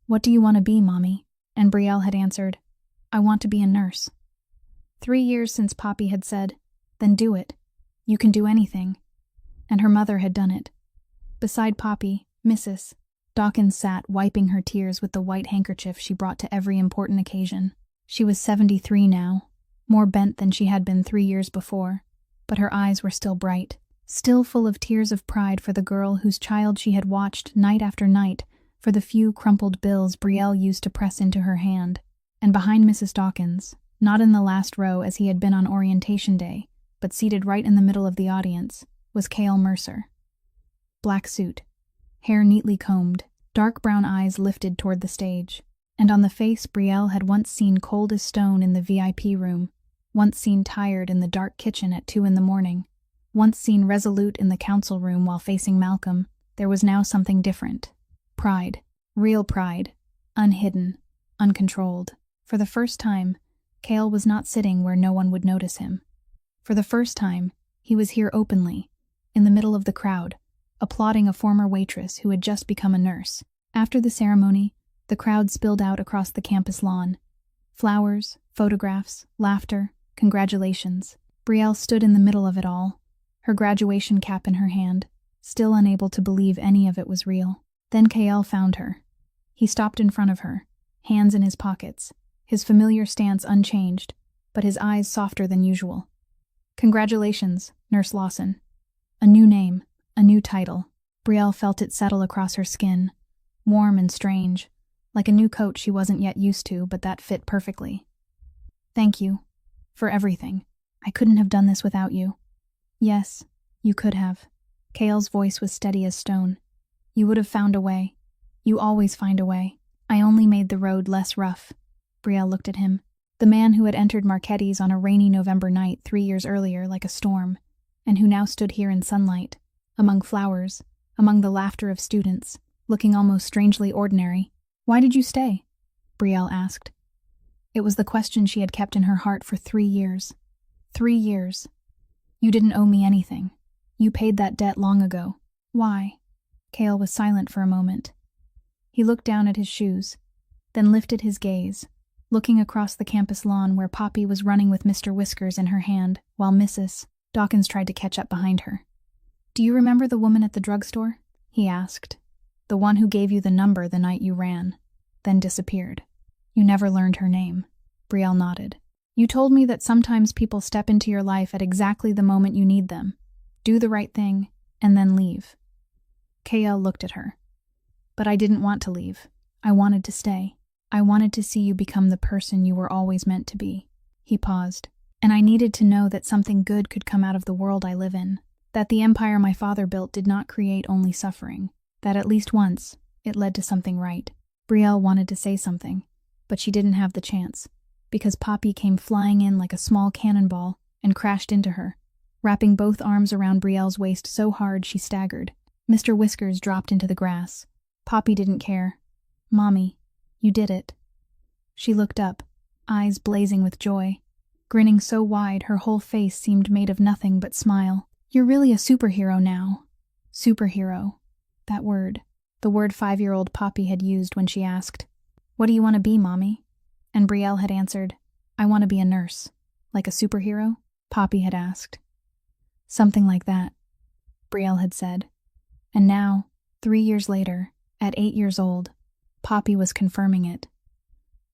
"What do you want to be, Mommy?" And Brielle had answered, "I want to be a nurse." 3 years since Poppy had said, "Then do it. You can do anything." And her mother had done it. Beside Poppy, Mrs. Dawkins sat, wiping her tears with the white handkerchief she brought to every important occasion. She was 73 now, more bent than she had been 3 years before, but her eyes were still bright, still full of tears of pride for the girl whose child she had watched night after night for the few crumpled bills Brielle used to press into her hand. And behind Mrs. Dawkins, not in the last row as he had been on orientation day, but seated right in the middle of the audience, was Cale Mercer. Black suit, hair neatly combed, dark brown eyes lifted toward the stage, and on the face Brielle had once seen cold as stone in the VIP room, once seen tired in the dark kitchen at 2 a.m, once seen resolute in the council room while facing Malcolm, there was now something different. Pride, real pride, unhidden, uncontrolled. For the first time, Cale was not sitting where no one would notice him. For the first time, he was here openly, in the middle of the crowd, applauding a former waitress who had just become a nurse. After the ceremony, the crowd spilled out across the campus lawn. Flowers, photographs, laughter, congratulations. Brielle stood in the middle of it all, her graduation cap in her hand, still unable to believe any of it was real. Then Cale found her. He stopped in front of her, hands in his pockets, his familiar stance unchanged, but his eyes softer than usual. "Congratulations, Nurse Lawson." A new name, a new title. Brielle felt it settle across her skin, warm and strange, like a new coat she wasn't yet used to, but that fit perfectly. "Thank you. For everything. I couldn't have done this without you." "Yes, you could have." Cale's voice was steady as stone. "You would have found a way. You always find a way. I only made the road less rough." Brielle looked at him. The man who had entered Marchetti's on a rainy November night 3 years earlier like a storm, and who now stood here in sunlight, among flowers, among the laughter of students, looking almost strangely ordinary. "Why did you stay?" Brielle asked. It was the question she had kept in her heart for 3 years. 3 years. "You didn't owe me anything. You paid that debt long ago." "Why?" Cale was silent for a moment. He looked down at his shoes, then lifted his gaze, looking across the campus lawn where Poppy was running with Mr. Whiskers in her hand, while Mrs. Dawkins tried to catch up behind her. "Do you remember the woman at the drugstore?" he asked. "The one who gave you the number the night you ran, then disappeared. You never learned her name." Brielle nodded. "You told me that sometimes people step into your life at exactly the moment you need them, do the right thing, and then leave." Kael looked at her. "But I didn't want to leave. I wanted to stay. I wanted to see you become the person you were always meant to be." He paused. "And I needed to know that something good could come out of the world I live in, that the empire my father built did not create only suffering, that at least once it led to something right." Brielle wanted to say something, but she didn't have the chance, because Poppy came flying in like a small cannonball and crashed into her, wrapping both arms around Brielle's waist so hard she staggered. Mr. Whiskers dropped into the grass. Poppy didn't care. "Mommy, you did it." She looked up, eyes blazing with joy. Grinning so wide her whole face seemed made of nothing but smile. "You're really a superhero now." Superhero. That word. The word 5-year-old Poppy had used when she asked, "What do you want to be, Mommy?" And Brielle had answered, "I want to be a nurse." "Like a superhero?" Poppy had asked. "Something like that," Brielle had said. And now, 3 years later, at 8 years old, Poppy was confirming it.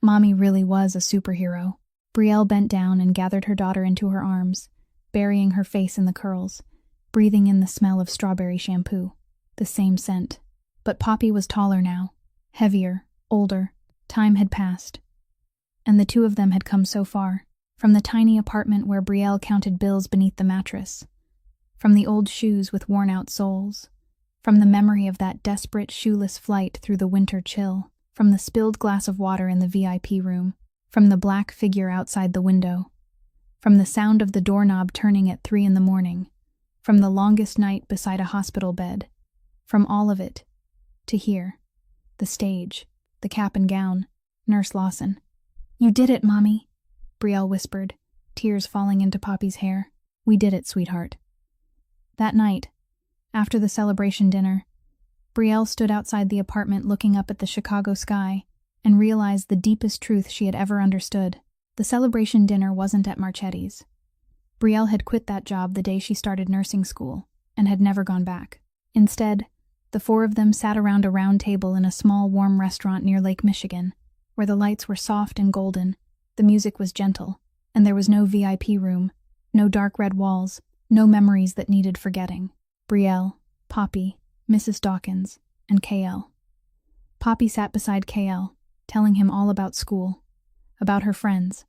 Mommy really was a superhero. Brielle bent down and gathered her daughter into her arms, burying her face in the curls, breathing in the smell of strawberry shampoo, the same scent. But Poppy was taller now, heavier, older. Time had passed. And the two of them had come so far, from the tiny apartment where Brielle counted bills beneath the mattress, from the old shoes with worn-out soles, from the memory of that desperate shoeless flight through the winter chill, from the spilled glass of water in the VIP room, from the black figure outside the window, from the sound of the doorknob turning at 3 in the morning, from the longest night beside a hospital bed, from all of it, to here, the stage, the cap and gown, Nurse Lawson. "You did it, Mommy," Brielle whispered, tears falling into Poppy's hair. "We did it, sweetheart." That night, after the celebration dinner, Brielle stood outside the apartment looking up at the Chicago sky and realized the deepest truth she had ever understood. The celebration dinner wasn't at Marchetti's. Brielle had quit that job the day she started nursing school and had never gone back. Instead, the four of them sat around a round table in a small, warm restaurant near Lake Michigan, where the lights were soft and golden, the music was gentle, and there was no VIP room, no dark red walls, no memories that needed forgetting. Brielle, Poppy, Mrs. Dawkins, and Kael. Poppy sat beside Kael, telling him all about school, about her friends,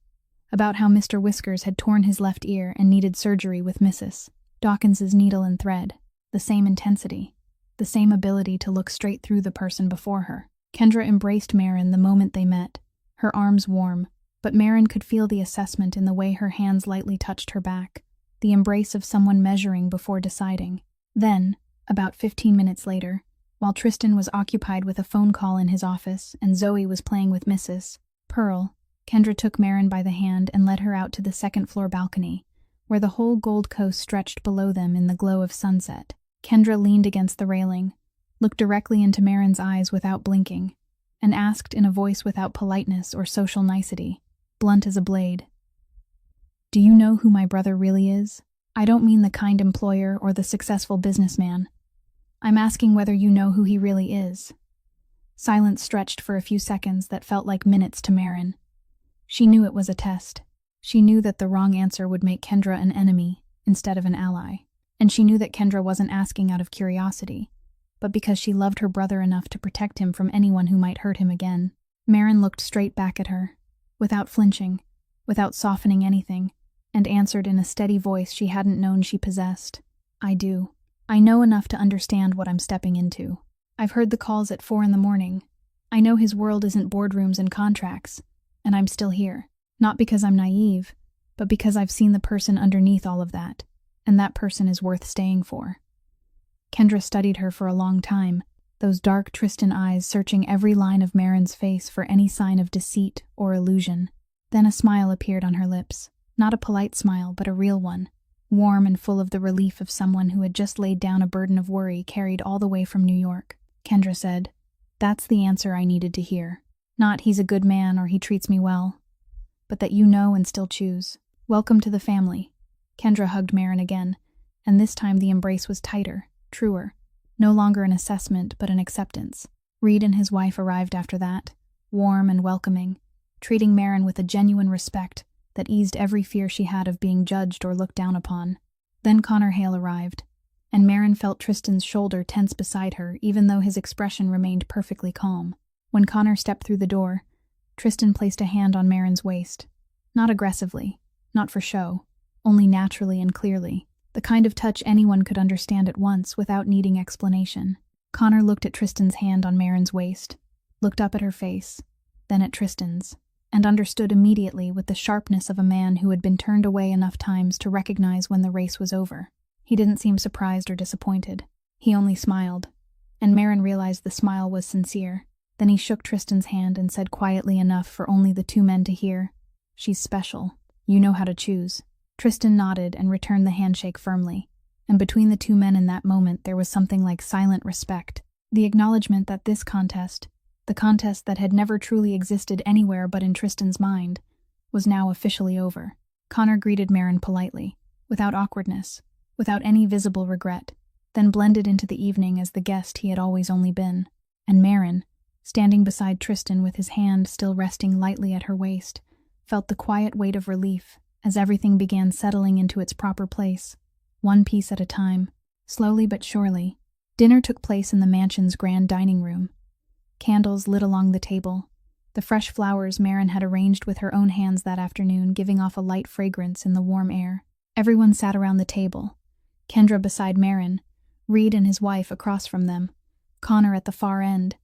about how Mr. Whiskers had torn his left ear and needed surgery with Mrs. Dawkins's needle and thread, the same intensity, the same ability to look straight through the person before her. Kendra embraced Marin the moment they met, her arms warm, but Marin could feel the assessment in the way her hands lightly touched her back, the embrace of someone measuring before deciding. Then, about 15 minutes later, while Tristan was occupied with a phone call in his office and Zoe was playing with Mrs. Pearl, Kendra took Marin by the hand and led her out to the second-floor balcony, where the whole Gold Coast stretched below them in the glow of sunset. Kendra leaned against the railing, looked directly into Marin's eyes without blinking, and asked in a voice without politeness or social nicety, blunt as a blade, "Do you know who my brother really is? I don't mean the kind employer or the successful businessman. I'm asking whether you know who he really is." Silence stretched for a few seconds that felt like minutes to Marin. She knew it was a test. She knew that the wrong answer would make Kendra an enemy instead of an ally. And she knew that Kendra wasn't asking out of curiosity, but because she loved her brother enough to protect him from anyone who might hurt him again. Marin looked straight back at her, without flinching, without softening anything, and answered in a steady voice she hadn't known she possessed. "I do. I know enough to understand what I'm stepping into. I've heard the calls at 4 in the morning. I know his world isn't boardrooms and contracts, and I'm still here. Not because I'm naive, but because I've seen the person underneath all of that, and that person is worth staying for." Kendra studied her for a long time, those dark Tristan eyes searching every line of Marin's face for any sign of deceit or illusion. Then a smile appeared on her lips. Not a polite smile, but a real one, warm and full of the relief of someone who had just laid down a burden of worry carried all the way from New York. Kendra said, That's the answer I needed to hear. Not he's a good man or he treats me well, but that you know and still choose. Welcome to the family. Kendra hugged Maren again, and this time the embrace was tighter, truer. No longer an assessment, but an acceptance. Reed and his wife arrived after that, warm and welcoming, treating Maren with a genuine respect that eased every fear she had of being judged or looked down upon. Then Connor Hale arrived, and Maren felt Tristan's shoulder tense beside her, even though his expression remained perfectly calm. When Connor stepped through the door, Tristan placed a hand on Maren's waist. Not aggressively, not for show, only naturally and clearly. The kind of touch anyone could understand at once without needing explanation. Connor looked at Tristan's hand on Maren's waist, looked up at her face, then at Tristan's, and understood immediately with the sharpness of a man who had been turned away enough times to recognize when the race was over. He didn't seem surprised or disappointed. He only smiled, and Maren realized the smile was sincere. Then he shook Tristan's hand and said quietly enough for only the two men to hear, "She's special. You know how to choose." Tristan nodded and returned the handshake firmly, and between the two men in that moment there was something like silent respect. The acknowledgement that this contest, the contest that had never truly existed anywhere but in Tristan's mind, was now officially over. Connor greeted Maren politely, without awkwardness, without any visible regret, then blended into the evening as the guest he had always only been. And Maren, standing beside Tristan with his hand still resting lightly at her waist, felt the quiet weight of relief as everything began settling into its proper place, one piece at a time, slowly but surely. Dinner took place in the mansion's grand dining room. Candles lit along the table, the fresh flowers Maren had arranged with her own hands that afternoon giving off a light fragrance in the warm air. Everyone sat around the table, Kendra beside Maren, Reed and his wife across from them, Connor at the far end,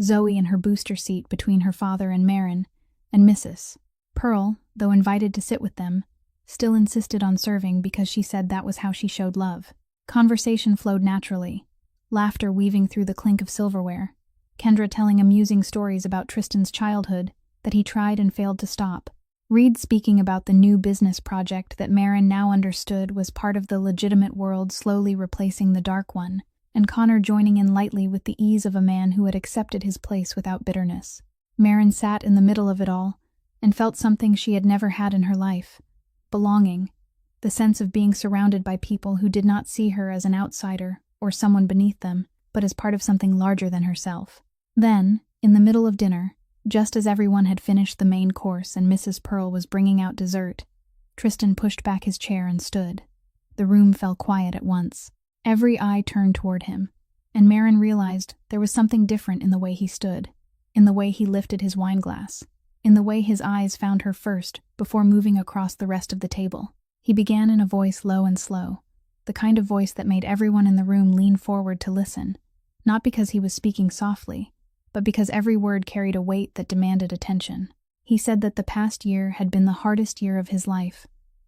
Zoe in her booster seat between her father and Maren, and Mrs. Pearl, though invited to sit with them, still insisted on serving because she said that was how she showed love. Conversation flowed naturally, laughter weaving through the clink of silverware, Kendra telling amusing stories about Tristan's childhood that he tried and failed to stop, Reed speaking about the new business project that Maren now understood was part of the legitimate world slowly replacing the dark one, and Connor joining in lightly with the ease of a man who had accepted his place without bitterness. Maren sat in the middle of it all, and felt something she had never had in her life. Belonging, the sense of being surrounded by people who did not see her as an outsider or someone beneath them, but as part of something larger than herself. Then, in the middle of dinner, just as everyone had finished the main course and Mrs. Pearl was bringing out dessert, Tristan pushed back his chair and stood. The room fell quiet at once. Every eye turned toward him, and Maren realized there was something different in the way he stood, in the way he lifted his wineglass, in the way his eyes found her first before moving across the rest of the table. He began in a voice low and slow, the kind of voice that made everyone in the room lean forward to listen, not because he was speaking softly, but because every word carried a weight that demanded attention. He said that the past year had been the hardest year of his life,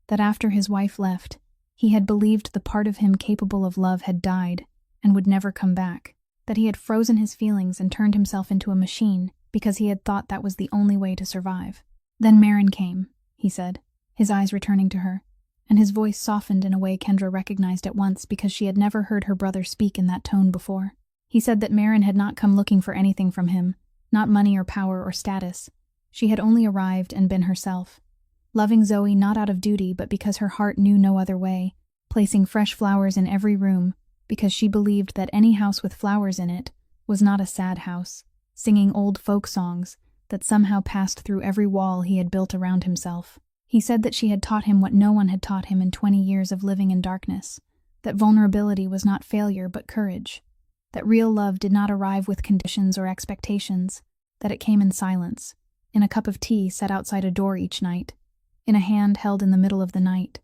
that after his wife left, he had believed the part of him capable of love had died and would never come back, that he had frozen his feelings and turned himself into a machine because he had thought that was the only way to survive. Then Maren came, he said, his eyes returning to her, and his voice softened in a way Kendra recognized at once because she had never heard her brother speak in that tone before. He said that Maren had not come looking for anything from him, not money or power or status. She had only arrived and been herself, loving Zoe not out of duty but because her heart knew no other way, placing fresh flowers in every room because she believed that any house with flowers in it was not a sad house, singing old folk songs that somehow passed through every wall he had built around himself. He said that she had taught him what no one had taught him in 20 years of living in darkness, that vulnerability was not failure but courage, that real love did not arrive with conditions or expectations, that it came in silence, in a cup of tea set outside a door each night, in a hand held in the middle of the night,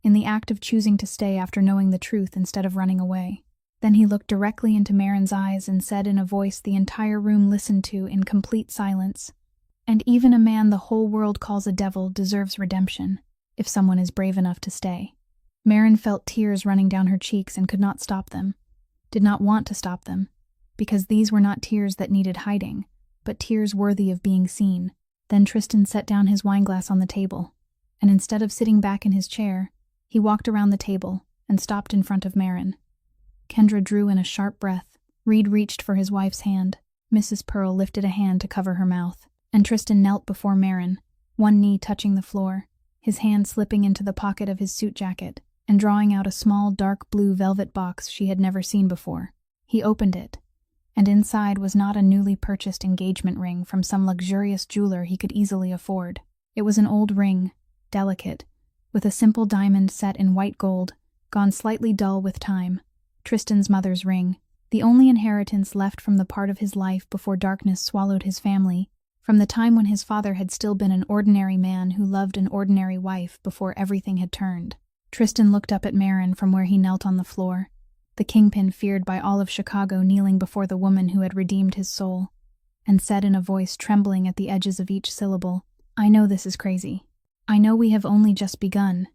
in the act of choosing to stay after knowing the truth instead of running away. Then he looked directly into Maren's eyes and said in a voice the entire room listened to in complete silence, "And even a man the whole world calls a devil deserves redemption, if someone is brave enough to stay." Maren felt tears running down her cheeks and could not stop them, did not want to stop them, because these were not tears that needed hiding, but tears worthy of being seen. Then Tristan set down his wineglass on the table, and instead of sitting back in his chair, he walked around the table and stopped in front of Maren. Kendra drew in a sharp breath. Reed reached for his wife's hand. Mrs. Pearl lifted a hand to cover her mouth, and Tristan knelt before Marin, one knee touching the floor, his hand slipping into the pocket of his suit jacket and drawing out a small dark blue velvet box she had never seen before. He opened it, and inside was not a newly purchased engagement ring from some luxurious jeweler he could easily afford. It was an old ring, delicate, with a simple diamond set in white gold, gone slightly dull with time. Tristan's mother's ring, the only inheritance left from the part of his life before darkness swallowed his family, from the time when his father had still been an ordinary man who loved an ordinary wife before everything had turned. Tristan looked up at Marin from where he knelt on the floor, the kingpin feared by all of Chicago kneeling before the woman who had redeemed his soul, and said in a voice trembling at the edges of each syllable, "I know this is crazy. I know we have only just begun,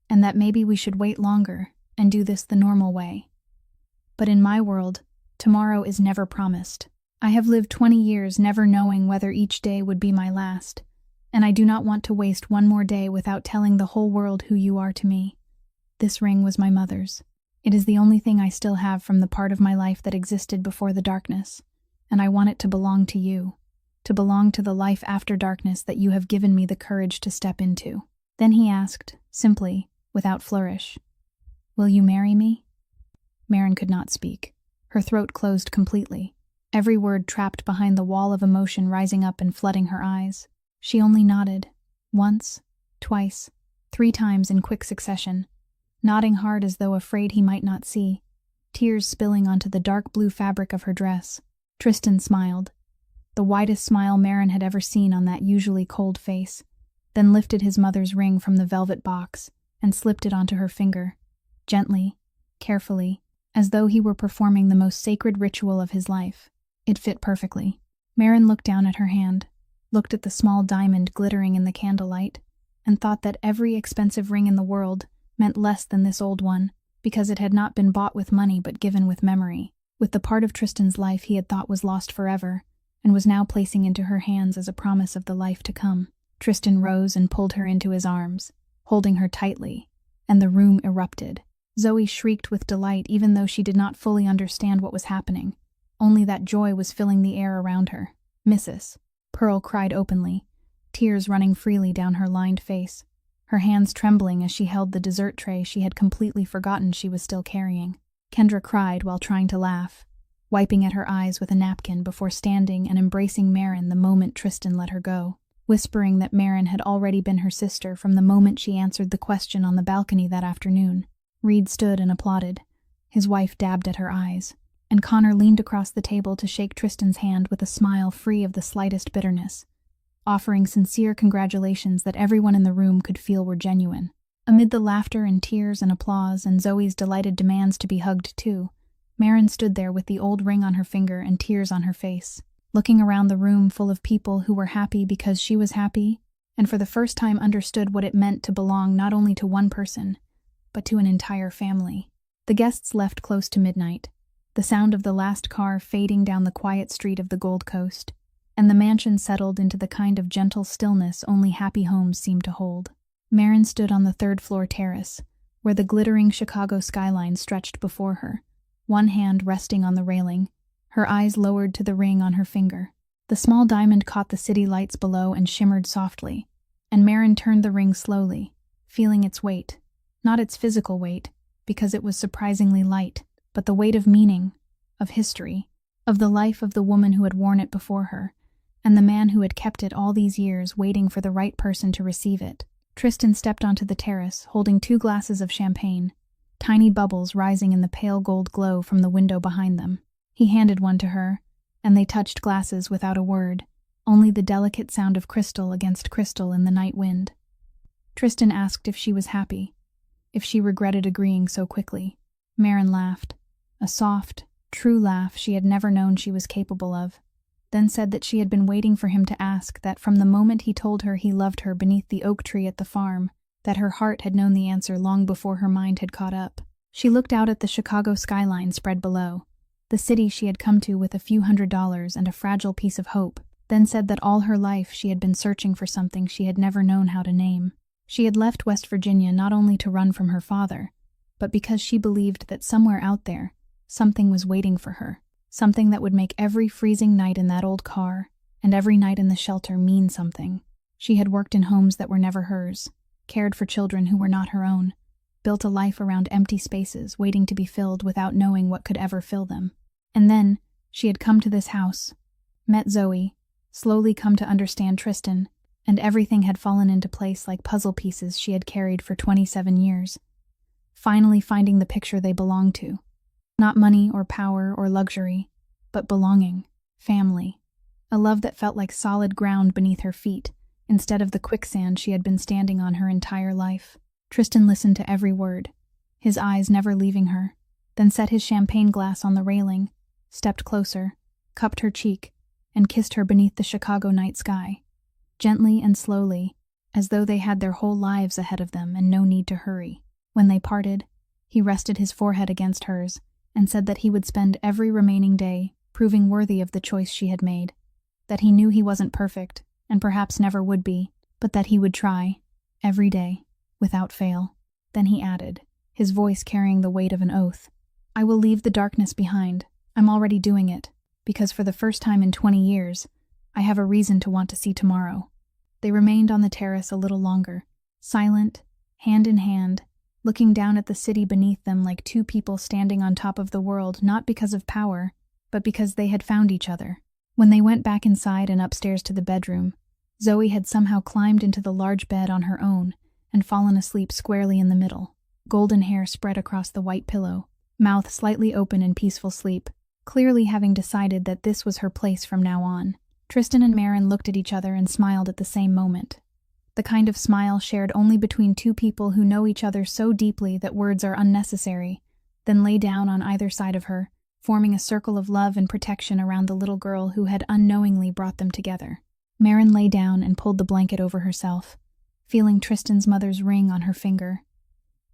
and that maybe we should wait longer and do this the normal way. But in my world, tomorrow is never promised. I have lived 20 years never knowing whether each day would be my last, and I do not want to waste one more day without telling the whole world who you are to me. This ring was my mother's. It is the only thing I still have from the part of my life that existed before the darkness, and I want it to belong to you, to belong to the life after darkness that you have given me the courage to step into." Then he asked, simply, without flourish, "Will you marry me?" Marin could not speak. Her throat closed completely, every word trapped behind the wall of emotion rising up and flooding her eyes. She only nodded, once, twice, 3 times in quick succession, nodding hard as though afraid he might not see, tears spilling onto the dark blue fabric of her dress. Tristan smiled, the widest smile Marin had ever seen on that usually cold face, then lifted his mother's ring from the velvet box and slipped it onto her finger, gently, carefully, as though he were performing the most sacred ritual of his life. It fit perfectly. Marin looked down at her hand, looked at the small diamond glittering in the candlelight, and thought that every expensive ring in the world meant less than this old one, because it had not been bought with money but given with memory, with the part of Tristan's life he had thought was lost forever, and was now placing into her hands as a promise of the life to come. Tristan rose and pulled her into his arms, holding her tightly, and the room erupted. Zoe shrieked with delight even though she did not fully understand what was happening. Only that joy was filling the air around her. "Mrs. Pearl cried openly, tears running freely down her lined face, her hands trembling as she held the dessert tray she had completely forgotten she was still carrying. Kendra cried while trying to laugh, wiping at her eyes with a napkin before standing and embracing Marin the moment Tristan let her go, whispering that Marin had already been her sister from the moment she answered the question on the balcony that afternoon. Reed stood and applauded. His wife dabbed at her eyes, and Connor leaned across the table to shake Tristan's hand with a smile free of the slightest bitterness, offering sincere congratulations that everyone in the room could feel were genuine. Amid the laughter and tears and applause and Zoe's delighted demands to be hugged too, Marin stood there with the old ring on her finger and tears on her face, looking around the room full of people who were happy because she was happy, and for the first time understood what it meant to belong not only to one person, but to an entire family. The guests left close to midnight, the sound of the last car fading down the quiet street of the Gold Coast, and the mansion settled into the kind of gentle stillness only happy homes seem to hold. Marin stood on the 3rd-floor terrace, where the glittering Chicago skyline stretched before her, one hand resting on the railing, her eyes lowered to the ring on her finger. The small diamond caught the city lights below and shimmered softly, and Marin turned the ring slowly, feeling its weight. Not its physical weight, because it was surprisingly light, but the weight of meaning, of history, of the life of the woman who had worn it before her, and the man who had kept it all these years waiting for the right person to receive it. Tristan stepped onto the terrace, holding 2 glasses of champagne, tiny bubbles rising in the pale gold glow from the window behind them. He handed one to her, and they touched glasses without a word, only the delicate sound of crystal against crystal in the night wind. Tristan asked if she was happy, if she regretted agreeing so quickly. Marin laughed, a soft, true laugh she had never known she was capable of, then said that she had been waiting for him to ask, that from the moment he told her he loved her beneath the oak tree at the farm, that her heart had known the answer long before her mind had caught up. She looked out at the Chicago skyline spread below, the city she had come to with a few $100s and a fragile piece of hope, then said that all her life she had been searching for something she had never known how to name. She had left West Virginia not only to run from her father, but because she believed that somewhere out there, something was waiting for her. Something that would make every freezing night in that old car and every night in the shelter mean something. She had worked in homes that were never hers, cared for children who were not her own, built a life around empty spaces waiting to be filled without knowing what could ever fill them. And then, she had come to this house, met Zoe, slowly come to understand Tristan, and everything had fallen into place like puzzle pieces she had carried for 27 years. Finally finding the picture they belonged to. Not money or power or luxury, but belonging, family. A love that felt like solid ground beneath her feet, instead of the quicksand she had been standing on her entire life. Tristan listened to every word, his eyes never leaving her, then set his champagne glass on the railing, stepped closer, cupped her cheek, and kissed her beneath the Chicago night sky. Gently and slowly, as though they had their whole lives ahead of them and no need to hurry. When they parted, he rested his forehead against hers and said that he would spend every remaining day proving worthy of the choice she had made, that he knew he wasn't perfect, and perhaps never would be, but that he would try, every day, without fail. Then he added, his voice carrying the weight of an oath, "I will leave the darkness behind. I'm already doing it, because for the first time in 20 years, I have a reason to want to see tomorrow." They remained on the terrace a little longer, silent, hand in hand, looking down at the city beneath them like two people standing on top of the world, not because of power, but because they had found each other. When they went back inside and upstairs to the bedroom, Zoe had somehow climbed into the large bed on her own and fallen asleep squarely in the middle, golden hair spread across the white pillow, mouth slightly open in peaceful sleep, clearly having decided that this was her place from now on. Tristan and Maren looked at each other and smiled at the same moment. The kind of smile shared only between two people who know each other so deeply that words are unnecessary, then lay down on either side of her, forming a circle of love and protection around the little girl who had unknowingly brought them together. Maren lay down and pulled the blanket over herself, feeling Tristan's mother's ring on her finger.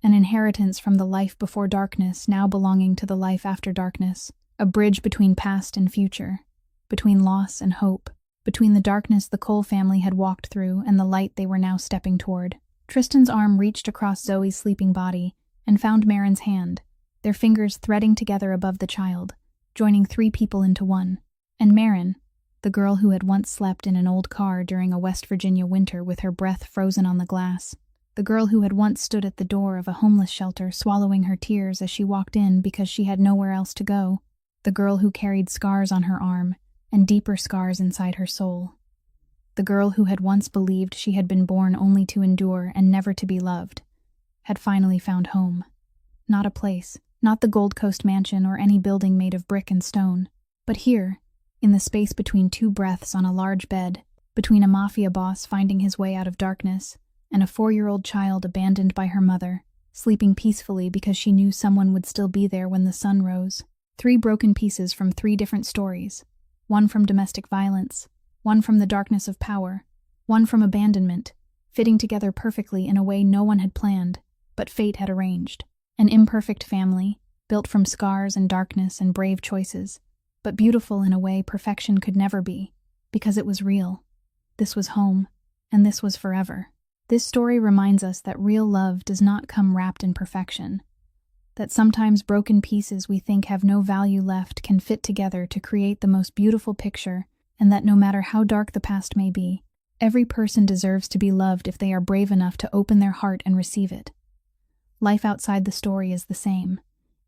An inheritance from the life before darkness, now belonging to the life after darkness, a bridge between past and future, between loss and hope, between the darkness the Cole family had walked through and the light they were now stepping toward. Tristan's arm reached across Zoe's sleeping body and found Maren's hand, their fingers threading together above the child, joining three people into one. And Maren, the girl who had once slept in an old car during a West Virginia winter with her breath frozen on the glass, the girl who had once stood at the door of a homeless shelter swallowing her tears as she walked in because she had nowhere else to go, the girl who carried scars on her arm and deeper scars inside her soul, the girl who had once believed she had been born only to endure and never to be loved, had finally found home. Not a place, not the Gold Coast mansion or any building made of brick and stone, but here, in the space between two breaths on a large bed, between a mafia boss finding his way out of darkness and a 4-year-old child abandoned by her mother, sleeping peacefully because she knew someone would still be there when the sun rose. 3 broken pieces from 3 different stories, one from domestic violence, one from the darkness of power, one from abandonment, fitting together perfectly in a way no one had planned, but fate had arranged. An imperfect family, built from scars and darkness and brave choices, but beautiful in a way perfection could never be, because it was real. This was home, and this was forever. This story reminds us that real love does not come wrapped in perfection, that sometimes broken pieces we think have no value left can fit together to create the most beautiful picture, and that no matter how dark the past may be, every person deserves to be loved if they are brave enough to open their heart and receive it. Life outside the story is the same.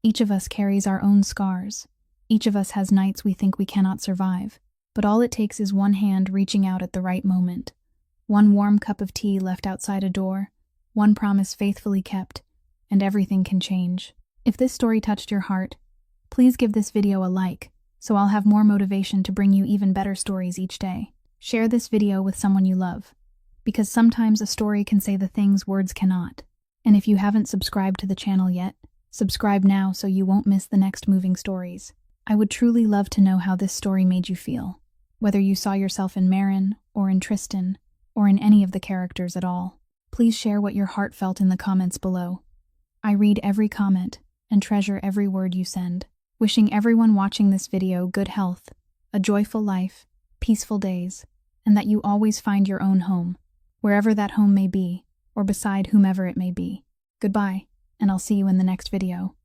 Each of us carries our own scars. Each of us has nights we think we cannot survive, but all it takes is one hand reaching out at the right moment, one warm cup of tea left outside a door, one promise faithfully kept, and everything can change. If this story touched your heart, please give this video a like, so I'll have more motivation to bring you even better stories each day. Share this video with someone you love, because sometimes a story can say the things words cannot. And if you haven't subscribed to the channel yet, subscribe now so you won't miss the next moving stories. I would truly love to know how this story made you feel, whether you saw yourself in Maren, or in Tristan, or in any of the characters at all. Please share what your heart felt in the comments below. I read every comment and treasure every word you send. Wishing everyone watching this video good health, a joyful life, peaceful days, and that you always find your own home, wherever that home may be, or beside whomever it may be. Goodbye, and I'll see you in the next video.